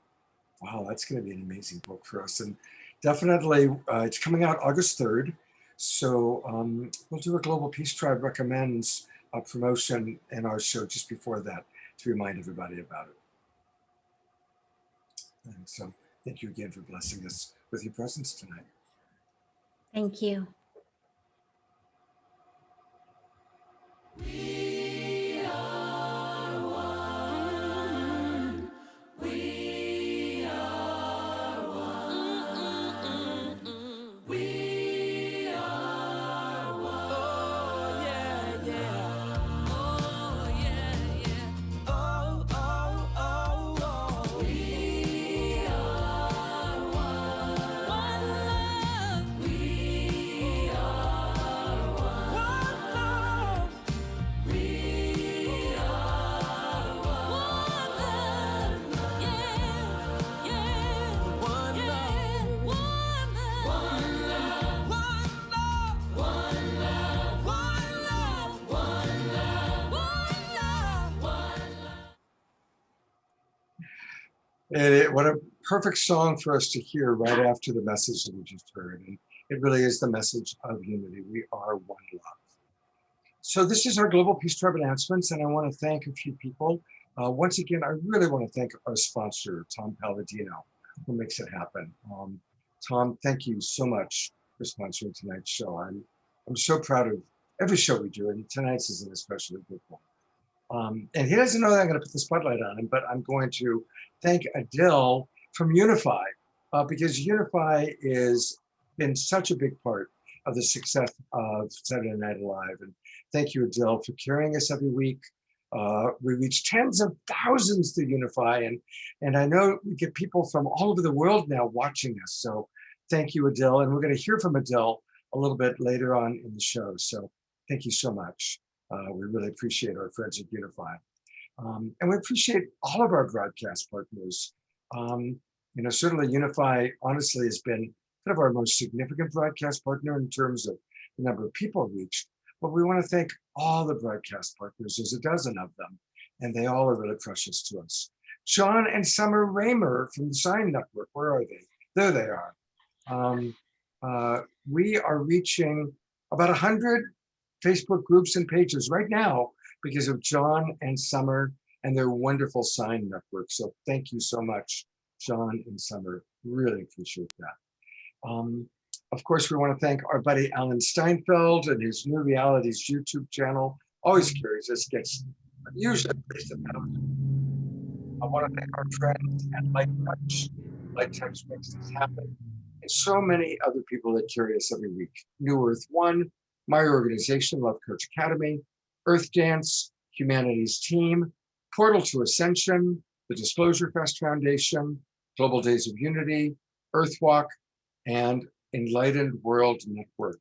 wow, that's going to be an amazing book for us. And definitely, it's coming out August 3rd. So we'll do a Global Peace Tribe Recommends promotion in our show just before that to remind everybody about it. And so thank you again for blessing us with your presence tonight. Thank you. We are one. We are one. We are one. Oh, yeah, yeah. Oh, yeah, yeah. Oh, oh, oh, oh. We are one. One love. We are one. One love. We are one love, yeah, yeah, one love, one love, one love, one love, one love, one love, one love, one love. What a perfect song for us to hear right after the message that we just heard. And it really is the message of unity. We are one love. So this is our Global Peace Tribe announcements, and I want to thank a few people. Once again, I really want to thank our sponsor, Tom Palladino, who makes it happen. Tom, thank you so much for sponsoring tonight's show. I'm so proud of every show we do, and tonight's is an especially good one. And he doesn't know that I'm going to put the spotlight on him, but I'm going to thank Adil from Unify, because Unify has been such a big part of the success of Saturday Night Live. And thank you, Adil, for carrying us every week. We reach tens of thousands through Unify, and I know we get people from all over the world now watching us. So thank you, Adil. And we're going to hear from Adil a little bit later on in the show. So thank you so much. We really appreciate our friends at Unify. And we appreciate all of our broadcast partners. Certainly Unify, honestly, has been kind of our most significant broadcast partner in terms of the number of people reached. But we want to thank all the broadcast partners. There's a dozen of them, and they all are really precious to us. John and Summer Raymer from the Sign Network, where are they? There they are. We are reaching about 100 Facebook groups and pages right now because of John and Summer and their wonderful Sign Network. So thank you so much, John and Summer. Really appreciate that. Of course, we want to thank our buddy Alan Steinfeld and his New Realities YouTube channel. Always carries us, gets usually at least 1,000. I want to thank our friends at Light Touch. Light Touch makes this happen. And so many other people that carry us every week. New Earth One, my organization, Love Coach Academy, Earth Dance, Humanities Team, Portal to Ascension, the Disclosure Fest Foundation, Global Days of Unity, Earthwalk, and Enlightened World Network.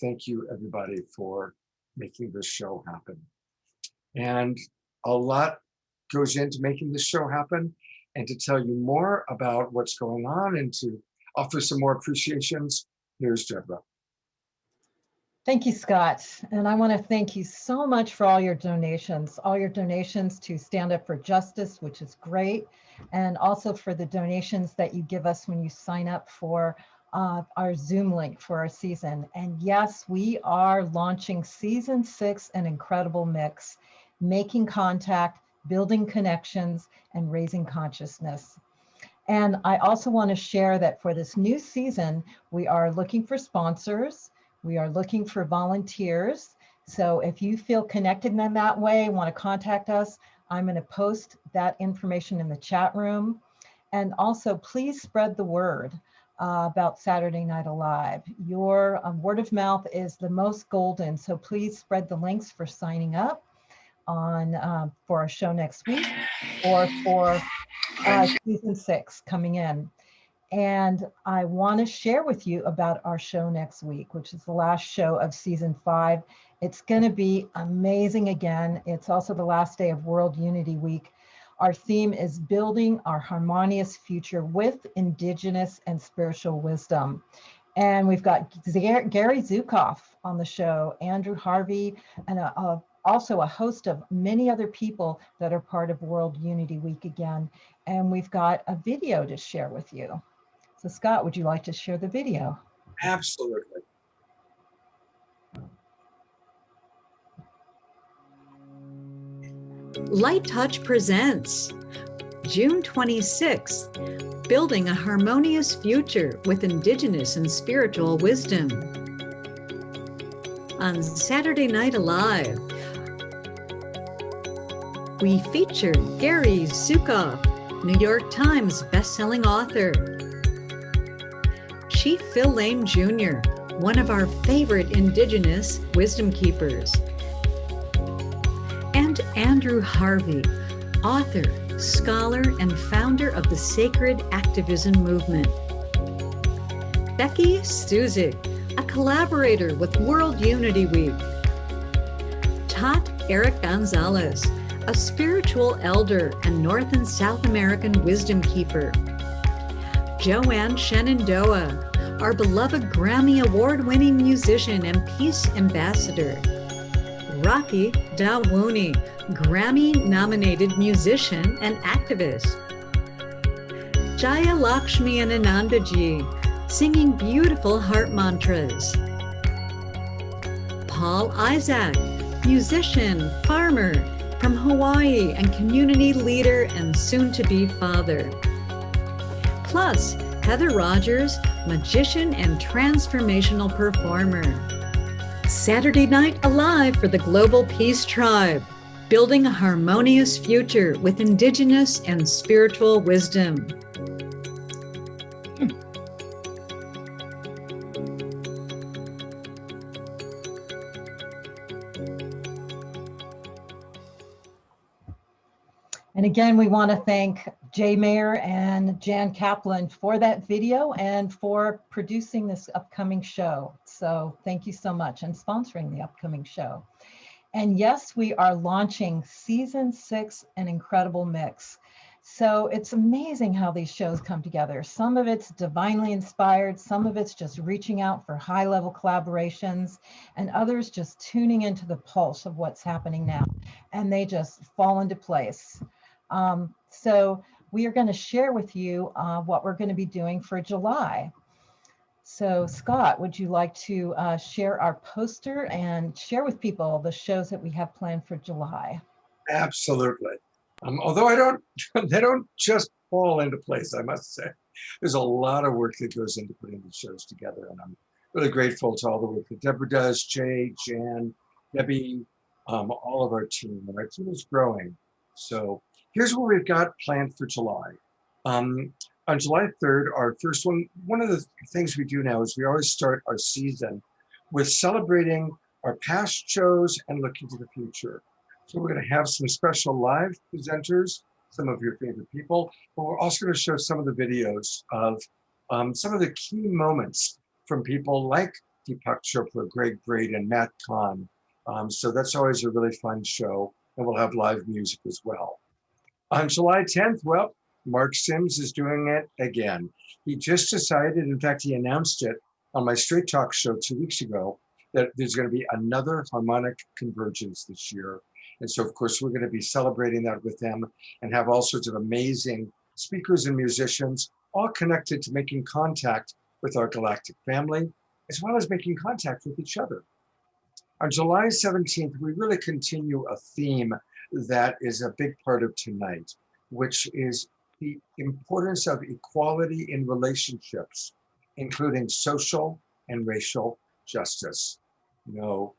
Thank you, everybody, for making this show happen. And a lot goes into making this show happen. And to tell you more about what's going on and to offer some more appreciations, here's Deborah. Thank you, Scott. And I want to thank you so much for all your donations to Stand Up for Justice, which is great, and also for the donations that you give us when you sign up for our Zoom link for our season. And yes, we are launching season 6, An Incredible Mix, making contact, building connections, and raising consciousness. And I also want to share that for this new season, we are looking for sponsors. We are looking for volunteers. So if you feel connected in that way, want to contact us, I'm going to post that information in the chat room. And also, please spread the word. about Saturday Night Alive. Your word of mouth is the most golden, so please spread the links for signing up on for our show next week or for season 6 coming in. And I want to share with you about our show next week, which is the last show of season 5. It's going to be amazing again. It's also the last day of World Unity Week. Our theme is building our harmonious future with Indigenous and spiritual wisdom. And we've got Gary Zukoff on the show, Andrew Harvey, and also a host of many other people that are part of World Unity Week again. And we've got a video to share with you. So Scott, would you like to share the video? Absolutely. Light Touch presents June 26th, Building a Harmonious Future with Indigenous and Spiritual Wisdom. On Saturday Night Alive, we feature Gary Zukoff, New York Times bestselling author. Chief Phil Lane Jr., one of our favorite Indigenous wisdom keepers. And Andrew Harvey, author, scholar, and founder of the Sacred Activism Movement. Becky Stuzik, a collaborator with World Unity Week. Tot Eric Gonzalez, a spiritual elder and North and South American wisdom keeper. Joanne Shenandoah, our beloved Grammy Award-winning musician and peace ambassador. Rocky Dawooni, Grammy-nominated musician and activist. Jaya Lakshmi and Anandaji, singing beautiful heart mantras. Paul Isaac, musician, farmer from Hawaii and community leader and soon-to-be father. Plus, Heather Rogers, magician and transformational performer. Saturday Night Alive for the Global Peace Tribe, building a harmonious future with Indigenous and spiritual wisdom. And again, we want to thank Jay Mayer and Jan Kaplan for that video and for producing this upcoming show. So thank you so much, and sponsoring the upcoming show. And yes, we are launching season 6, An Incredible Mix. So it's amazing how these shows come together. Some of it's divinely inspired, some of it's just reaching out for high-level collaborations, and others just tuning into the pulse of what's happening now. And they just fall into place. So we are going to share with you what we're going to be doing for July. So Scott, would you like to share our poster and share with people the shows that we have planned for July? Absolutely. Although they don't just fall into place, I must say. There's a lot of work that goes into putting these shows together, and I'm really grateful to all the work that Deborah does, Jay, Jan, Debbie, all of our team. And our team is growing. So here's what we've got planned for July. On July 3rd, our first one of the things we do now is we always start our season with celebrating our past shows and looking to the future. So we're going to have some special live presenters, some of your favorite people, but we're also going to show some of the videos of some of the key moments from people like Deepak Chopra, Greg Braden, Matt Kahn. So that's always a really fun show, and we'll have live music as well. On July 10th, well, Mark Sims is doing it again. He just decided, in fact, he announced it on my Straight Talk show 2 weeks ago, that there's going to be another harmonic convergence this year. And so, of course, we're going to be celebrating that with them and have all sorts of amazing speakers and musicians, all connected to making contact with our galactic family, as well as making contact with each other. On July 17th, we really continue a theme that is a big part of tonight, which is the importance of equality in relationships, including social and racial justice. You know,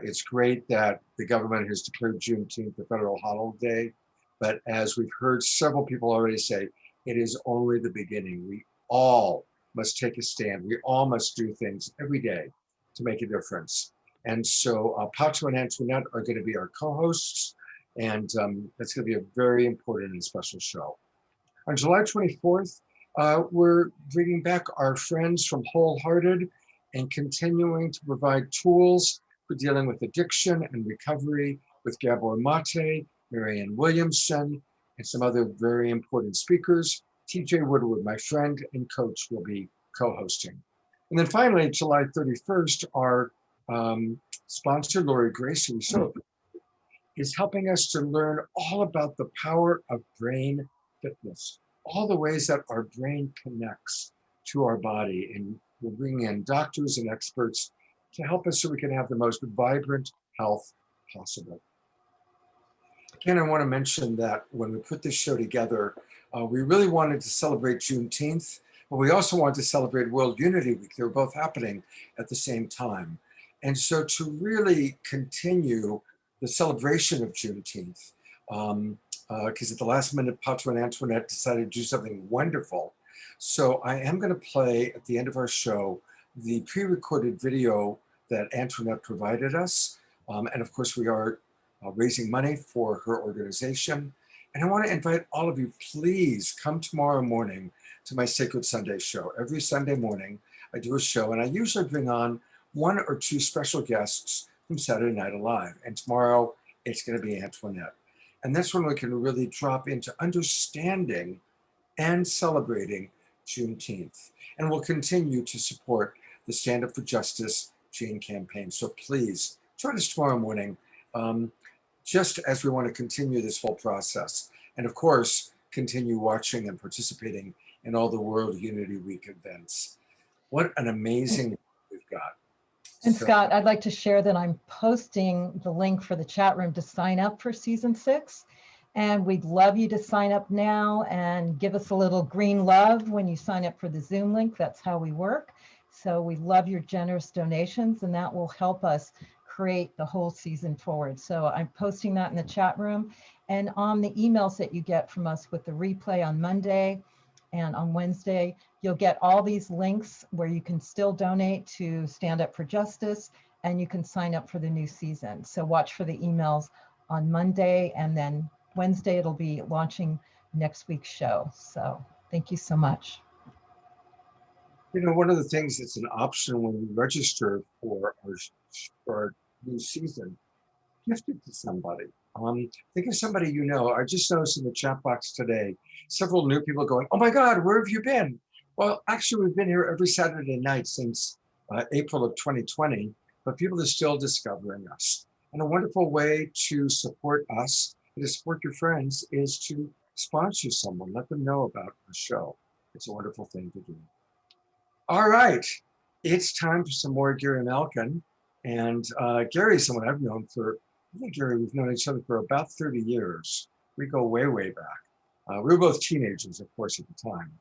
it's great that the government has declared Juneteenth a federal holiday, but as we've heard several people already say, it is only the beginning. We all must take a stand. We all must do things every day to make a difference. And so Pato and Antoinette are going to be our co-hosts, and it's going to be a very important and special show. On July 24th, we're bringing back our friends from Wholehearted and continuing to provide tools for dealing with addiction and recovery with Gabor Mate, Marianne Williamson, and some other very important speakers. TJ Woodward, my friend and coach, will be co-hosting. And then finally, July 31st, our sponsor, Lori Grace, who we so is helping us to learn all about the power of brain fitness, all the ways that our brain connects to our body. And we'll bring in doctors and experts to help us so we can have the most vibrant health possible. Again, I want to mention that when we put this show together, we really wanted to celebrate Juneteenth, but we also wanted to celebrate World Unity Week. They were both happening at the same time. And so to really continue the celebration of Juneteenth, because at the last minute, Pato and Antoinette decided to do something wonderful. So I am going to play at the end of our show the pre-recorded video that Antoinette provided us. And of course, we are raising money for her organization. And I want to invite all of you, please come tomorrow morning to my Sacred Sunday show. Every Sunday morning, I do a show, and I usually bring on 1 or 2 special guests from Saturday Night Alive. And tomorrow, it's going to be Antoinette. And that's when we can really drop into understanding and celebrating Juneteenth. And we'll continue to support the Stand Up for Justice Jane campaign. So please join us tomorrow morning, just as we want to continue this whole process. And of course, continue watching and participating in all the World Unity Week events. What an amazing we've got. And Scott, I'd like to share that I'm posting the link for the chat room to sign up for season 6. And we'd love you to sign up now and give us a little green love when you sign up for the Zoom link. That's how we work. So we love your generous donations, and that will help us create the whole season forward. So I'm posting that in the chat room and on the emails that you get from us with the replay on Monday and on Wednesday. You'll get all these links where you can still donate to Stand Up for Justice, and you can sign up for the new season. So watch for the emails on Monday, and then Wednesday it'll be launching next week's show. So thank you so much. You know, one of the things that's an option when we register for our new season, gift it to somebody. Think of somebody you know. I just noticed in the chat box today, several new people going, "Oh my God, where have you been?" Well, actually, we've been here every Saturday night since April of 2020, but people are still discovering us. And a wonderful way to support us and to support your friends is to sponsor someone, let them know about the show. It's a wonderful thing to do. All right, it's time for some more Gary Malkin. And Gary is someone I've known for, I think, Gary, we've known each other for about 30 years. We go way, way back. We were both teenagers, of course, at the time.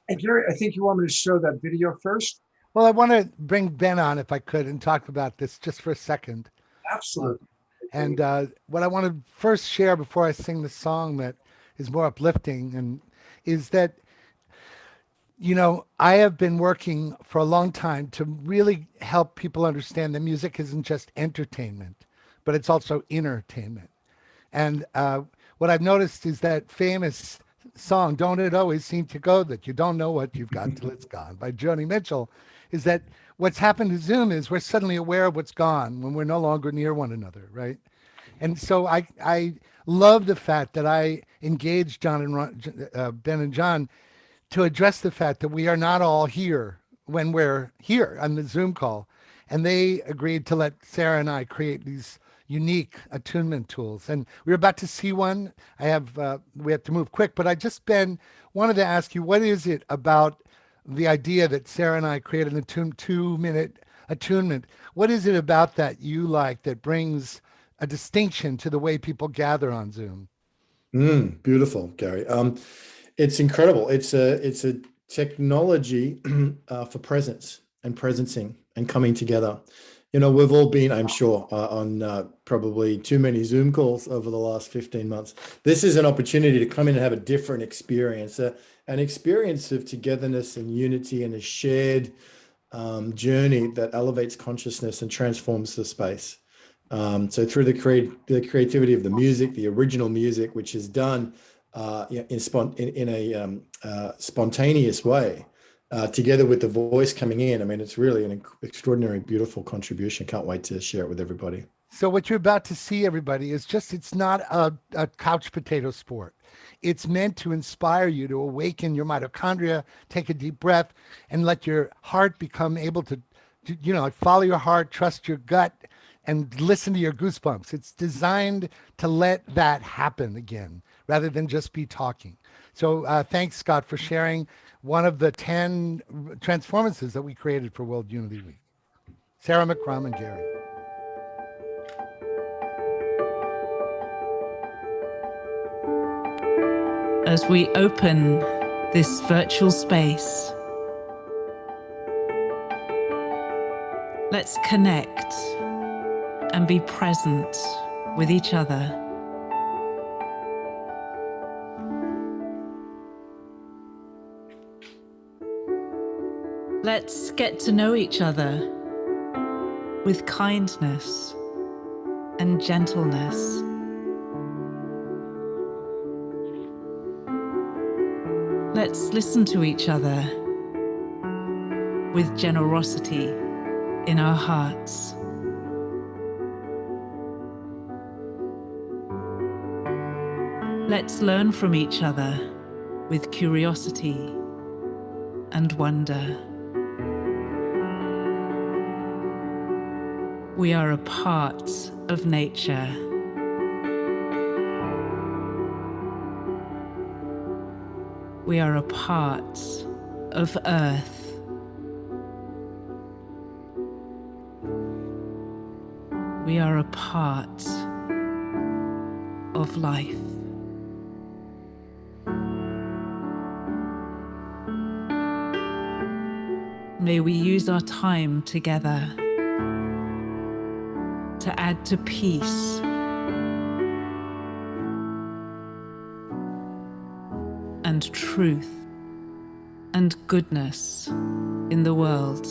And Gary, I think you want me to show that video first? Well, I want to bring Ben on, if I could, and talk about this just for a second. Absolutely. And what I want to first share before I sing the song that is more uplifting and is that, you know, I have been working for a long time to really help people understand that music isn't just entertainment, but it's also entertainment. And what I've noticed is that famous song, "Don't It Always Seem to Go That You Don't Know What You've Got Till It's Gone" by Joni Mitchell, is that what's happened to Zoom is we're suddenly aware of what's gone when we're no longer near one another, right? And so I love the fact that I engaged Ben and John to address the fact that we are not all here when we're here on the Zoom call. And they agreed to let Sarah and I create these unique attunement tools. And we're about to see one. We have to move quick, but I just, Ben, wanted to ask you, what is it about the idea that Sarah and I created an 2-minute attunement? What is it about that you like that brings a distinction to the way people gather on Zoom? Beautiful, Gary. It's incredible. It's a technology for presence and presencing and coming together. You know, we've all been, I'm sure, on probably too many Zoom calls over the last 15 months. This is an opportunity to come in and have a different experience, an experience of togetherness and unity and a shared journey that elevates consciousness and transforms the space. So through the creativity of the music, the original music, which is done in a spontaneous way, together with the voice coming in. I mean, it's really an extraordinary, beautiful contribution. Can't wait to share it with everybody. So what you're about to see, everybody, is just, it's not a couch potato sport. It's meant to inspire you to awaken your mitochondria, take a deep breath, and let your heart become able to follow your heart, trust your gut, and listen to your goosebumps. It's designed to let that happen again, rather than just be talking. So thanks, Scott, for sharing one of the 10 transformances that we created for World Unity Week. Sarah McCrum and Gary. As we open this virtual space, let's connect and be present with each other. Let's get to know each other with kindness and gentleness. Let's listen to each other with generosity in our hearts. Let's learn from each other with curiosity and wonder. We are a part of nature. We are a part of Earth. We are a part of life. May we use our time together to add to peace and truth and goodness in the world.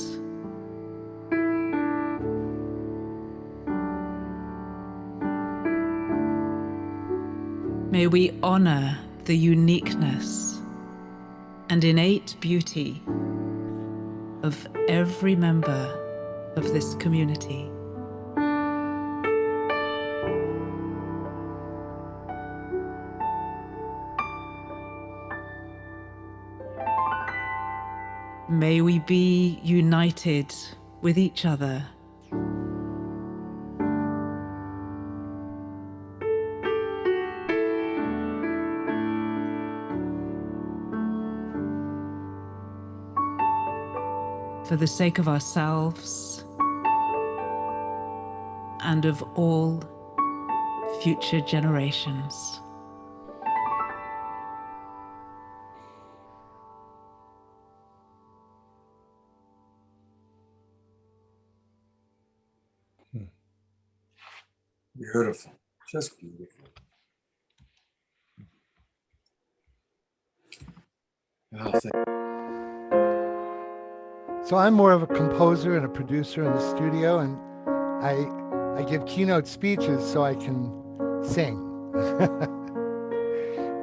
May we honor the uniqueness and innate beauty of every member of this community. May we be united with each other. For the sake of ourselves and of all future generations. Beautiful, just beautiful. Oh, So I'm more of a composer and a producer in the studio, and I give keynote speeches so I can sing.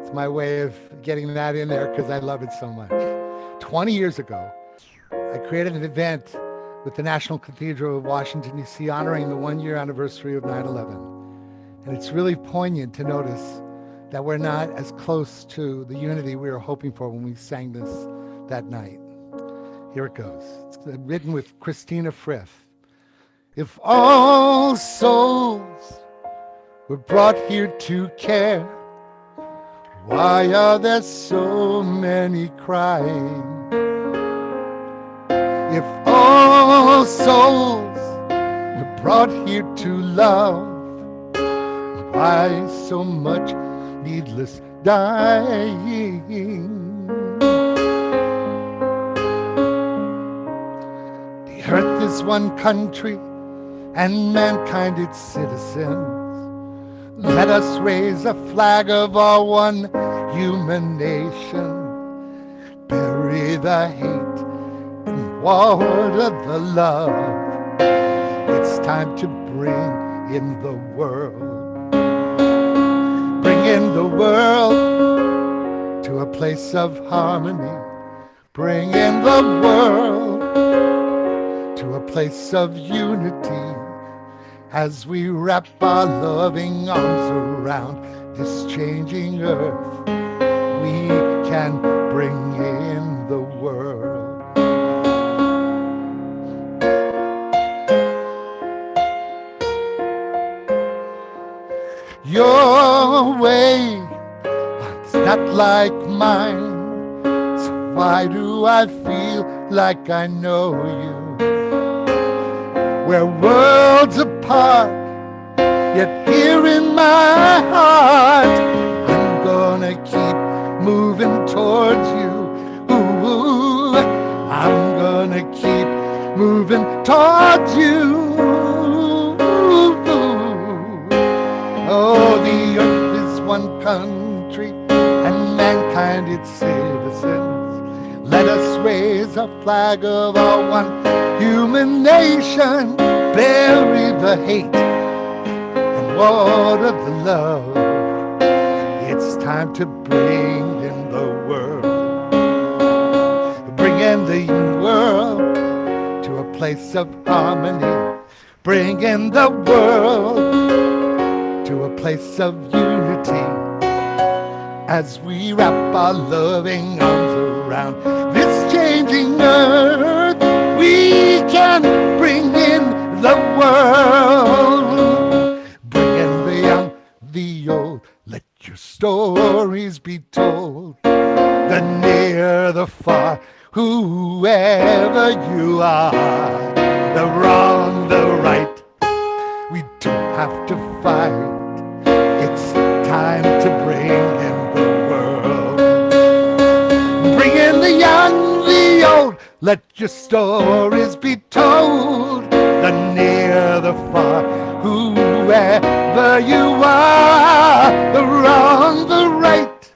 It's my way of getting that in there because I love it so much. 20 years ago, I created an event with the National Cathedral of Washington, D.C., honoring the 1-year anniversary of 9/11. And it's really poignant to notice that we're not as close to the unity we were hoping for when we sang this that night. Here it goes. It's written with Christina Frith. If all souls were brought here to care, why are there so many crying? If all souls were brought here to love, why so much needless dying? The earth is one country, and mankind its citizens. Let us raise a flag of our one human nation. Bury the hate and water the love. It's time to bring in the world. Bring in the world to a place of harmony. Bring in the world to a place of unity. As we wrap our loving arms around this changing earth, we can bring in the world. Your way is not like mine, so why do I feel like I know you? We're worlds apart, yet here in my heart, I'm gonna keep moving towards you. Ooh, I'm gonna keep moving towards you. Oh, the earth is one country and mankind its citizens. Let us raise a flag of our one human nation. Bury the hate and water the love. It's time to bring in the world. Bring in the world to a place of harmony. Bring in the world to a place of unity. As we wrap our loving arms around this changing earth, we can bring in the world. Bring in the young, the old, let your stories be told. The near, the far, whoever you are, the wrong, the right, we don't have to fight. It's time to bring in the world. Bring in the young, the old, let your stories be told. The near, the far, whoever you are, the wrong, the right,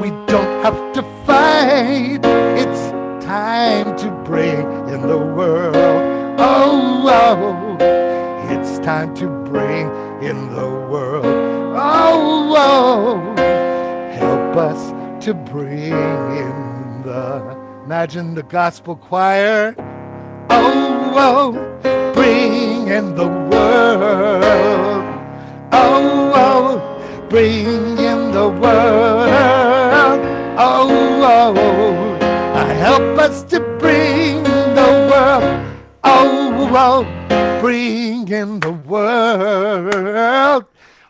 we don't have to fight. It's time to bring in the world. Oh, oh, it's time to bring in the world. Oh, oh, help us to bring in the, imagine the gospel choir. Oh, oh, bring in the world. Oh, oh, bring in the world. Oh, oh, help us to bring the world. Oh, oh, bring in the world.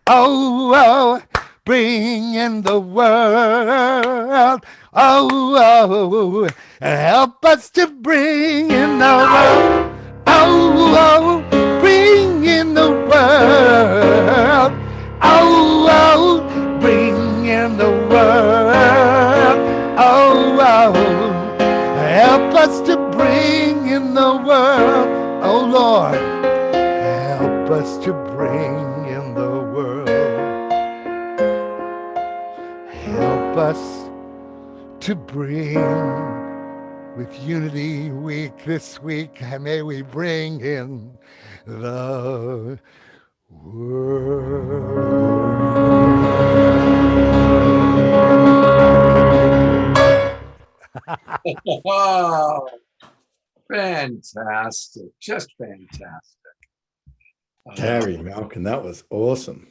Oh, oh, bring in the world. Oh, oh, help us to bring in the world. Oh, oh, bring in the world. Oh, oh, bring in the world. Oh, oh, help us to bring in the world. Oh, Lord, help us to bring in the world. Help us to bring with Unity Week this week, and may we bring in the Wow, fantastic, just fantastic. Gary Malkin, that was awesome.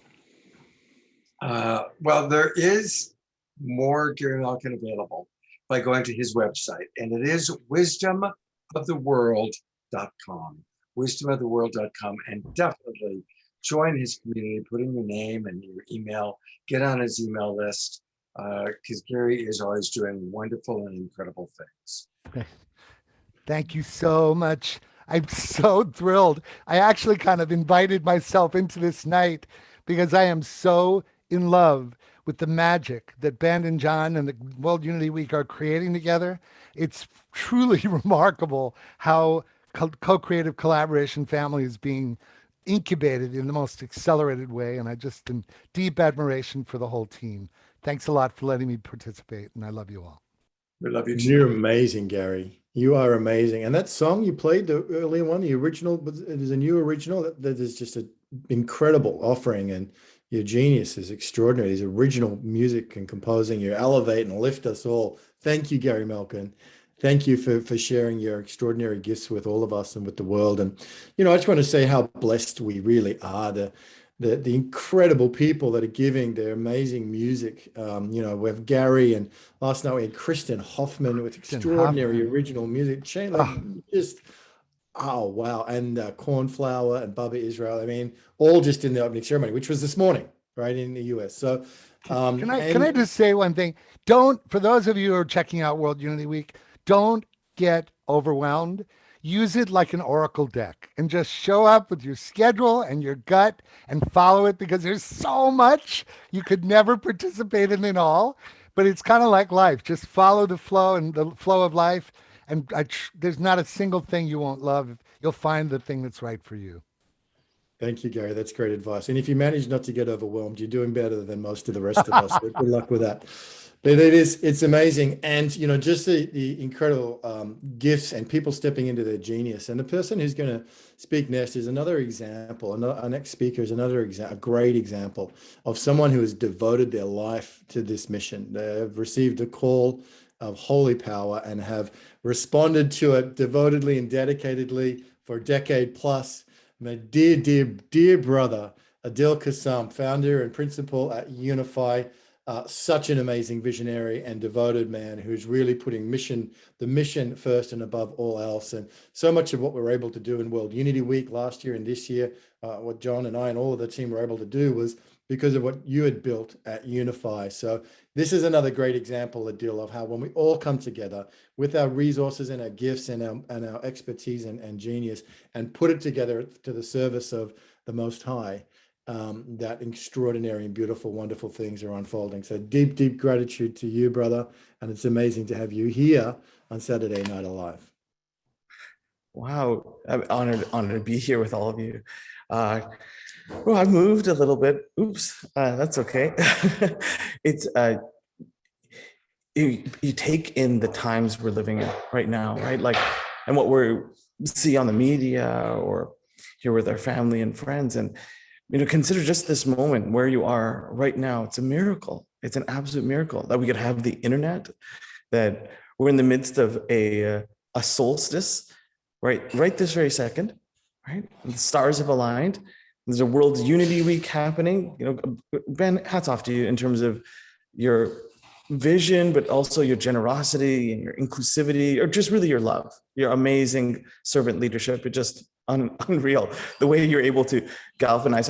Well, there is more Gary Malkin available by going to his website, and it is wisdomoftheworld.com. Wisdomoftheworld.com, and definitely join his community, put in your name and your email, get on his email list, because Gary is always doing wonderful and incredible things. Thank you so much. I'm so thrilled. I actually kind of invited myself into this night because I am so in love with the magic that Ben and John and the World Unity Week are creating together. It's truly remarkable how co-creative collaboration family is being incubated in the most accelerated way. And I just am deep admiration for the whole team. Thanks a lot for letting me participate. And I love you all. We love you too. You're amazing, Gary. You are amazing. And that song you played, the earlier one, the original, it is a new original. That is just an incredible offering. And your genius is extraordinary. His original music and composing, you elevate and lift us all. Thank you, Gary Malkin. Thank you for sharing your extraordinary gifts with all of us and with the world. And, I just want to say how blessed we really are. The incredible people that are giving their amazing music. We have Gary, and last night we had Kristen Hoffman with extraordinary original music. Oh, wow. And Cornflower and Bubba Israel. I mean, all just in the opening ceremony, which was this morning, right, in the US. So can I just say one thing? For those of you who are checking out World Unity Week, don't get overwhelmed. Use it like an oracle deck and just show up with your schedule and your gut and follow it, because there's so much you could never participate in it all. But it's kind of like life. Just follow the flow and the flow of life. And there's not a single thing you won't love. You'll find the thing that's right for you. Thank you, Gary. That's great advice. And if you manage not to get overwhelmed, you're doing better than most of the rest of us. So good luck with that. But it's amazing. And, just the incredible gifts and people stepping into their genius. And the person who's going to speak next is another example. Our next speaker is a great example of someone who has devoted their life to this mission. They have received a call of holy power and have responded to it devotedly and dedicatedly for a decade plus. My dear brother, Adil Kassam, founder and principal at Unify, such an amazing visionary and devoted man who's really putting the mission first and above all else. And so much of what we're able to do in World Unity Week last year and this year, what John and I and all of the team were able to do was because of what you had built at Unify. So this is another great example, Adil, of how when we all come together with our resources and our gifts and our expertise and genius and put it together to the service of the Most High, that extraordinary and beautiful, wonderful things are unfolding. So deep gratitude to you, brother. And it's amazing to have you here on Saturday Night Alive. Wow. I'm honored to be here with all of you. Well, I've moved a little bit. Oops, that's okay. It's you take in the times we're living in right now, right? Like, and what we see on the media or here with our family and friends, and consider just this moment where you are right now. It's a miracle. It's an absolute miracle that we could have the internet, that we're in the midst of a solstice, right this very second, right? The stars have aligned. There's a World Unity Week happening. Ben, hats off to you in terms of your vision, but also your generosity and your inclusivity, or just really your love, your amazing servant leadership. It's just unreal. The way you're able to galvanize,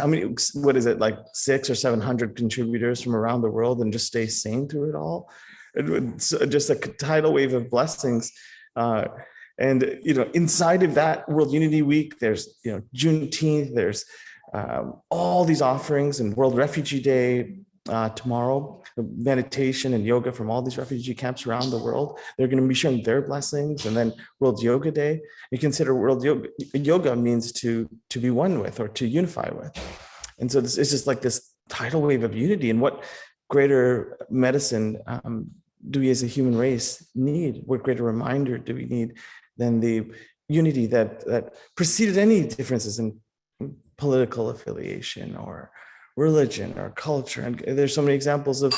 what is it, like 600 or 700 contributors from around the world and just stay sane through it all. It's just a tidal wave of blessings. And inside of that World Unity Week, there's Juneteenth, there's all these offerings, and World Refugee Day tomorrow, meditation and yoga from all these refugee camps around the world. They're going to be sharing their blessings. And then World Yoga Day. You consider World Yoga means to be one with or to unify with. And so this is just like this tidal wave of unity. And what greater medicine do we as a human race need? What greater reminder do we need than the unity that preceded any differences in political affiliation or religion or culture? And there's so many examples of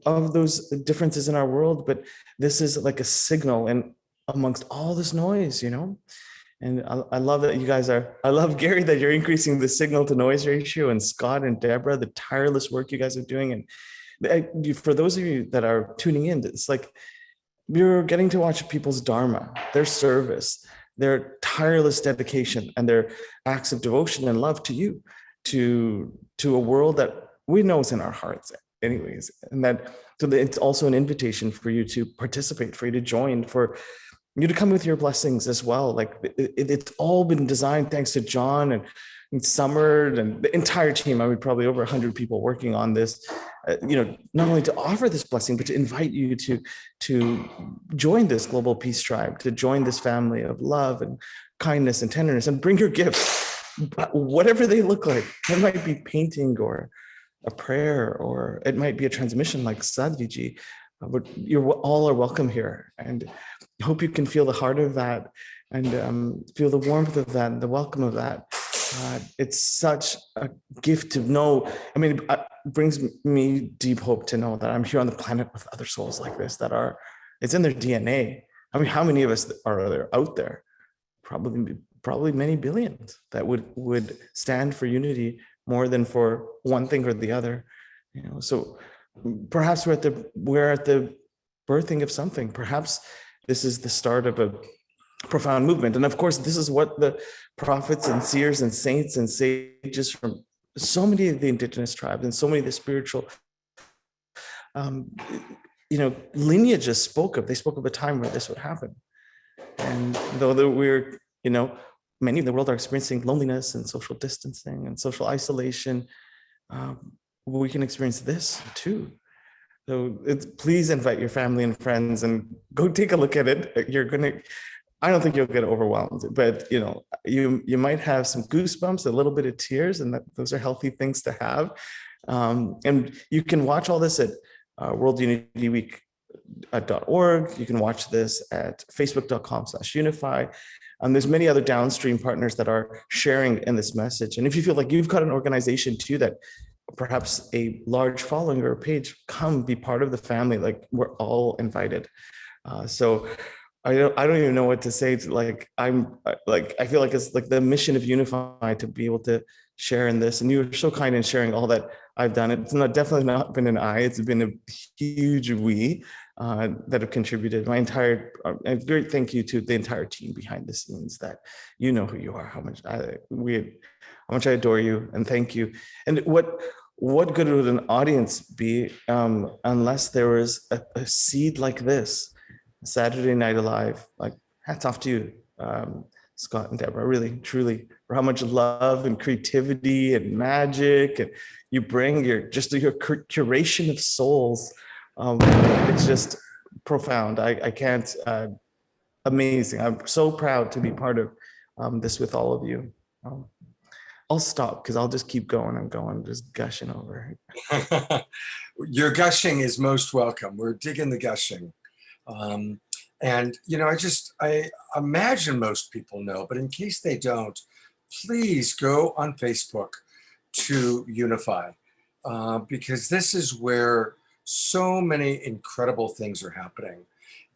those differences in our world, but this is like a signal and amongst all this noise, and I love that you guys I love, Gary, that you're increasing the signal to noise ratio, and Scott and Deborah, the tireless work you guys are doing. And for those of you that are tuning in, it's like you're getting to watch people's dharma, their service, their tireless dedication, and their acts of devotion and love to you, to a world that we know is in our hearts anyways. And so it's also an invitation for you to participate, for you to join, for you to come with your blessings as well. Like it's all been designed thanks to John and and Summer and the entire team, I mean, probably over 100 people working on this, not only to offer this blessing, but to invite you to join this global peace tribe, to join this family of love and kindness and tenderness, and bring your gifts, whatever they look like. It might be painting or a prayer, or it might be a transmission like Sadhviji, but you all are welcome here. And I hope you can feel the heart of that and feel the warmth of that and the welcome of that. It's such a gift to know. I mean, it brings me deep hope to know that I'm here on the planet with other souls like this it's in their DNA. I mean, how many of us are there out there? Probably many billions that would stand for unity more than for one thing or the other. So perhaps we're at the birthing of something. Perhaps this is the start of a profound movement. And of course, this is what the prophets and seers and saints and sages from so many of the indigenous tribes and so many of the spiritual lineages spoke of. They spoke of a time where this would happen. And though we're, many in the world are experiencing loneliness and social distancing and social isolation, we can experience this too. So please invite your family and friends and go take a look at it. I don't think you'll get overwhelmed, but you might have some goosebumps, a little bit of tears, and those are healthy things to have. And you can watch all this at worldunityweek.org. You can watch this at facebook.com/unify. There's many other downstream partners that are sharing in this message. And if you feel like you've got an organization too that perhaps a large following or a page, come be part of the family. Like, we're all invited. So I don't even know what to say. I feel like it's like the mission of Unify to be able to share in this. And you were so kind in sharing all that I've done. It's definitely not been an I, it's been a huge we that have contributed. My entire, great thank you to the entire team behind the scenes, that you know who you are, how much I adore you, and thank you. And what good would an audience be unless there was a seed like this? Saturday Night Alive, like, hats off to you, Scott and Deborah, really, truly, for how much love and creativity and magic and you bring your curation of souls. It's just profound. I can't, amazing. I'm so proud to be part of this with all of you. I'll stop because I'll just keep going and going, just gushing over. Your gushing is most welcome. We're digging the gushing. And I imagine most people know, but in case they don't, please go on Facebook to Unify, because this is where so many incredible things are happening.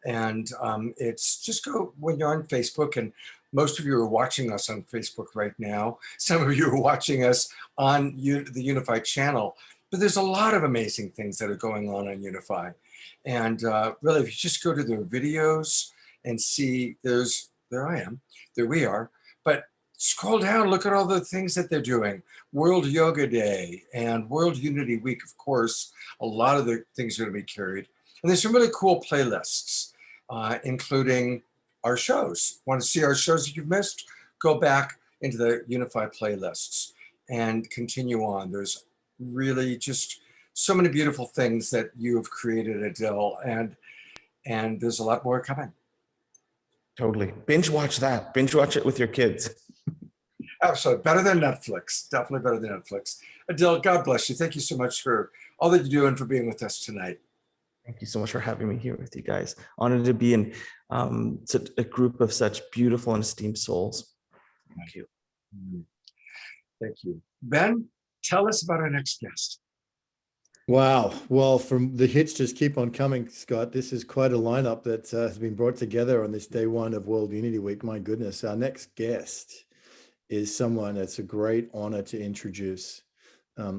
And it's just go when you're on Facebook, and most of you are watching us on Facebook right now. Some of you are watching us on the Unify channel, but there's a lot of amazing things that are going on Unify. And really, if you just go to their videos and see, there I am, there we are. But scroll down, look at all the things that they're doing. World Yoga Day and World Unity Week, of course, a lot of the things are going to be carried. And there's some really cool playlists, including our shows. Want to see our shows that you've missed? Go back into the Unify playlists and continue on. There's really just so many beautiful things that you have created, Adil, and there's a lot more coming. Totally. Binge watch that. Binge watch it with your kids. Absolutely. Better than Netflix. Definitely better than Netflix. Adil, God bless you. Thank you so much for all that you do and for being with us tonight. Thank you so much for having me here with you guys. Honored to be in such a group of such beautiful and esteemed souls. Thank you. Thank you. Ben, tell us about our next guest. Wow. Well, from the hits just keep on coming, Scott. This is quite a lineup that has been brought together on this day one of World Unity Week. My goodness. Our next guest is someone that's a great honor to introduce.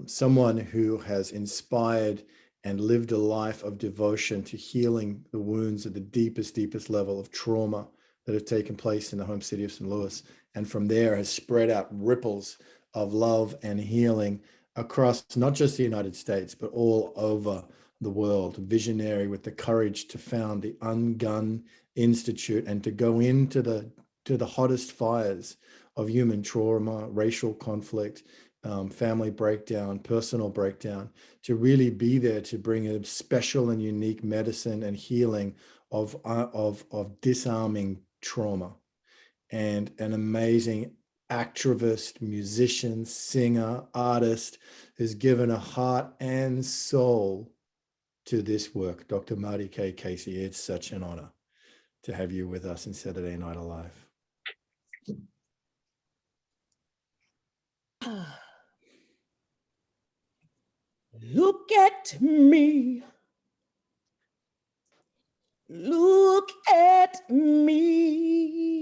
Someone who has inspired and lived a life of devotion to healing the wounds at the deepest level of trauma that have taken place in the home city of St. Louis. And from there has spread out ripples of love and healing across not just the United States, but all over the world. Visionary with the courage to found the Ungun Institute and to go into the hottest fires human trauma, racial conflict, family breakdown, personal breakdown, to really be there to bring a special and unique medicine and healing of disarming trauma. And an amazing activist, musician, singer, artist who's given a heart and soul to this work, Dr. Marty K. Casey. It's such an honor to have you with us in Saturday Night Alive. Look at me. Look at me.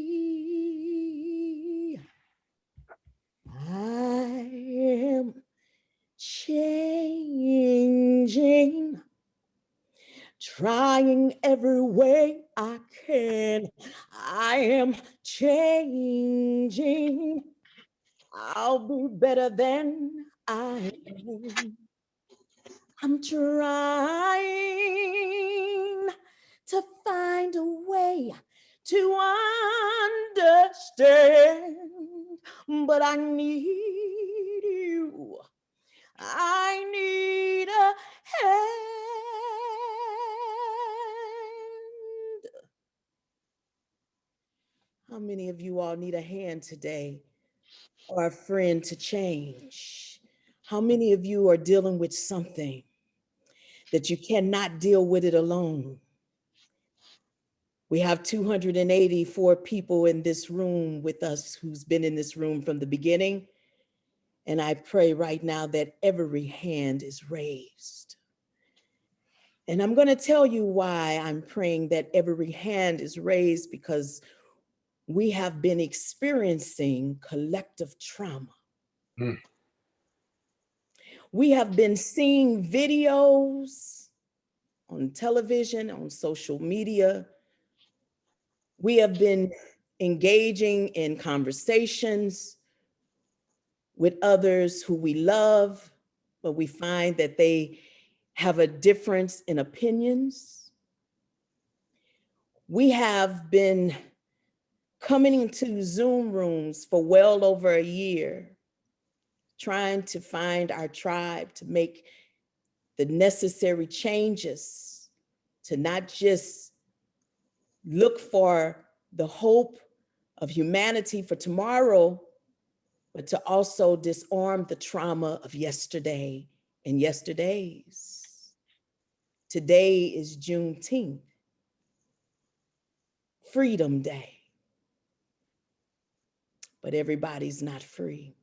I am changing, trying every way I can. I am changing. I'll be better than I am. I'm trying to find a way to understand, but I need you. I need a hand. How many of you all need a hand today, or a friend to change? How many of you are dealing with something that you cannot deal with it alone? We have 284 people in this room with us who's been in this room from the beginning. And I pray right now that every hand is raised. And I'm going to tell you why I'm praying that every hand is raised, because we have been experiencing collective trauma. We have been seeing videos on television, on social media. We have been engaging in conversations with others who we love, but we find that they have a difference in opinions. We have been coming into Zoom rooms for well over a year, trying to find our tribe, to make the necessary changes, to not just look for the hope of humanity for tomorrow, but to also disarm the trauma of yesterday and yesterdays. Today is Juneteenth, Freedom Day, but everybody's not free.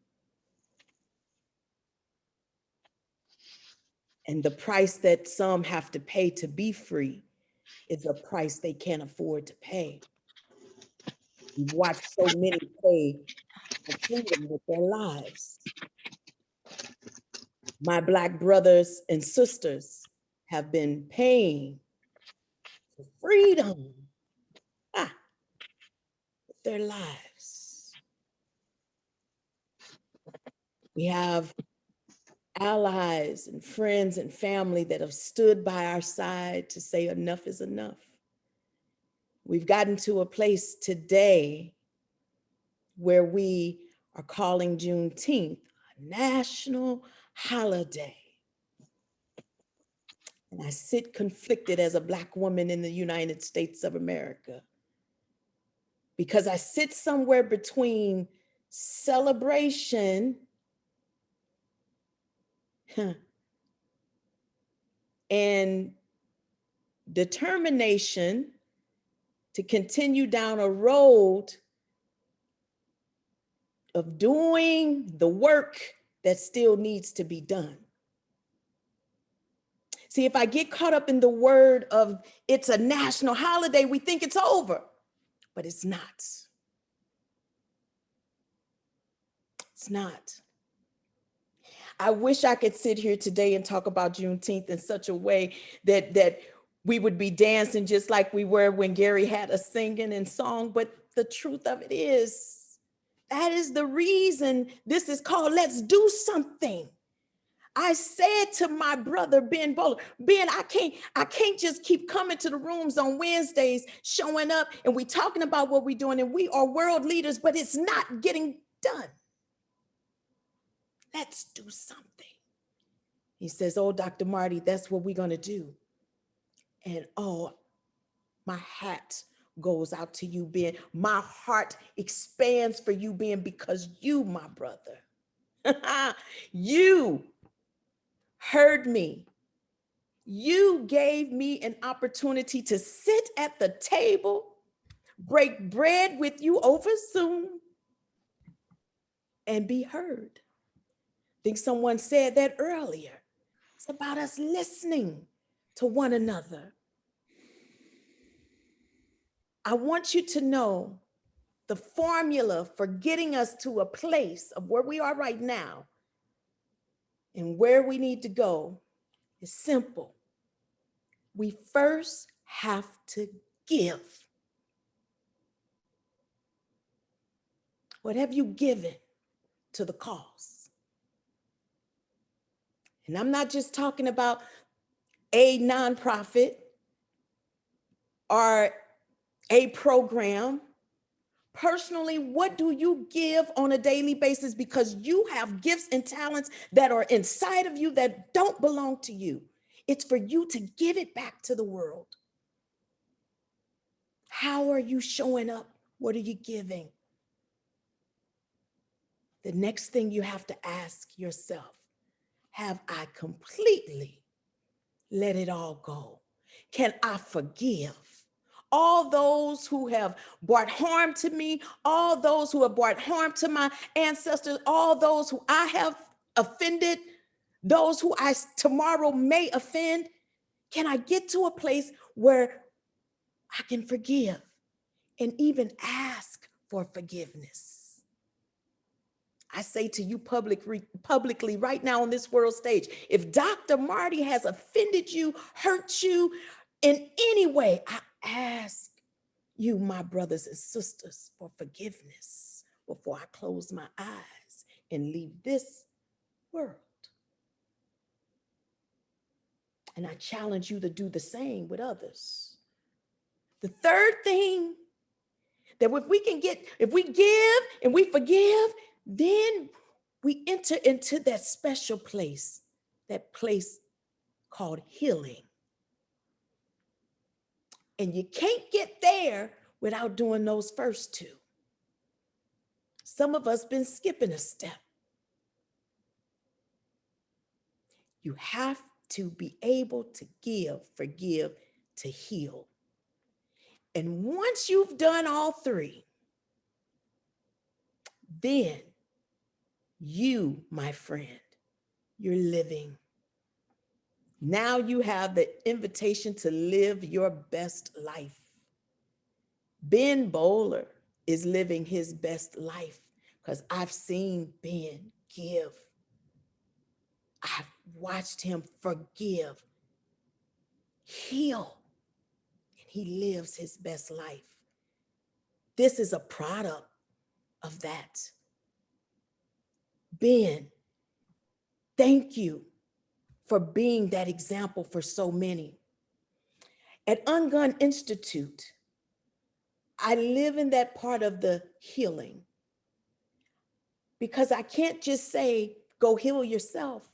And the price that some have to pay to be free is a price they can't afford to pay. We've watched so many pay for freedom with their lives. My Black brothers and sisters have been paying for freedom with their lives. We have allies and friends and family that have stood by our side to say enough is enough. We've gotten to a place today where we are calling Juneteenth a national holiday. And I sit conflicted as a Black woman in the United States of America, because I sit somewhere between celebration and determination to continue down a road of doing the work that still needs to be done. See, if I get caught up in the word of it's a national holiday, we think it's over, but it's not. It's not. I wish I could sit here today and talk about Juneteenth in such a way that we would be dancing just like we were when Gary had us singing and song, but the truth of it is, that is the reason this is called Let's Do Something. I said to my brother, Ben Bowler, Ben, I can't just keep coming to the rooms on Wednesdays, showing up, and we talking about what we're doing, and we are world leaders, but it's not getting done. Let's do something. He says, oh, Dr. Marty, that's what we're going to do. And oh, my hat goes out to you, Ben. My heart expands for you, Ben, because you, my brother, you heard me. You gave me an opportunity to sit at the table, break bread with you over Zoom, and be heard. I think someone said that earlier. It's about us listening to one another. I want you to know the formula for getting us to a place of where we are right now and where we need to go is simple. We first have to give. What have you given to the cause? And I'm not just talking about a nonprofit or a program. Personally, what do you give on a daily basis? Because you have gifts and talents that are inside of you that don't belong to you. It's for you to give it back to the world. How are you showing up? What are you giving? The next thing you have to ask yourself, have I completely let it all go? Can I forgive all those who have brought harm to me, all those who have brought harm to my ancestors, all those who I have offended, those who I tomorrow may offend? Can I get to a place where I can forgive and even ask for forgiveness? I say to you publicly right now on this world stage, if Dr. Marty has offended you, hurt you in any way, I ask you, my brothers and sisters, for forgiveness before I close my eyes and leave this world. And I challenge you to do the same with others. The third thing that if we give and we forgive, then we enter into that special place, that place called healing. And you can't get there without doing those first two. Some of us been skipping a step. You have to be able to give, forgive, to heal. And once you've done all three, then you, my friend, you're living. Now you have the invitation to live your best life. Ben Bowler is living his best life because I've seen Ben give. I've watched him forgive, heal, and he lives his best life. This is a product of that. Ben, thank you for being that example for so many. At Ungun Institute, I live in that part of the healing because I can't just say, go heal yourself.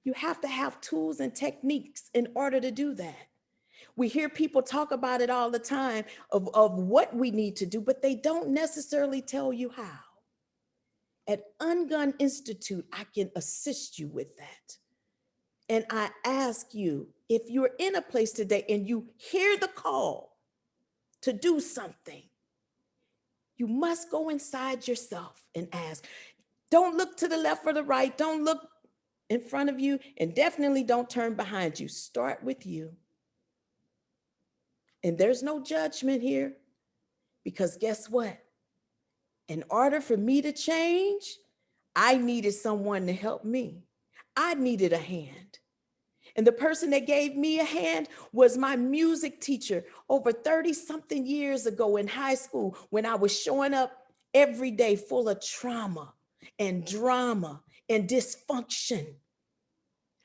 You have to have tools and techniques in order to do that. We hear people talk about it all the time of what we need to do, but they don't necessarily tell you how. At Ungun Institute, I can assist you with that. And I ask you, if you're in a place today and you hear the call to do something, you must go inside yourself and ask. Don't look to the left or the right. Don't look in front of you, and definitely don't turn behind you. Start with you. And there's no judgment here, because guess what? In order for me to change, I needed someone to help me. I needed a hand. And the person that gave me a hand was my music teacher over 30-something years ago in high school, when I was showing up every day full of trauma and drama and dysfunction.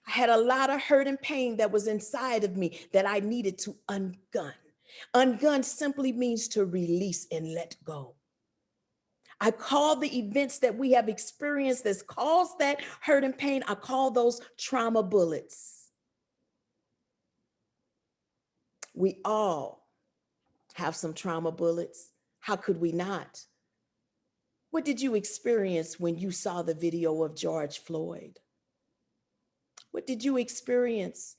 I had a lot of hurt and pain that was inside of me that I needed to ungun. Ungun simply means to release and let go. I call the events that we have experienced that's caused that hurt and pain, I call those trauma bullets. We all have some trauma bullets. How could we not? What did you experience when you saw the video of George Floyd? What did you experience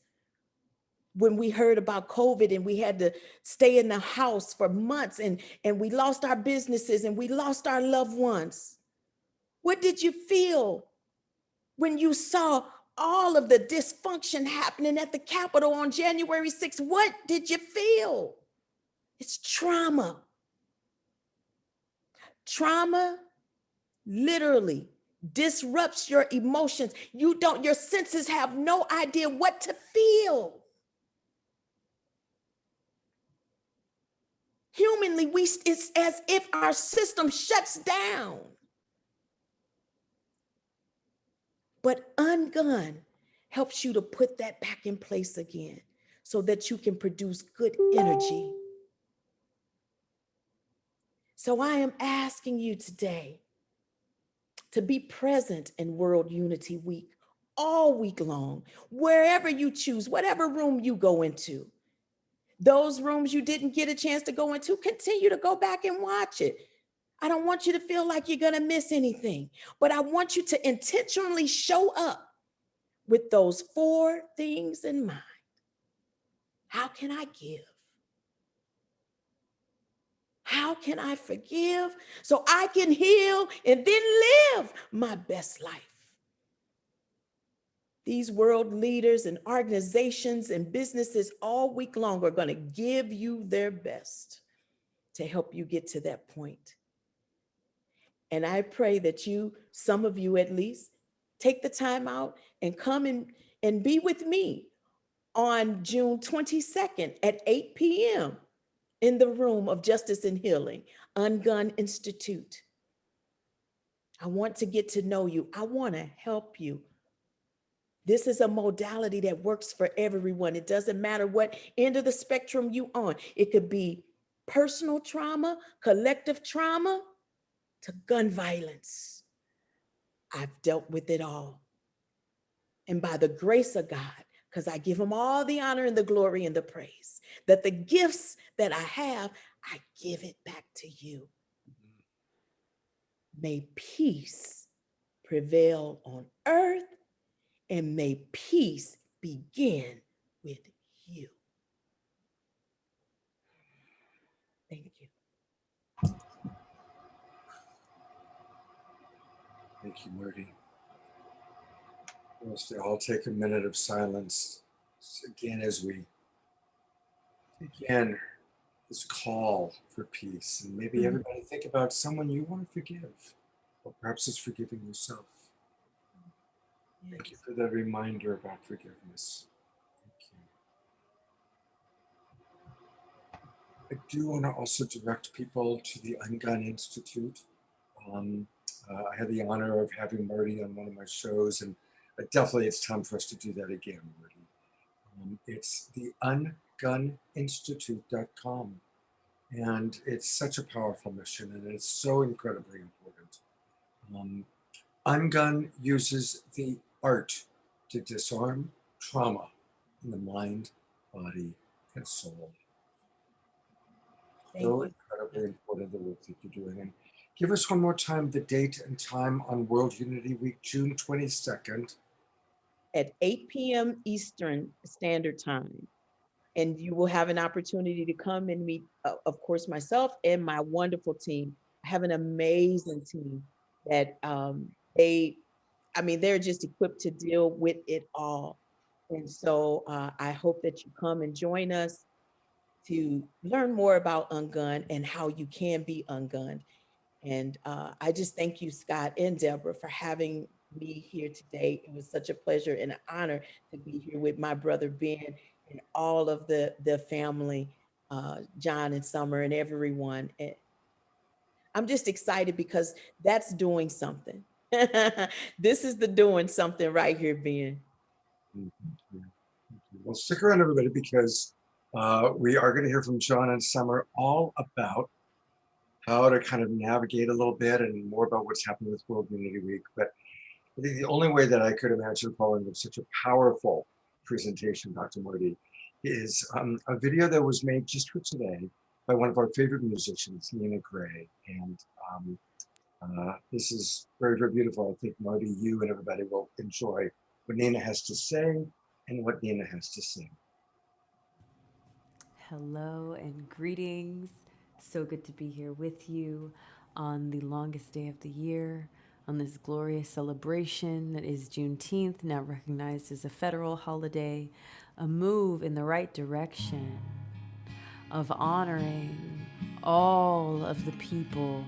when we heard about COVID and we had to stay in the house for months and we lost our businesses and we lost our loved ones? What did you feel when you saw all of the dysfunction happening at the Capitol on January 6th? What did you feel? It's trauma. Trauma literally disrupts your emotions. Your senses have no idea what to feel. Humanly, it's as if our system shuts down. But ungun helps you to put that back in place again so that you can produce good energy. So I am asking you today to be present in World Unity Week all week long, wherever you choose, whatever room you go into. Those rooms you didn't get a chance to go into, continue to go back and watch it. I don't want you to feel like you're going to miss anything, but I want you to intentionally show up with those 4 things in mind. How can I give? How can I forgive so I can heal and then live my best life? These world leaders and organizations and businesses all week long are going to give you their best to help you get to that point. And I pray that some of you at least, take the time out and come and be with me on June 22nd at 8 p.m. in the Room of Justice and Healing, Ungun Institute. I want to get to know you. I want to help you. This is a modality that works for everyone. It doesn't matter what end of the spectrum you on. It could be personal trauma, collective trauma, to gun violence. I've dealt with it all. And by the grace of God, because I give him all the honor and the glory and the praise, that the gifts that I have, I give it back to you. May peace prevail on earth, and may peace begin with you. Thank you. Thank you, Marty. Let's all take a minute of silence again as we begin this call for peace. And maybe everybody think about someone you want to forgive, or perhaps it's forgiving yourself. Yes. Thank you for that reminder about forgiveness. Thank you. I do want to also direct people to the Ungun Institute. I had the honor of having Marty on one of my shows, and definitely it's time for us to do that again, Marty. It's the unguninstitute.com, and it's such a powerful mission, and it's so incredibly important. Ungun uses the art to disarm trauma in the mind, body, and soul. So incredibly important, the work that you're doing. And give us one more time the date and time on World Unity Week, June 22nd. At 8 p.m. Eastern Standard Time. And you will have an opportunity to come and meet, of course, myself and my wonderful team. I have an amazing team that they're just equipped to deal with it all. And so I hope that you come and join us to learn more about Ungun and how you can be ungunned. And I just thank you, Scott and Deborah, for having me here today. It was such a pleasure and an honor to be here with my brother Ben and all of the family, John and Summer and everyone. And I'm just excited because that's doing something. This is the doing something right here, Ben. Thank you. Well, stick around, everybody, because we are going to hear from John and Summer all about how to kind of navigate a little bit and more about what's happening with World Unity Week. But I think the only way that I could imagine following with such a powerful presentation, Dr. Modi, is a video that was made just for today by one of our favorite musicians, Nina Gray. And this is very, very beautiful. I think, Modi, you and everybody will enjoy what Nina has to say and what Nina has to sing. Hello and greetings. So good to be here with you on the longest day of the year, on this glorious celebration that is Juneteenth, now recognized as a federal holiday, a move in the right direction of honoring all of the people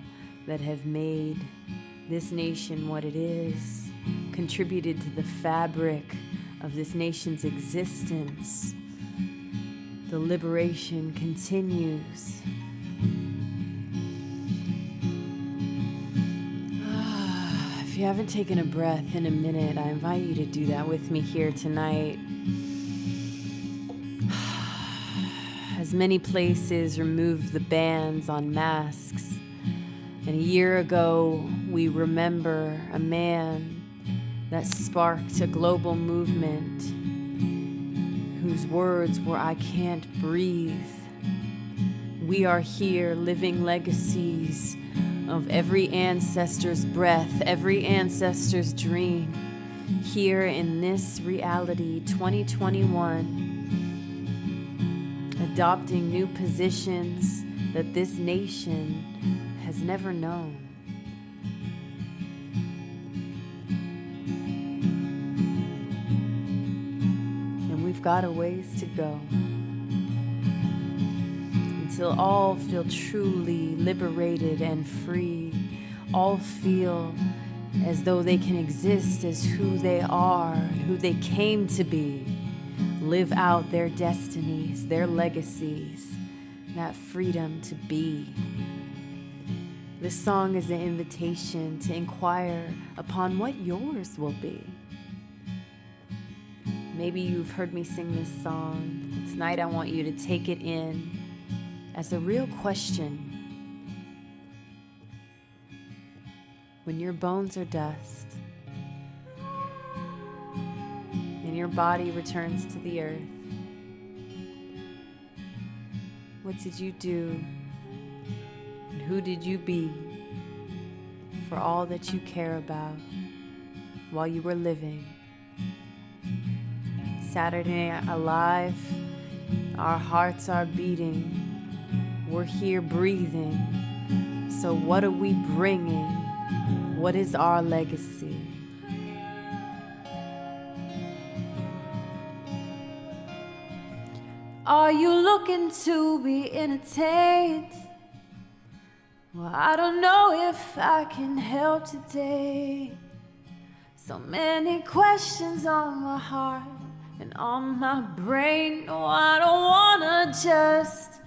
that have made this nation what it is, contributed to the fabric of this nation's existence. The liberation continues. If you haven't taken a breath in a minute, I invite you to do that with me here tonight. As many places removed the bans on masks, and a year ago we remember a man that sparked a global movement whose words were, "I can't breathe." We are here living legacies of every ancestor's breath, every ancestor's dream, here in this reality, 2021, adopting new positions that this nation has never known. And we've got a ways to go until all feel truly liberated and free, all feel as though they can exist as who they are and who they came to be, live out their destinies, their legacies, that freedom to be. This song is an invitation to inquire upon what yours will be. Maybe you've heard me sing this song. Tonight I want you to take it in as a real question. When your bones are dust and your body returns to the earth, what did you do and who did you be for all that you care about while you were living? Saturday Night Alive, our hearts are beating. We're here breathing. So what are we bringing? What is our legacy? Are you looking to be entertained? Well, I don't know if I can help today. So many questions on my heart and on my brain. No, I don't wanna just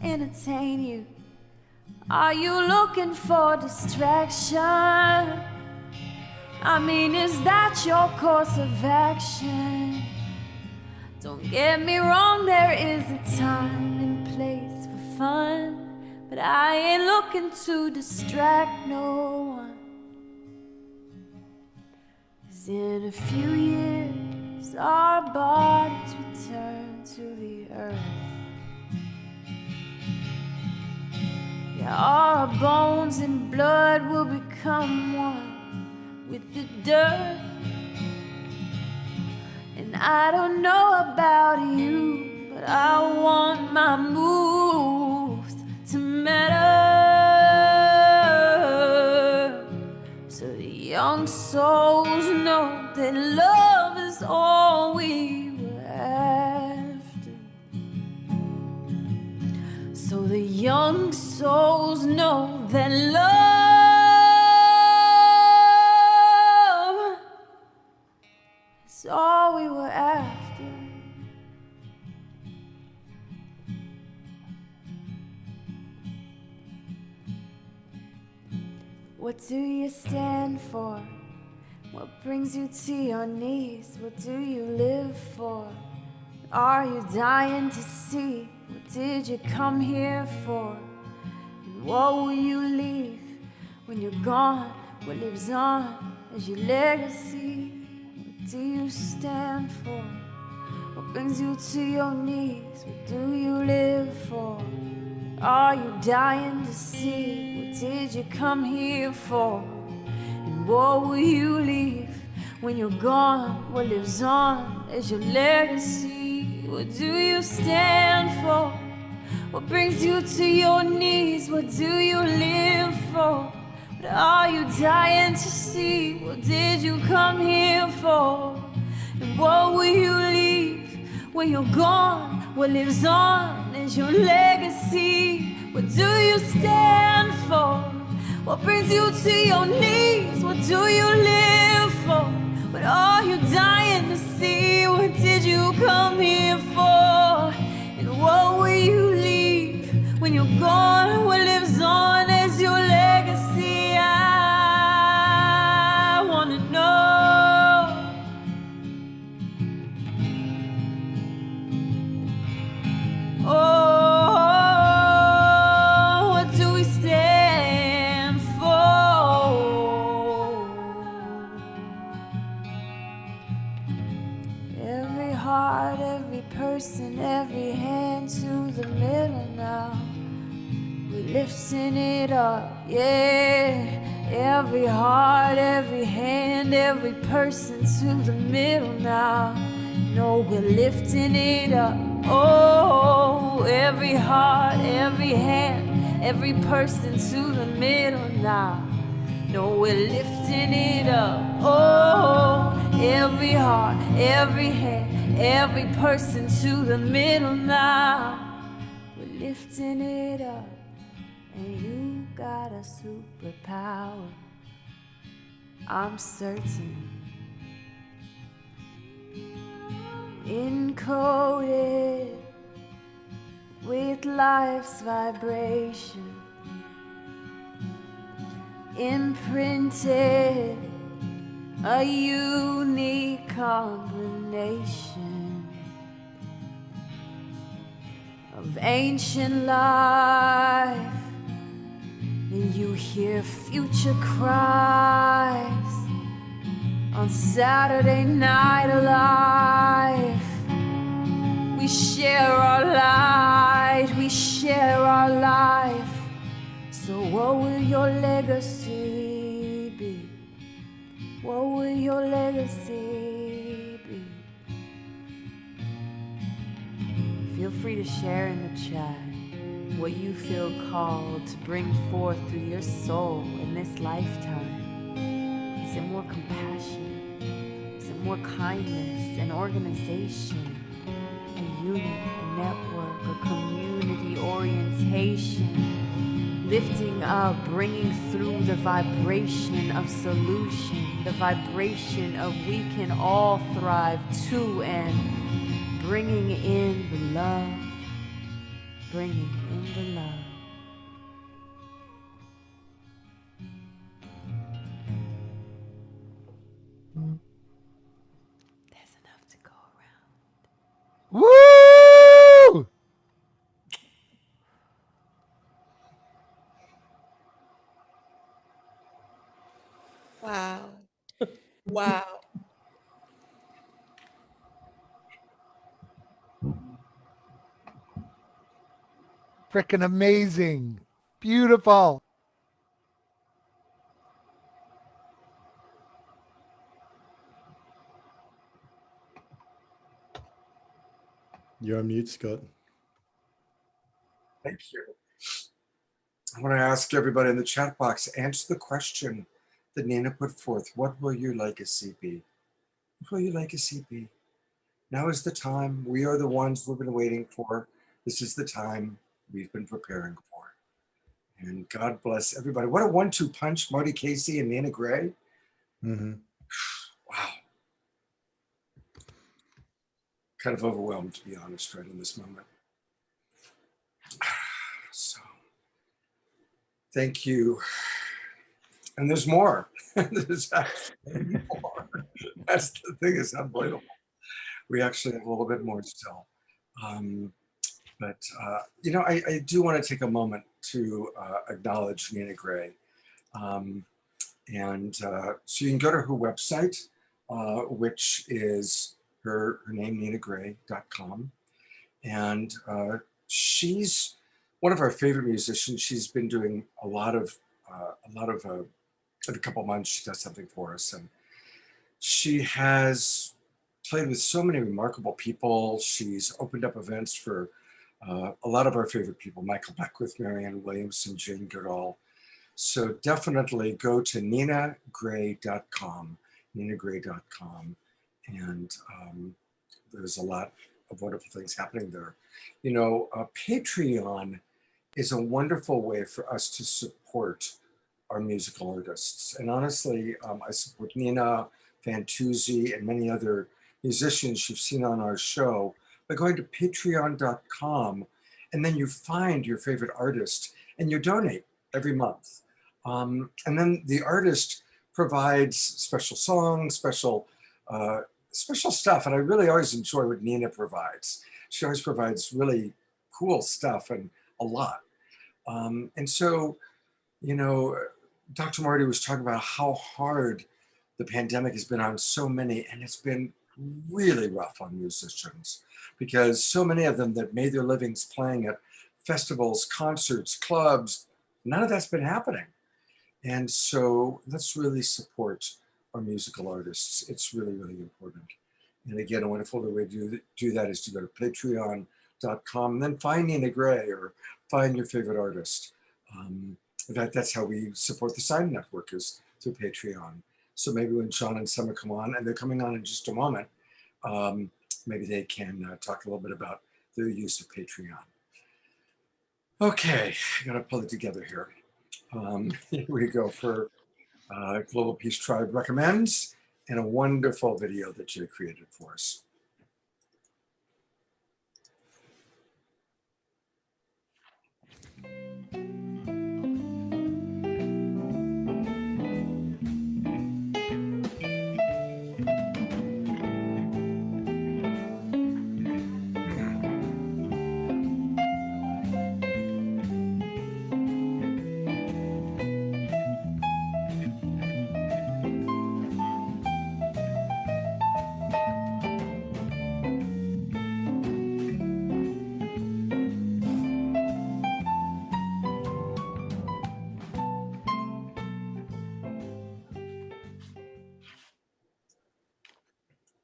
entertain you. Are you looking for distraction? I mean, is that your course of action? Don't get me wrong, there is a time and place for fun, but I ain't looking to distract no one. 'Cause in a few years, our bodies return to the earth. Yeah, our bones and blood will become one with the dirt. And I don't know about you, but I want my moves to matter, so the young souls know that love is all we were after. So the young souls know that love is all we were after. What do you stand for? What brings you to your knees? What do you live for? Are you dying to see? What did you come here for? And what will you leave when you're gone? What lives on as your legacy? What do you stand for? What brings you to your knees? What do you live for? Are you dying to see? What did you come here for? And what will you leave when you're gone? What lives on as your legacy? What do you stand for? What brings you to your knees? What do you live for? What are you dying to see? What did you come here for? And what will you leave when you're gone? What lives on is your legacy. What do you stand for? What brings you to your knees? What do you live for? What are you dying to see? What did you come here for? And what will you leave when you're gone? What lives on as your legacy? I wanna know. Oh, what do we stand for? Every heart, every person, every hand to the middle now. We're lifting it up, yeah. Every heart, every hand, every person to the middle now. No, we're lifting it up. Oh, every heart, every hand, every person to the middle now. No, we're lifting it up. Oh, every heart, every hand, every person to the middle now. We're lifting it up. And you got a superpower, I'm certain. Encoded with life's vibration, imprinted a unique combination of ancient life. And you hear future cries on Saturday Night Alive. We share our light, we share our life. So what will your legacy be? What will your legacy be? Feel free to share in the chat what you feel called to bring forth through your soul in this lifetime. Is it more compassion? Is it more kindness and organization? A unit, a network, a community orientation? Lifting up, bringing through the vibration of solution, the vibration of we can all thrive too, and bringing in the love, bringing in the love. There's enough to go around. Woo! Wow. Wow. Freaking amazing. Beautiful. You're on mute, Scott. Thank you. I want to ask everybody in the chat box, answer the question that Nina put forth. What will your legacy be? What will your legacy be? Now is the time. We are the ones we've been waiting for. This is the time we've been preparing for. And God bless everybody. What a 1-2 punch, Marty Casey and Nina Gray. Mm-hmm. Wow. Kind of overwhelmed, to be honest, right in this moment. So, thank you. And there's more. There's actually more. That's the thing, is unbelievable. We actually have a little bit more still. You know, I do want to take a moment to acknowledge Nina Gray. So you can go to her website, which is her name, ninagray.com. And she's one of our favorite musicians. She's been doing in a couple months, she does something for us. And she has played with so many remarkable people. She's opened up events for a lot of our favorite people, Michael Beckwith, Marianne Williamson, Jane Goodall. So definitely go to ninagray.com, ninagray.com. And there's a lot of wonderful things happening there. You know, Patreon is a wonderful way for us to support our musical artists. And honestly, I support Nina, Fantuzzi, and many other musicians you've seen on our show by going to patreon.com, and then you find your favorite artist and you donate every month. And then the artist provides special songs, special stuff. And I really always enjoy what Nina provides. She always provides really cool stuff and a lot. And so, you know, Dr. Marty was talking about how hard the pandemic has been on so many, and it's been really rough on musicians because so many of them that made their livings playing at festivals, concerts, clubs, none of that's been happening. And so let's really support our musical artists. It's really, really important. And again, a wonderful way to do that is to go to patreon.com and then find Nina Gray or find your favorite artist. In fact, that's how we support the Sign Network, is through Patreon. So maybe when Sean and Summer come on, and they're coming on in just a moment, maybe they can talk a little bit about their use of Patreon. Okay, I gotta pull it together here. Here we go for Global Peace Tribe Recommends, and a wonderful video that Jay created for us.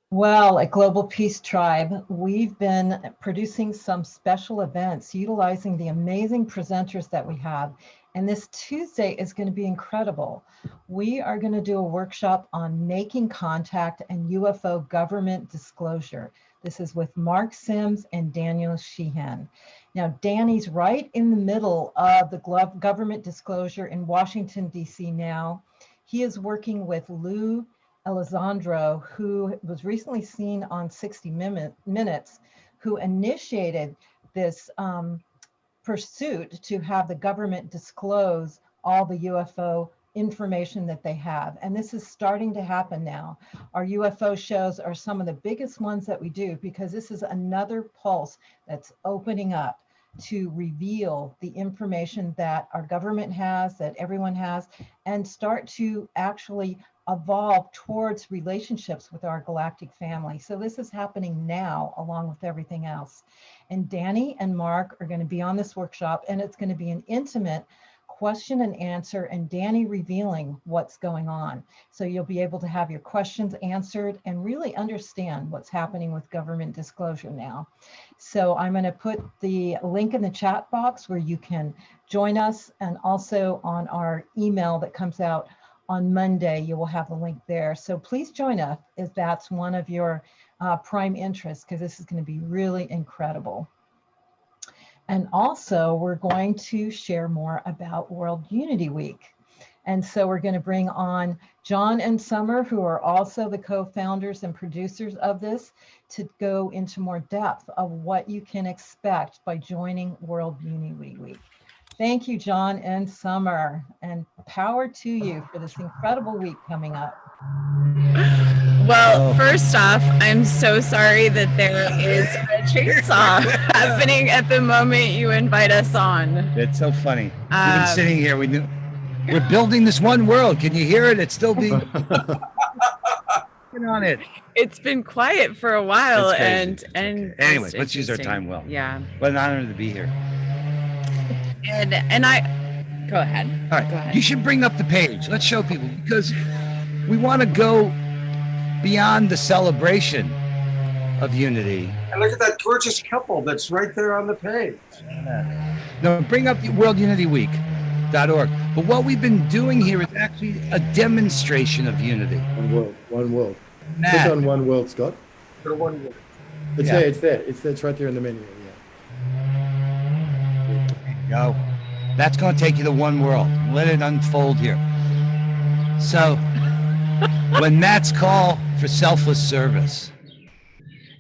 Well, at Global Peace Tribe, we've been producing some special events utilizing the amazing presenters that we have. And this Tuesday is going to be incredible. We are going to do a workshop on making contact and UFO government disclosure. This is with Mark Sims and Daniel Sheehan. Now, Danny's right in the middle of the government disclosure in Washington, D.C. now. He is working with Lou Elizondo, who was recently seen on 60 Minutes, who initiated this pursuit to have the government disclose all the UFO information that they have. And this is starting to happen now. Our UFO shows are some of the biggest ones that we do because this is another pulse that's opening up to reveal the information that our government has, that everyone has, and start to actually evolve towards relationships with our galactic family. So this is happening now along with everything else. And Danny and Mark are going to be on this workshop, and it's going to be an intimate question and answer, and Danny revealing what's going on. So you'll be able to have your questions answered and really understand what's happening with government disclosure now. So I'm going to put the link in the chat box where you can join us, and also on our email that comes out on Monday, you will have the link there. So please join us if that's one of your prime interests, because this is going to be really incredible. And also, we're going to share more about World Unity Week. And so we're going to bring on John and Summer, who are also the co-founders and producers of this, to go into more depth of what you can expect by joining World Unity Week. Thank you, John and Summer, and power to you for this incredible week coming up. Well, first off, I'm so sorry that there is a chainsaw happening at the moment you invite us on. It's so funny. We've been sitting here. We're building this one world. Can you hear it? It's still being on it. It's been quiet for a while, It's crazy. and Anyway, it's let's use our interesting. time well. Yeah. What an honor to be here. And I go ahead. All right. Go ahead. You should bring up the page. Let's show people, because we want to go beyond the celebration of unity. And look at that gorgeous couple that's right there on the page. No, bring up worldunityweek.org. But what we've been doing here is actually a demonstration of unity. One world, one world. Matt. Click on one world, Scott. For one world. It's Yeah. there, it's there. It's right there in the menu. Yeah. Go. That's going to take you to one world. Let it unfold here. So, when Matt's call for selfless service,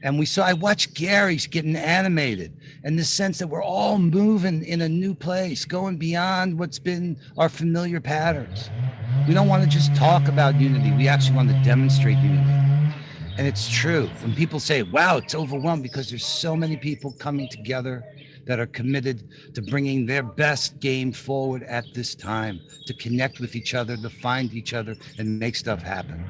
and I watched Gary's getting animated, and the sense that we're all moving in a new place, going beyond what's been our familiar patterns. We don't want to just talk about unity. We actually want to demonstrate unity. And it's true. When people say, wow, it's overwhelmed, because there's so many people coming together that are committed to bringing their best game forward at this time, to connect with each other, to find each other, and make stuff happen.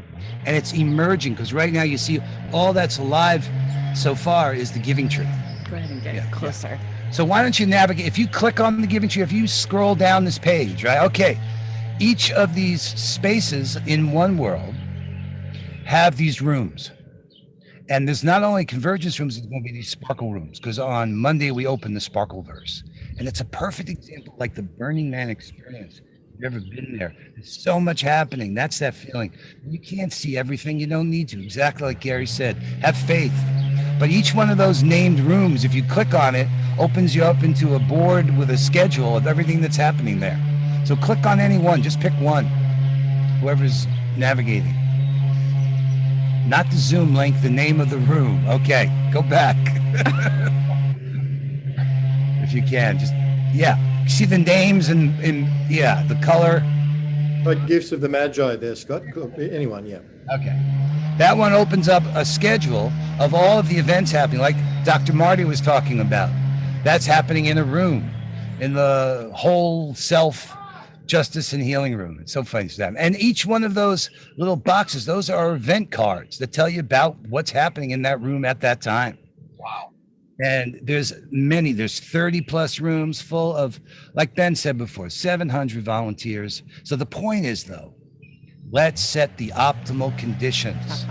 And it's emerging, because right now you see all that's alive so far is the Giving Tree. Go ahead and get closer. So why don't you navigate, if you click on the Giving Tree, if you scroll down this page, right? Okay, each of these spaces in one world have these rooms. And there's not only convergence rooms, there's going to be these sparkle rooms, because on Monday we open the Sparkleverse. And it's a perfect example, like the Burning Man experience. If you've ever been there, there's so much happening. That's that feeling. You can't see everything. You don't need to. Exactly like Gary said, have faith. But each one of those named rooms, if you click on it, opens you up into a board with a schedule of everything that's happening there. So click on any one, just pick one, whoever's navigating. Not the Zoom link, the name of the room. Okay, go back. If you can, just, yeah. See the names and yeah, the color. Like Gifts of the Magi there, Scott. Cool. Anyone, yeah. Okay. That one opens up a schedule of all of the events happening, like Dr. Marty was talking about. That's happening in a room, in the whole self justice and healing room. It's so funny to them. And each one of those little boxes, those are event cards that tell you about what's happening in that room at that time. Wow. And there's 30 plus rooms full of, like Ben said before, 700 volunteers. So the point is, though, let's set the optimal conditions.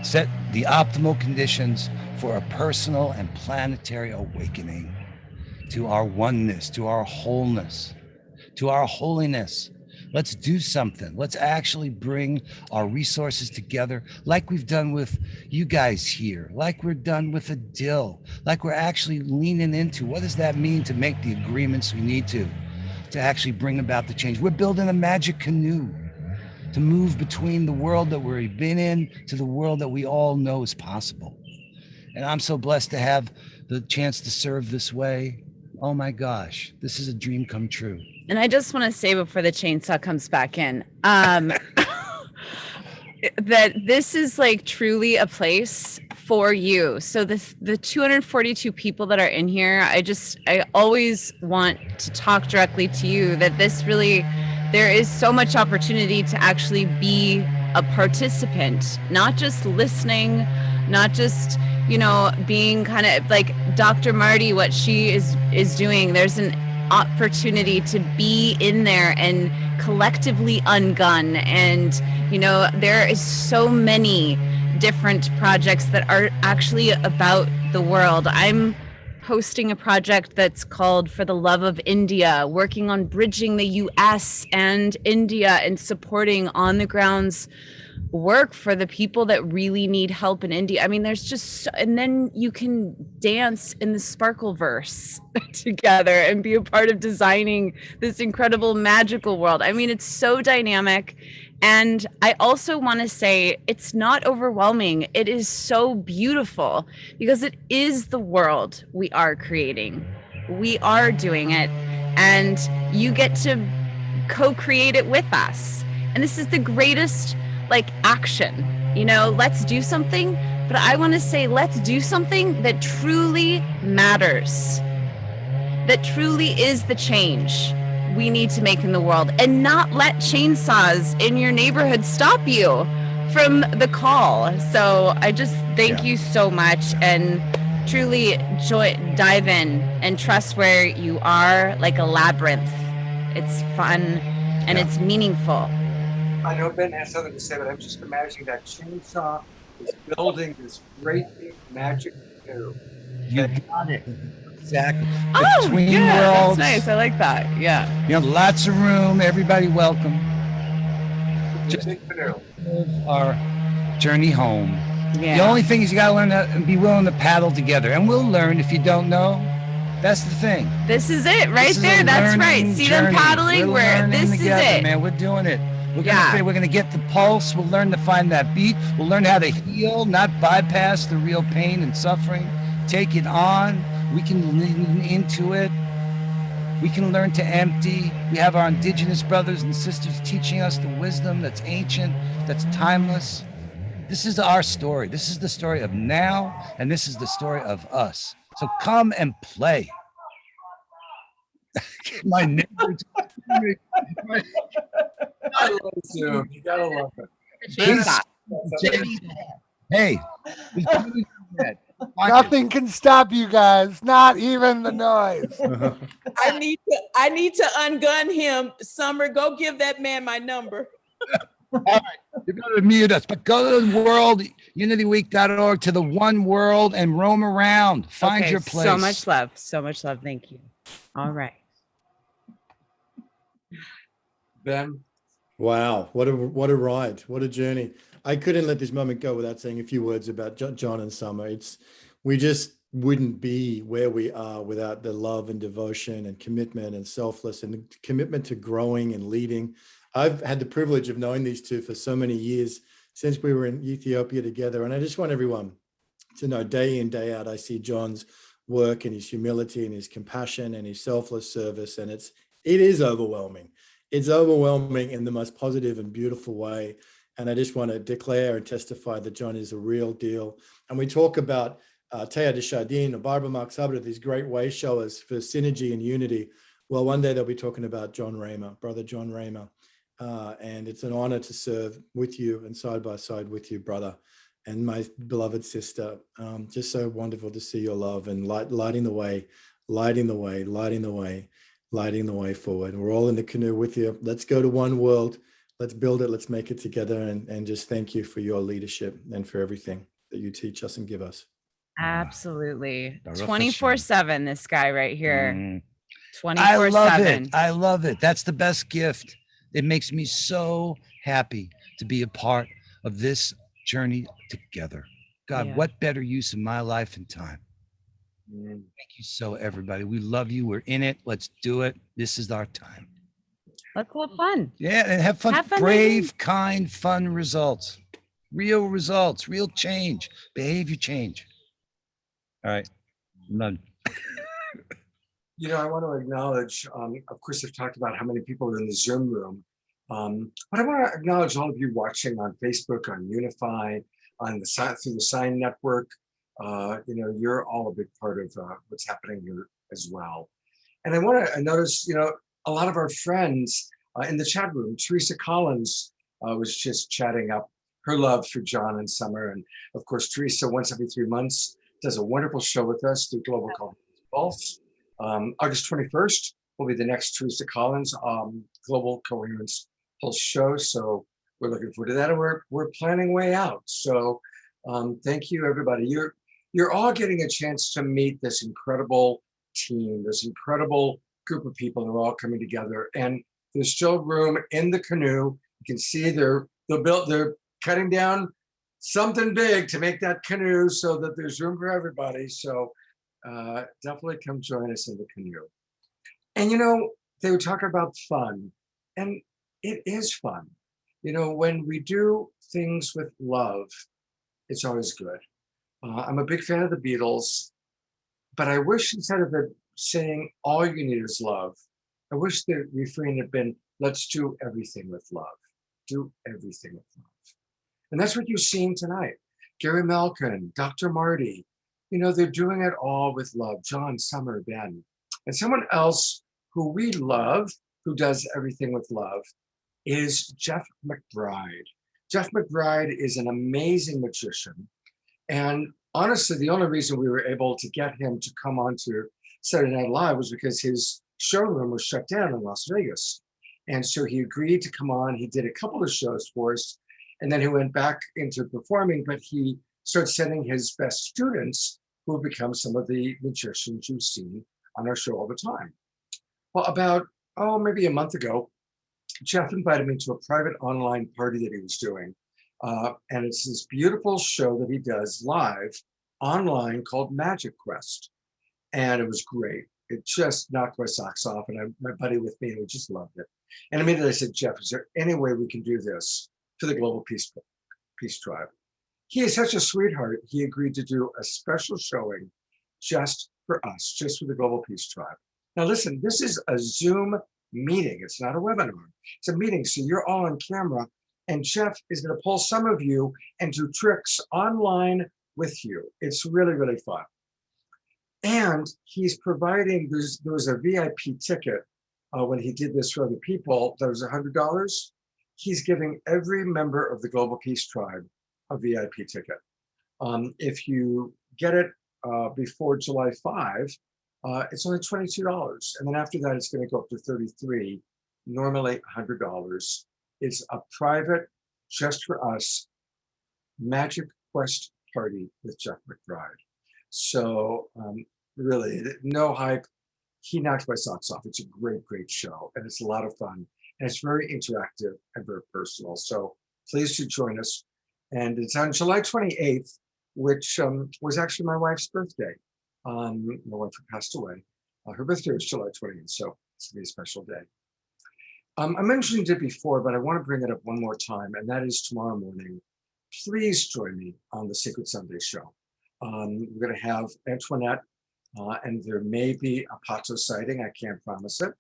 Set the optimal conditions for a personal and planetary awakening to our oneness, to our wholeness, to our holiness. Let's do something. Let's actually bring our resources together, like we've done with you guys here, like we're done with Adil, like we're actually leaning into what does that mean to make the agreements we need to actually bring about the change. We're building a magic canoe to move between the world that we've been in to the world that we all know is possible. And I'm so blessed to have the chance to serve this way. Oh my gosh, this is a dream come true. And I just want to say before the chainsaw comes back in, that this is like truly a place for you. So the 242 people that are in here, I always want to talk directly to you that there is so much opportunity to actually be a participant, not just listening, not just, being kind of like Dr. Marty, what she is doing. There's an opportunity to be in there and collectively ungun. And, there is so many different projects that are actually about the world. I'm hosting a project that's called For the Love of India, working on bridging the US and India and supporting on the grounds work for the people that really need help in India. I mean, there's just, and then you can dance in the Sparkleverse together and be a part of designing this incredible magical world. I mean, it's so dynamic. And I also want to say it's not overwhelming. It is so beautiful because it is the world we are creating. we are doing it, and you get to co-create it with us. And this is the greatest like action, you know, let's do something, but I want to say let's do something that truly matters, that truly is the change we need to make in the world, and not let chainsaws in your neighborhood stop you from the call. So I just thank you so much, and truly dive in and trust where you are, like a labyrinth. It's fun and it's meaningful. I know Ben has something to say, but I'm just imagining that chainsaw is building this great big magic canoe. You got it. Exactly. Oh, Between yeah, worlds. that's nice. I like that. Yeah. You know, lots of room. Everybody welcome. Just big canoe. Our journey home. Yeah. The only thing is you gotta learn to and be willing to paddle together. And we'll learn if you don't know. That's the thing. This is it right This is there. a That's right. learning See them journey. paddling? We're learning This is together, it. man. We're doing it. We're gonna get the pulse. We'll learn to find that beat. We'll learn how to heal, not bypass the real pain and suffering. Take it on. We can lean into it. We can learn to empty. We have our indigenous brothers and sisters teaching us the wisdom that's ancient, that's timeless. This is our story. This is the story of now, and this is the story of us. So come and play. My neighbors. I love Zoom. You gotta love it. Hey, Nothing can stop you guys, not even the noise. I need to ungun him. Summer, go give that man my number. All right, you're going to mute us, but go to the worldunityweek.org to the one world and roam around. Find Okay, your place. So much love. So much love. Thank you. All right. Ben. Wow, what a ride, what a journey. I couldn't let this moment go without saying a few words about John and Summer. We just wouldn't be where we are without the love and devotion and commitment and selfless and the commitment to growing and leading. I've had the privilege of knowing these two for so many years since we were in Ethiopia together. And I just want everyone to know day in, day out, I see John's work and his humility and his compassion and his selfless service. And it is overwhelming. It's overwhelming in the most positive and beautiful way. And I just want to declare and testify that John is a real deal. And we talk about Teya Deshadin or Barbara Mark Sabra, these great way showers for synergy and unity. Well, one day they'll be talking about John Raymer, brother John Raymer. And it's an honor to serve with you and side by side with you, brother, and my beloved sister. Just so wonderful to see your love and lighting the way forward. We're all in the canoe with you. Let's go to one world. Let's build it. Let's make it together. And just thank you for your leadership and for everything that you teach us and give us. Absolutely. 24/7, this guy right here. 24/7. I love it. I love it. That's the best gift. It makes me so happy to be a part of this journey together. God, what better use of my life and time? Thank you so, everybody. We love you. We're in it. Let's do it. This is our time. Let's have fun. Yeah, and have fun. Brave, kind, fun results. Real change. Behavior change. All right. None. You know, I want to acknowledge, of course, I've talked about how many people are in the Zoom room, but I want to acknowledge all of you watching on Facebook, on Unify, on through the Sign Network. You know, you're all a big part of what's happening here as well. And I want to notice, you know, a lot of our friends in the chat room. Teresa Collins was just chatting up her love for John and Summer. And of course, Teresa, once every 3 months, does a wonderful show with us through Global Pulse. August 21st will be the next Teresa Collins Global Coherence Pulse show. So we're looking forward to that. And we're planning way out. So thank you, everybody. You're all getting a chance to meet this incredible team, this incredible group of people that are all coming together. And there's still room in the canoe. You can see they're cutting down something big to make that canoe so that there's room for everybody. So definitely come join us in the canoe. And, you know, they were talking about fun, and it is fun. You know, when we do things with love, it's always good. I'm a big fan of the Beatles, but I wish instead of it saying all you need is love. I wish the refrain had been, let's do everything with love. Do everything with love. And that's what you've seen tonight. Gary Malkin, Dr. Marty, they're doing it all with love. John, Summer, Ben. And someone else who we love, who does everything with love, is Jeff McBride. Jeff McBride is an amazing magician. And honestly, the only reason we were able to get him to come on to Saturday Night Live was because his showroom was shut down in Las Vegas. And so he agreed to come on. He did a couple of shows for us, and then he went back into performing, but he started sending his best students who have become some of the magicians you've seen on our show all the time. Well, about, maybe a month ago, Jeff invited me to a private online party that he was doing. And it's this beautiful show that he does live online called Magic Quest. And it was great. It just knocked my socks off, and my buddy with me, and we just loved it. And immediately I said, Jeff, is there any way we can do this for the Global Peace Tribe? He is such a sweetheart. He agreed to do a special showing just for us, just for the Global Peace Tribe. Now listen, this is a Zoom meeting. It's not a webinar. It's a meeting, so you're all on camera, and Jeff is going to pull some of you and do tricks online with you. It's really, really fun. And he's providing, there was a VIP ticket when he did this for other people, that was $100. He's giving every member of the Global Peace Tribe a VIP ticket. If you get it before July 5, it's only $22. And then after that, it's going to go up to $33, normally $100. It's a private, just for us, Magic Quest party with Jeff McBride. So really, no hype. He knocked my socks off. It's a great, great show, and it's a lot of fun, and it's very interactive and very personal. So please do join us. And it's on July 28th, which was actually my wife's birthday. My wife passed away. Her birthday was July 28th, so it's gonna be a special day. I mentioned it before, but I want to bring it up one more time, and that is tomorrow morning. Please join me on the Sacred Sunday show. We're going to have Antoinette, and there may be a Pato sighting. I can't promise it,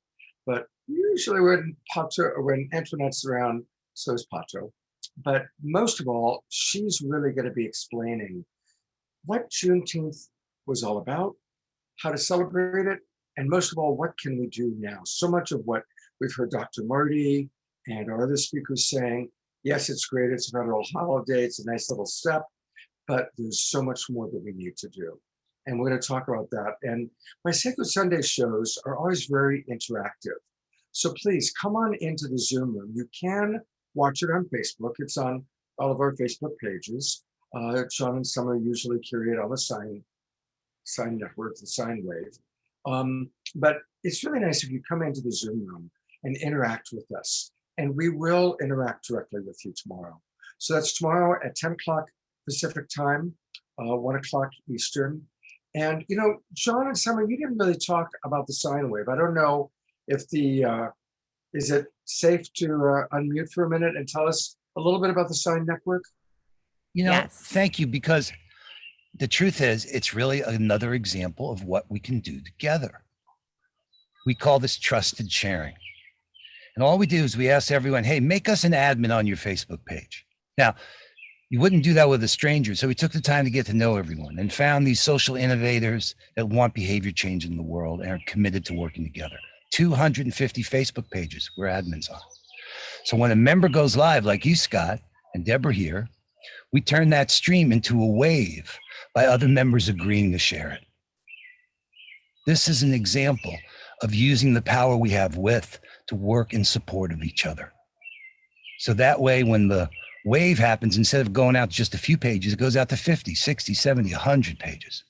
but usually when Antoinette's around, so is Pato. But most of all, she's really going to be explaining what Juneteenth was all about, how to celebrate it, and most of all, what can we do now? So much of what we've heard Dr. Marty and our other speakers saying, yes, it's great, it's a federal holiday, it's a nice little step, but there's so much more that we need to do. And we're going to talk about that. And my Sacred Sunday shows are always very interactive. So please come on into the Zoom room. You can watch it on Facebook. It's on all of our Facebook pages. Sean and Summer usually curate on the Sign Network, the Sine Wave. But it's really nice if you come into the Zoom room and interact with us. And we will interact directly with you tomorrow. So that's tomorrow at 10 o'clock Pacific time, 1 o'clock Eastern. And, John and Summer, you didn't really talk about the sine wave. I don't know if is it safe to unmute for a minute and tell us a little bit about the Sign Network? Thank you, because the truth is, it's really another example of what we can do together. We call this trusted sharing. And all we do is we ask everyone, hey, make us an admin on your Facebook page. Now, you wouldn't do that with a stranger. So we took the time to get to know everyone and found these social innovators that want behavior change in the world and are committed to working together. 250 Facebook pages we're admins on. So when a member goes live, like you, Scott, and Deborah here, we turn that stream into a wave by other members agreeing to share it. This is an example of using the power we have to work in support of each other. So that way, when the wave happens, instead of going out just a few pages, it goes out to 50, 60, 70, 100 pages.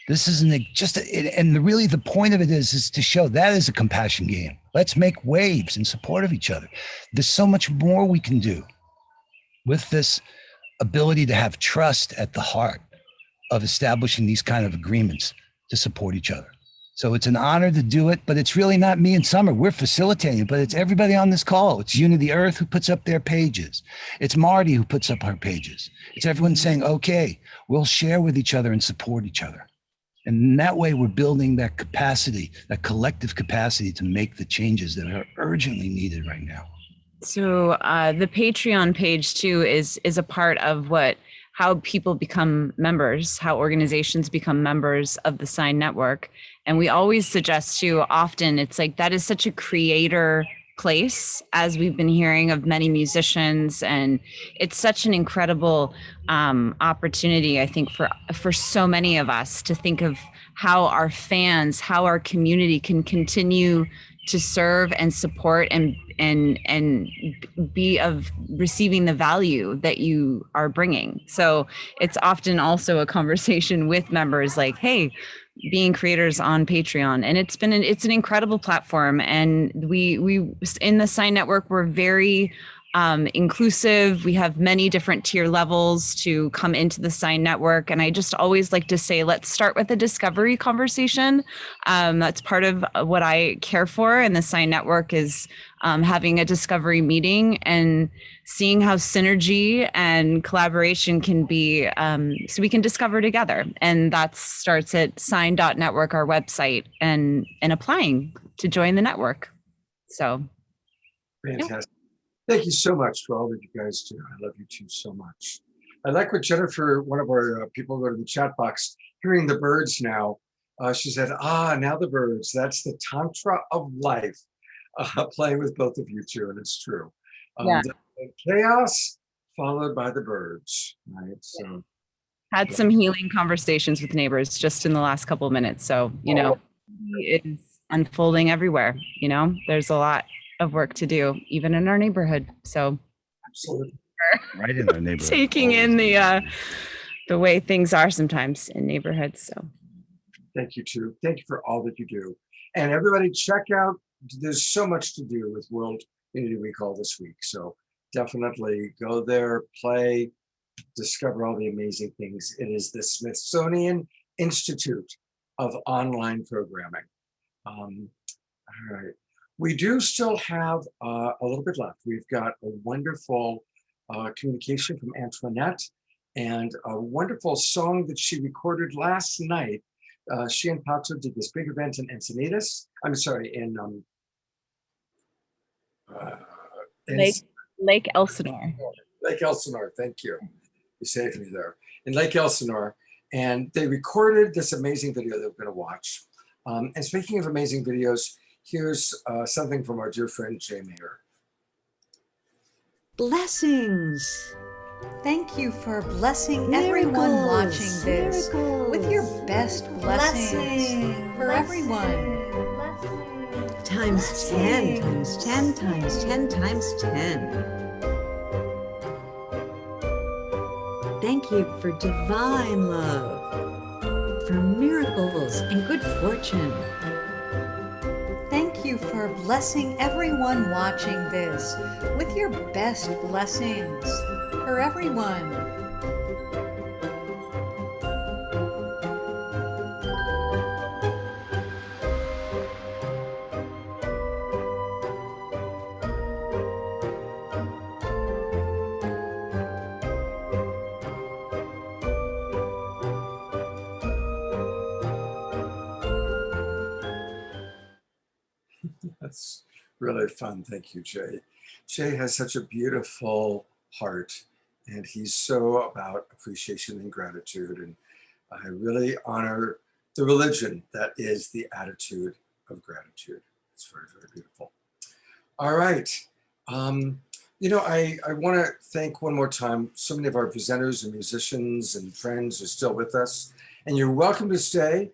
This isn't really the point of it is to show that is a compassion game. Let's make waves in support of each other. There's so much more we can do with this ability to have trust at the heart of establishing these kind of agreements to support each other. So it's an honor to do it, but it's really not me and Summer. We're facilitating, but it's everybody on this call. It's Unity Earth who puts up their pages. It's Marty who puts up her pages. It's everyone saying, okay, we'll share with each other and support each other. And in that way, we're building that capacity, that collective capacity to make the changes that are urgently needed right now. So the Patreon page too is a part of how people become members, how organizations become members of the Sign Network. And we always suggest too, often it's like that is such a creator place, as we've been hearing of many musicians, and it's such an incredible opportunity, I think, for so many of us to think of how our fans, how our community can continue to serve and support and be of receiving the value that you are bringing. So it's often also a conversation with members like, hey, being creators on Patreon. And it's an incredible platform. And we in the Sign Network, we're very inclusive. We have many different tier levels to come into the Sign Network. And I just always like to say, let's start with a discovery conversation. That's part of what I care for. And the Sign Network is having a discovery meeting and seeing how synergy and collaboration can be, so we can discover together. And that starts at sign.network, our website, and applying to join the network. So. Fantastic. Thank you so much for all that you guys do. I love you two so much. I like what Jennifer, one of our people wrote in the chat box, hearing the birds now. She said, now the birds, that's the tantra of life, playing with both of you two, and it's true. Yeah. The chaos followed by the birds, right? So had some healing conversations with neighbors just in the last couple of minutes. So, it's unfolding everywhere. There's a lot of work to do, even in our neighborhood. So absolutely right in our neighborhood. Taking in the way things are sometimes in neighborhoods. So thank you too. Thank you for all that you do. And everybody check out, there's so much to do with World Unity Week all this week. So definitely go there, play, discover all the amazing things. It is the Smithsonian Institute of Online Programming. All right. We do still have a little bit left. We've got a wonderful communication from Antoinette and a wonderful song that she recorded last night. She and Pato did this big event in Encinitas. I'm sorry, in Lake Elsinore. Lake Elsinore, thank you. You saved me there. In Lake Elsinore. And they recorded this amazing video that we're going to watch. And speaking of amazing videos, here's something from our dear friend Jay Mayer. Blessings. Thank you for blessing everyone watching this with your best blessings for everyone. Times 10, times 10, times 10, times 10. Thank you for divine love, for miracles and good fortune. Thank you for blessing everyone watching this with your best blessings for everyone. That's really fun. Thank you, Jay. Jay has such a beautiful heart, and he's so about appreciation and gratitude. And I really honor the religion that is the attitude of gratitude. It's very, very beautiful. All right. I want to thank one more time, so many of our presenters and musicians and friends are still with us, and you're welcome to stay.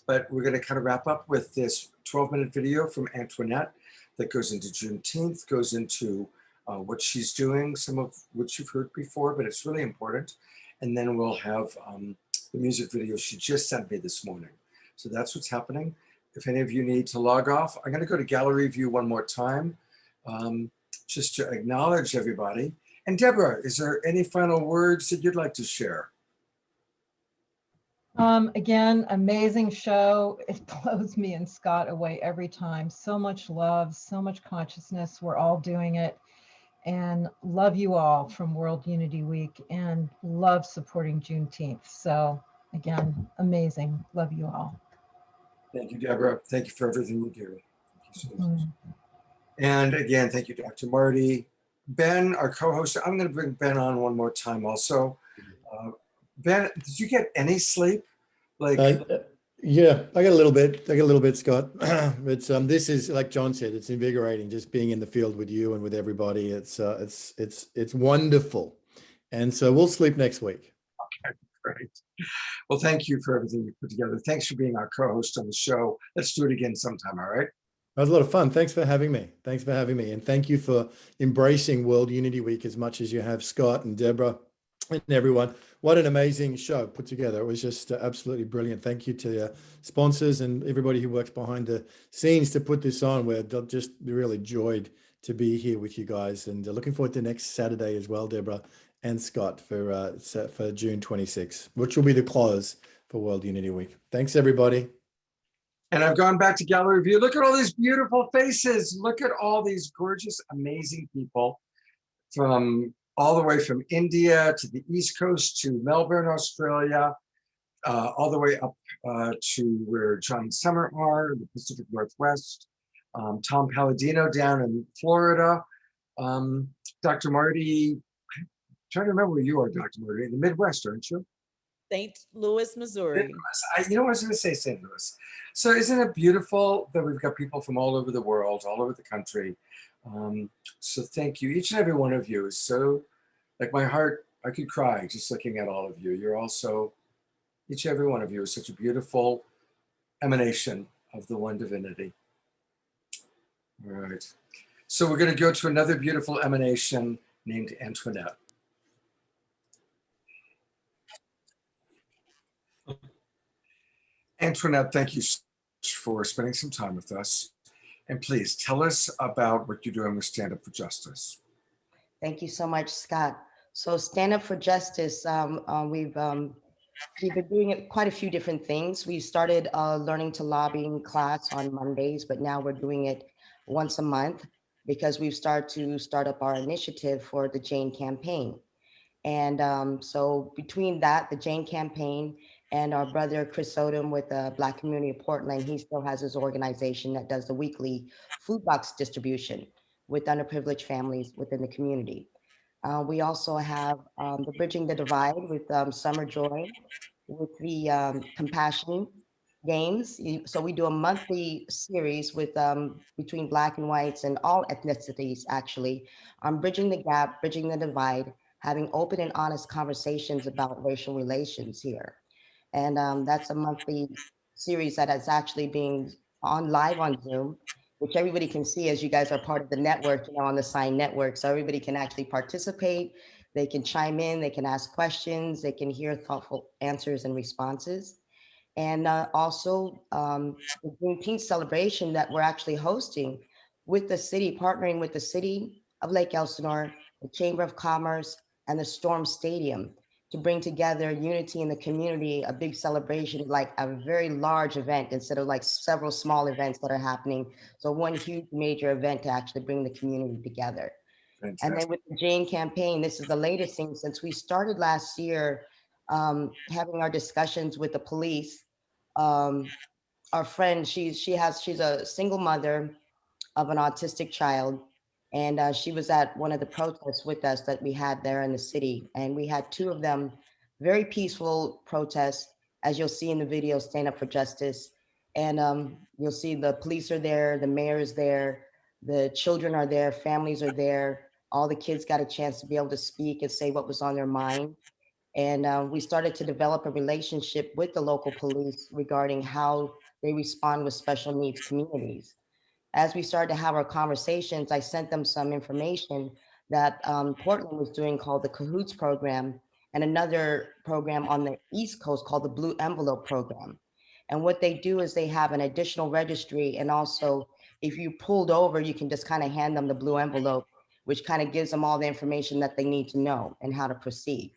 But we're going to kind of wrap up with this 12-minute video from Antoinette that goes into Juneteenth, goes into what she's doing, some of which you've heard before, but it's really important. And then we'll have the music video she just sent me this morning. So that's what's happening. If any of you need to log off, I'm going to go to gallery view one more time, just to acknowledge everybody. And Deborah, is there any final words that you'd like to share? Again, amazing show. It blows me and Scott away every time. So much love, so much consciousness. We're all doing it. And love you all from World Unity Week, and love supporting Juneteenth. So Again, amazing. Love you all. Thank you, Deborah. Thank you for everything you do. Thank you so much. Mm. And again, thank you, Dr. Marty. Ben, our co-host, I'm going to bring Ben on one more time also. Ben, did you get any sleep? Like, yeah, I got a little bit. I got a little bit, Scott. But this is, like John said, it's invigorating just being in the field with you and with everybody. It's wonderful. And so we'll sleep next week. okay, great. Well, thank you for everything you put together. Thanks for being our co-host on the show. Let's do it again sometime, all right? That was a lot of fun. Thanks for having me. Thanks for having me. And thank you for embracing World Unity Week as much as you have, Scott and Deborah and everyone. What an amazing show put together. It was just absolutely brilliant. Thank you to the sponsors and everybody who works behind the scenes to put this on. We're just really joyed to be here with you guys, and looking forward to next Saturday as well, Deborah and Scott, for June 26th, which will be the close for World Unity Week. Thanks, everybody. And I've gone back to gallery view. Look at all these beautiful faces. Look at all these gorgeous, amazing people from all the way from India to the East Coast to Melbourne, Australia, all the way up to where John and Summer are in the Pacific Northwest, Tom Palladino down in Florida, Dr. Marty, I'm trying to remember where you are, Dr. Marty, in the Midwest, aren't you? St. Louis, Missouri. You know what I was going to say, St. Louis. So isn't it beautiful that we've got people from all over the world, all over the country? So thank you. Each and every one of you is so, like my heart, I could cry just looking at all of you. You're also, each and every one of you is such a beautiful emanation of the one divinity. All right. So we're going to go to another beautiful emanation named Antoinette. Antoinette, thank you so much for spending some time with us. And please tell us about what you're doing with Stand Up for Justice. Thank you so much, Scott. So Stand Up for Justice, we've been doing quite a few different things. We started learning to lobbying class on Mondays, but now we're doing it once a month because we've started to start up our initiative for the Jane campaign. And so between that, the Jane campaign, and our brother Chris Odom with the Black Community of Portland, he still has his organization that does the weekly food box distribution with underprivileged families within the community. We also have the Bridging the Divide with Summer Joy, with the Compassion Games. So we do a monthly series with between Black and whites and all ethnicities, actually, on bridging the gap, bridging the divide, having open and honest conversations about racial relations here. And that's a monthly series that is actually being on live on Zoom, which everybody can see as you guys are part of the network, on the Sign Network. So everybody can actually participate. They can chime in, they can ask questions, they can hear thoughtful answers and responses. And also the Juneteenth celebration that we're actually hosting with the city, partnering with the city of Lake Elsinore, the Chamber of Commerce, and the Storm Stadium to bring together unity in the community, a big celebration, like a very large event instead of like several small events that are happening. So one huge major event to actually bring the community together. Fantastic. And then with the Jane campaign, this is the latest thing since we started last year, having our discussions with the police. Our friend, she's a single mother of an autistic child. And she was at one of the protests with us that we had there in the city. And we had two of them, very peaceful protests, as you'll see in the video, Stand Up for Justice. And you'll see the police are there, the mayor is there, the children are there, families are there. All the kids got a chance to be able to speak and say what was on their mind. And we started to develop a relationship with the local police regarding how they respond with special needs communities. As we started to have our conversations, I sent them some information that Portland was doing called the Cahoots program, and another program on the East Coast called the Blue Envelope program. And what they do is they have an additional registry, and also if you pulled over, you can just kind of hand them the blue envelope, which kind of gives them all the information that they need to know and how to proceed.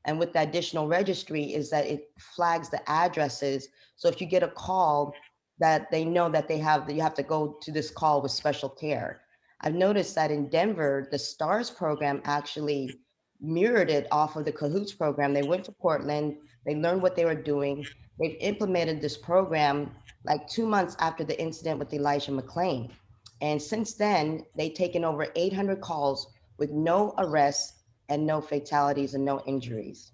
And with the additional registry is that it flags the addresses. So if you get a call, that they know that you have to go to this call with special care. I've noticed that in Denver, the STARS program actually mirrored it off of the Cahoots program. They went to Portland, they learned what they were doing. They've implemented this program like 2 months after the incident with Elijah McClain. And since then, they've taken over 800 calls with no arrests and no fatalities and no injuries.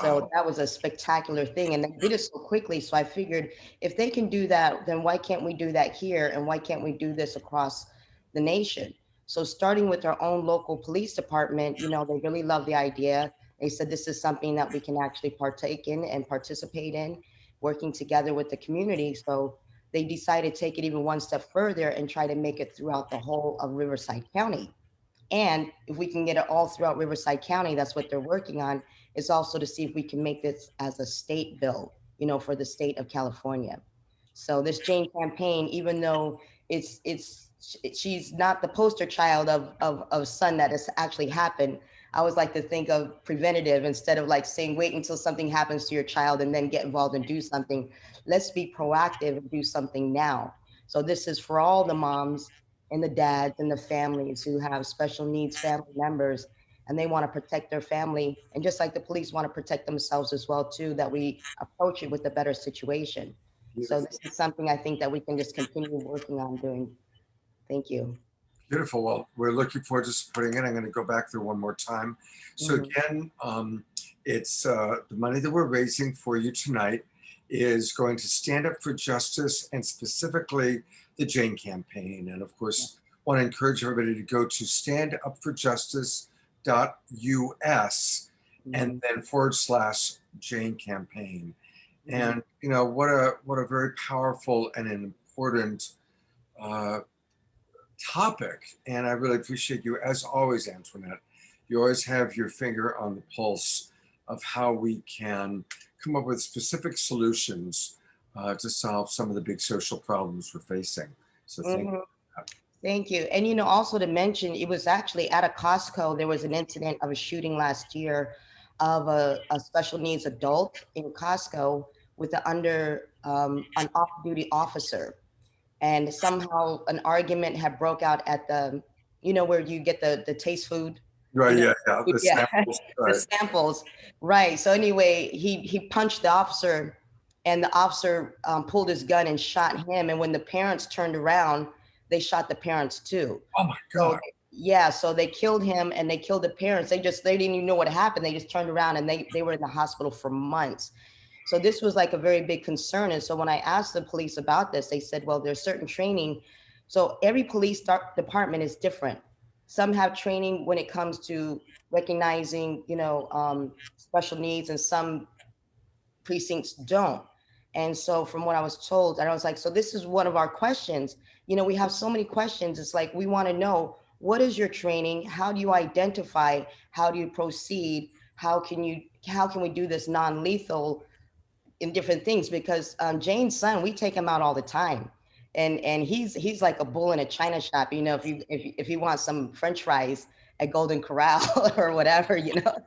So that was a spectacular thing. And they did it so quickly. So I figured if they can do that, then why can't we do that here? And why can't we do this across the nation? So starting with our own local police department, you know, they really love the idea. They said this is something that we can actually partake in and participate in, working together with the community. So they decided to take it even one step further and try to make it throughout the whole of Riverside County. And if we can get it all throughout Riverside County, that's what they're working on, is also to see if we can make this as a state bill, you know, for the state of California. So this Jane campaign, even though she's not the poster child of son that has actually happened, I always like to think of preventative instead of like saying, wait until something happens to your child and then get involved and do something. Let's be proactive and do something now. So this is for all the moms and the dads and the families who have special needs family members, and they want to protect their family. And just like the police want to protect themselves as well too, that we approach it with a better situation. So this is something I think that we can just continue working on doing. Thank you. Beautiful. Well, we're looking forward to supporting it. I'm going to go back through one more time. So again, it's the money that we're raising for you tonight is going to Stand Up for Justice, and specifically the Jane campaign. And of course, want to encourage everybody to go to standupforjustice.us and then /Jane campaign. And you know, what a very powerful and an important topic. And I really appreciate you, as always, Antoinette. You always have your finger on the pulse of how we can come up with specific solutions to solve some of the big social problems we're facing. So thank you. Thank you. And, you know, also to mention, it was actually at a Costco, there was an incident of a shooting last year of a special needs adult in Costco with an off-duty officer. And somehow an argument had broke out at the, you know, where you get the taste food. Right, you know, the samples. The samples, right. So anyway, he punched the officer, and the officer pulled his gun and shot him. And when the parents turned around, they shot the parents too. Oh my God. So, so they killed him and they killed the parents. They didn't even know what happened. They just turned around and they were in the hospital for months. So this was like a very big concern. And so when I asked the police about this, they said, well, there's certain training. So every police department is different. Some have training when it comes to recognizing, you know, special needs, and some precincts don't. And so from what I was told, and I was like, so this is one of our questions. You know, we have so many questions. It's like, we want to know, what is your training? How do you identify? How do you proceed? How can we do this non-lethal in different things? Because Jane's son, we take him out all the time. And he's like a bull in a china shop, you know, if you want some French fries at Golden Corral or whatever, you know.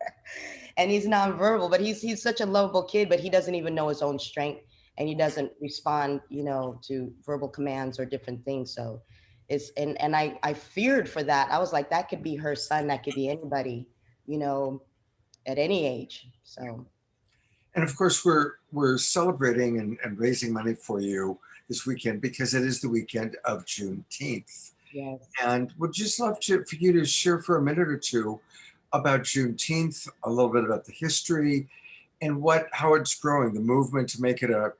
And he's nonverbal, but he's such a lovable kid, but he doesn't even know his own strength, and he doesn't respond, you know, to verbal commands or different things. So it's, and I feared for that. I was like, that could be her son, that could be anybody, you know, at any age. So. And of course, we're celebrating and raising money for you this weekend because it is the weekend of Juneteenth. Yes. And would just love for you to share for a minute or two about Juneteenth, a little bit about the history, and how it's growing. The movement to make it a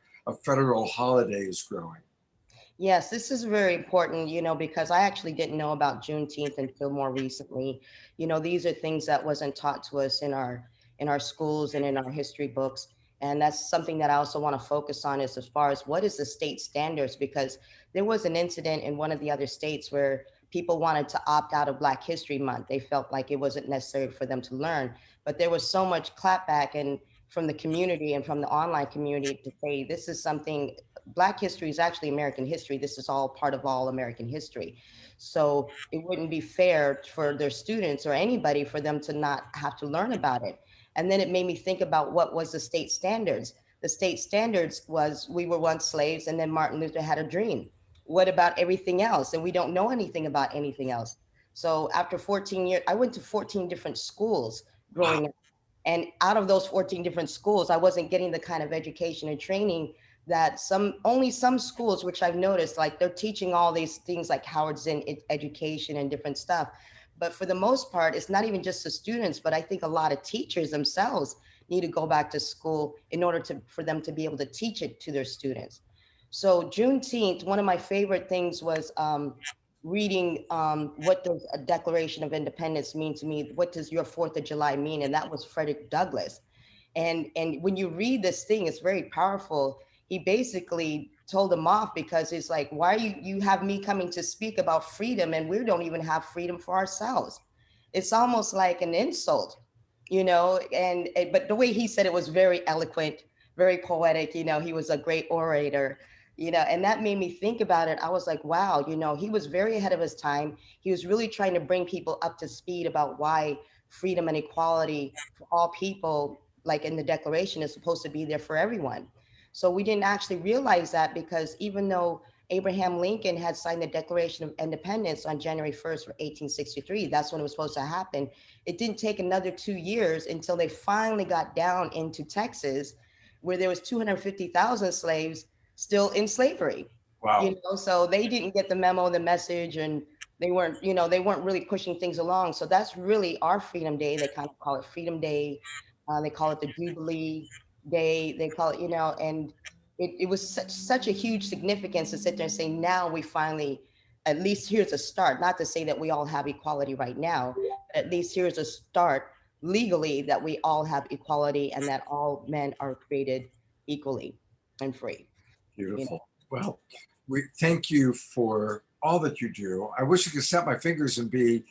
federal holiday is growing. Yes, this is very important, you know, because I actually didn't know about Juneteenth until more recently. You know, these are things that wasn't taught to us in our schools and in our history books. And that's something that I also want to focus on, is as far as what is the state standards, because there was an incident in one of the other states where people wanted to opt out of Black History Month. They felt like it wasn't necessary for them to learn, but there was so much clapback and from the community and from the online community to say, this is something, Black history is actually American history. This is all part of all American history. So it wouldn't be fair for their students or anybody for them to not have to learn about it. And then it made me think about what was the state standards. The state standards was, we were once slaves, and then Martin Luther had a dream. What about everything else? And we don't know anything about anything else. So after 14 years, I went to 14 different schools growing up. And out of those 14 different schools, I wasn't getting the kind of education and training that only some schools, which I've noticed, like they're teaching all these things like Howard Zinn education and different stuff. But for the most part, it's not even just the students, but I think a lot of teachers themselves need to go back to school in order for them to be able to teach it to their students. So Juneteenth, one of my favorite things was reading what does a Declaration of Independence mean to me? What does your 4th of July mean? And that was Frederick Douglass. And when you read this thing, it's very powerful. He basically told them off because it's like, why you have me coming to speak about freedom and we don't even have freedom for ourselves? It's almost like an insult, you know, but the way he said it was very eloquent, very poetic, you know, he was a great orator, you know, and that made me think about it. I was like, wow, you know, he was very ahead of his time. He was really trying to bring people up to speed about why freedom and equality for all people, like in the Declaration, is supposed to be there for everyone. So we didn't actually realize that, because even though Abraham Lincoln had signed the Declaration of Independence on January 1st, 1863, that's when it was supposed to happen. It didn't take another 2 years until they finally got down into Texas, where there was 250,000 slaves still in slavery. Wow. You know, so they didn't get the memo, the message, and they weren't, you know, they weren't really pushing things along. So that's really our Freedom Day. They kind of call it Freedom Day. They call it the Jubilee Day. They call it, you know, and it was such a huge significance to sit there and say, now we finally, at least here's a start. Not to say that we all have equality right now, but at least here's a start legally that we all have equality and that all men are created equally and free. Beautiful. You know? Well, we thank you for all that you do. I wish I could snap my fingers and be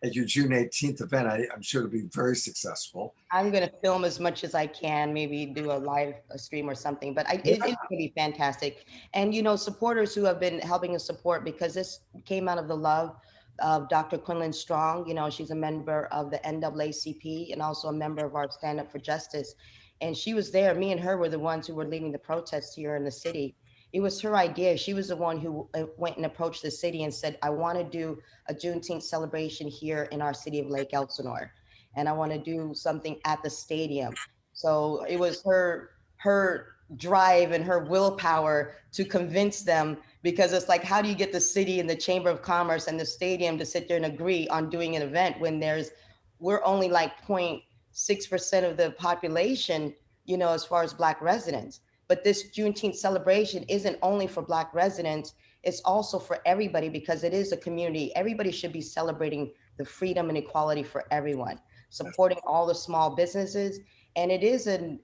at your June 18th event. I'm sure it'll be very successful. I'm going to film as much as I can, maybe do a live stream or something, but it's going to be fantastic. And, you know, supporters who have been helping us support, because this came out of the love of Dr. Quinlan Strong. You know, she's a member of the NAACP and also a member of our Stand Up for Justice. And she was there. Me and her were the ones who were leading the protests here in the city. It was her idea. She was the one who went and approached the city and said, I want to do a Juneteenth celebration here in our city of Lake Elsinore. And I want to do something at the stadium. So it was her drive and her willpower to convince them, because it's like, how do you get the city and the Chamber of Commerce and the stadium to sit there and agree on doing an event when we're only like 0.6% of the population, you know, as far as Black residents. But this Juneteenth celebration isn't only for Black residents, it's also for everybody, because it is a community. Everybody should be celebrating the freedom and equality for everyone, supporting all the small businesses. And it is a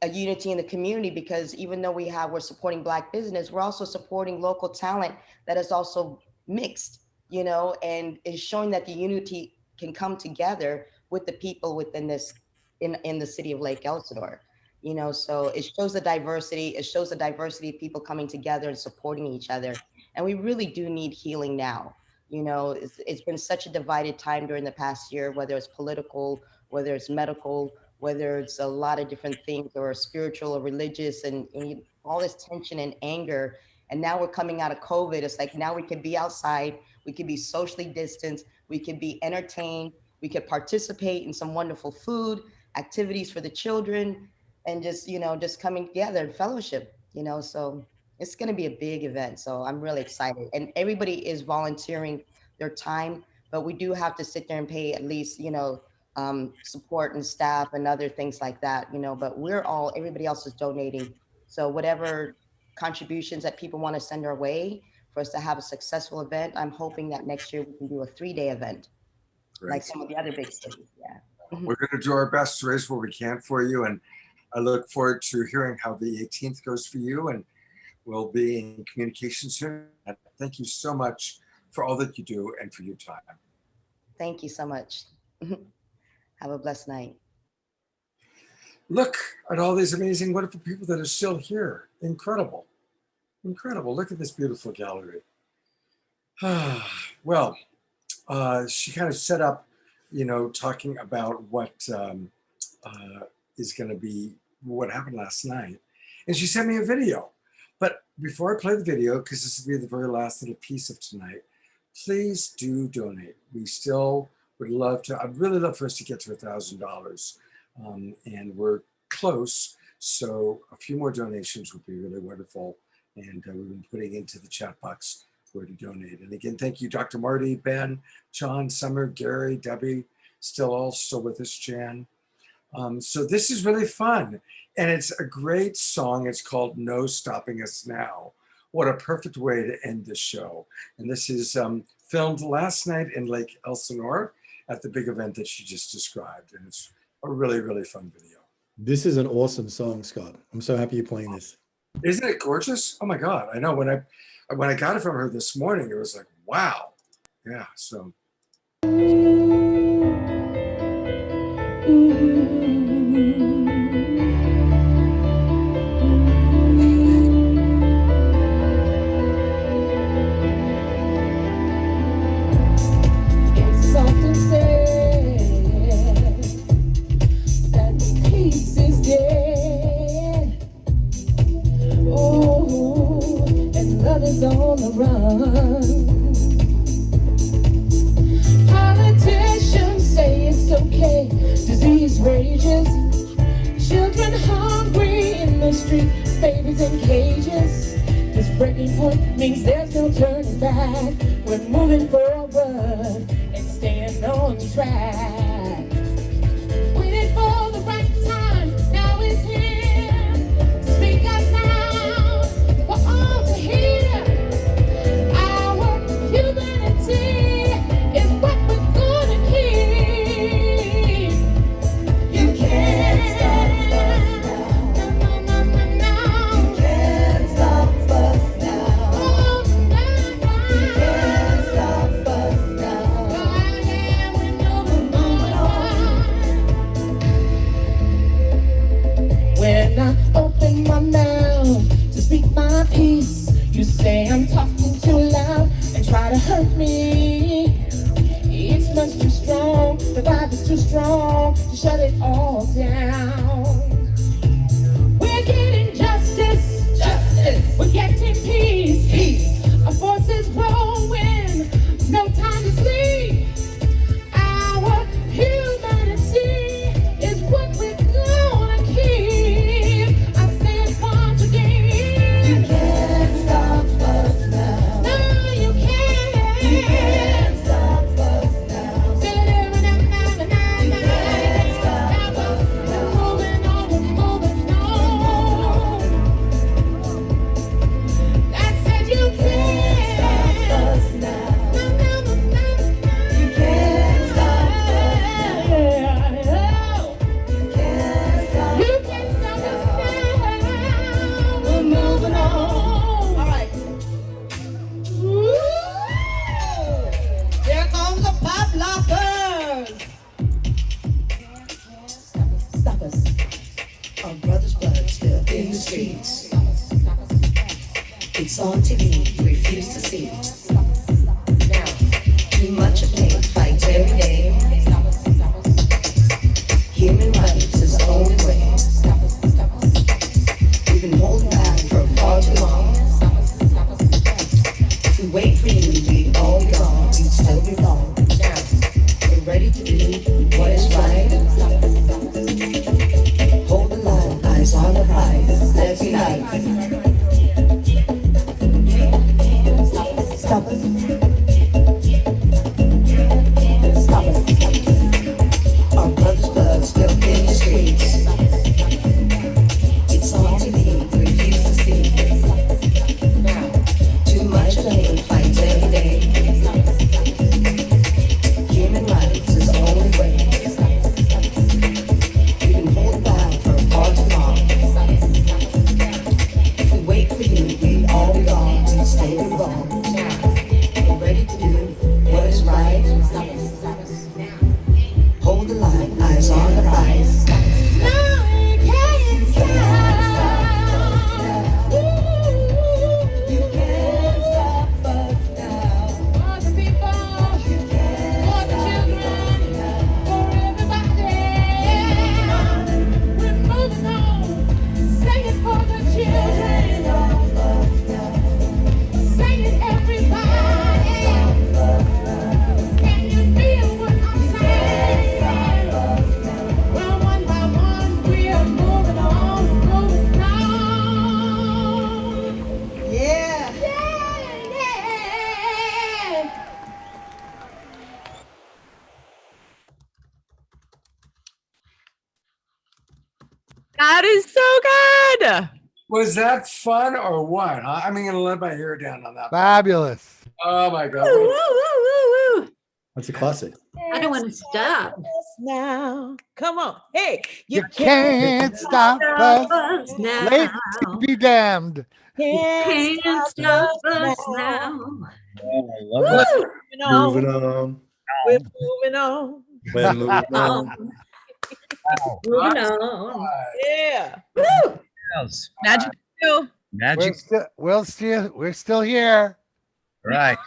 unity in the community, because even though we're supporting Black business, we're also supporting local talent that is also mixed, you know, and is showing that the unity can come together with the people within this, in the city of Lake Elsinore. You know, so it shows the diversity. It shows the diversity of people coming together and supporting each other. And we really do need healing now. You know, it's been such a divided time during the past year, whether it's political, whether it's medical, whether it's a lot of different things, or spiritual or religious, and all this tension and anger. And now we're coming out of COVID. It's like, now we can be outside, we can be socially distanced, we can be entertained, we could participate in some wonderful food, activities for the children, and just, you know, just coming together and fellowship, you know. So it's going to be a big event. So I'm really excited. And everybody is volunteering their time, but we do have to sit there and pay at least, you know, support and staff and other things like that, you know, but everybody else is donating. So whatever contributions that people want to send our way for us to have a successful event, I'm hoping that next year we can do a 3-day event. Great. Like some of the other big cities. Yeah. We're going to do our best to raise what we can for you. And I look forward to hearing how the 18th goes for you, and we'll be in communication soon. Thank you so much for all that you do and for your time. Thank you so much. Have a blessed night. Look at all these amazing, wonderful people that are still here. Incredible. Incredible. Look at this beautiful gallery. Well, she kind of set up, you know, talking about what is going to be what happened last night. And she sent me a video. But before I play the video, because this will be the very last little piece of tonight, please do donate. We still Would love to, I'd really love for us to get to $1,000. And we're close. So a few more donations would be really wonderful. And we've been putting into the chat box where to donate. And again, thank you, Dr. Marty, Ben, John, Summer, Gary, Debbie, still with us, Jan. So this is really fun. And it's a great song. It's called No Stopping Us Now. What a perfect way to end the show. And this is filmed last night in Lake Elsinore at the big event that she just described. And it's a really, really fun video. This is an awesome song, Scott. I'm so happy you're playing this. Isn't it gorgeous? Oh my God. I know when I got it from her this morning, it was like, wow. Yeah, so. It's often said that peace is dead. Oh, and love is on the run. Politicians say it's okay. Disease rages. Children hungry in the street. Babies in cages. This breaking point means there's no turning back. We're moving forward and staying on track. Waiting for the right time. Now it's here. Speak up now for all to hear. Our humanity is what we're gonna keep. You can't stop us now. No, no, no, no, no. You can't stop us now. Oh, no, no. You can't stop us now. Oh, yeah, we're moving on. When I open my mouth to speak my piece, you say I'm talking too loud and try to hurt me. It's much too strong, the vibe is too strong to shut it all down. We're getting justice, justice. We're getting peace, peace. Our forces growing, no time to sleep. Our humanity is what we're gonna keep. I say it once again. You can't stop us now. No, you can't. You can't stop us now. You can't stop us now. That is so good. Was that fun or what? I'm going to let my hair down on that. Fabulous. Oh my God. Woo, woo, woo, woo, woo. That's a classic. I don't want to stop. Now, come on. Hey, You can't stop us. now. Ladies be damned. Can't stop us now. Oh, I love that. Moving on. We're moving on. We're moving on. Moving on. Yeah. Woo! Magic too. Magic. We're still here. Right.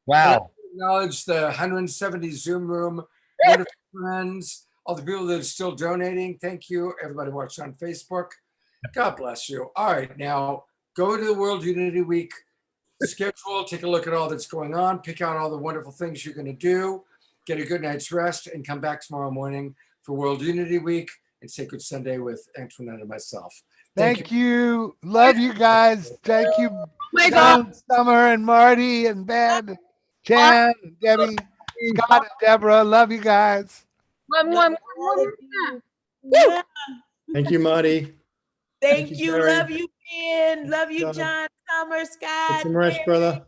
Wow. Acknowledge the 170 Zoom room, wonderful friends, all the people that are still donating. Thank you. Everybody watching on Facebook. God bless you. All right, now go to the World Unity Week schedule, take a look at all that's going on, pick out all the wonderful things you're going to do, get a good night's rest, and come back tomorrow morning for World Unity Week and Sacred Sunday with Antoinette and myself. Thank you. Love you guys. Thank you, my John, Summer, and Marty, and Ben, and Jan, and Debbie, Scott, and Deborah. Love you guys. Yeah. Thank you, Marty. Thank you. Jerry. Love you, Ben. Love you, John, Summer, Scott. Get some rest, brother.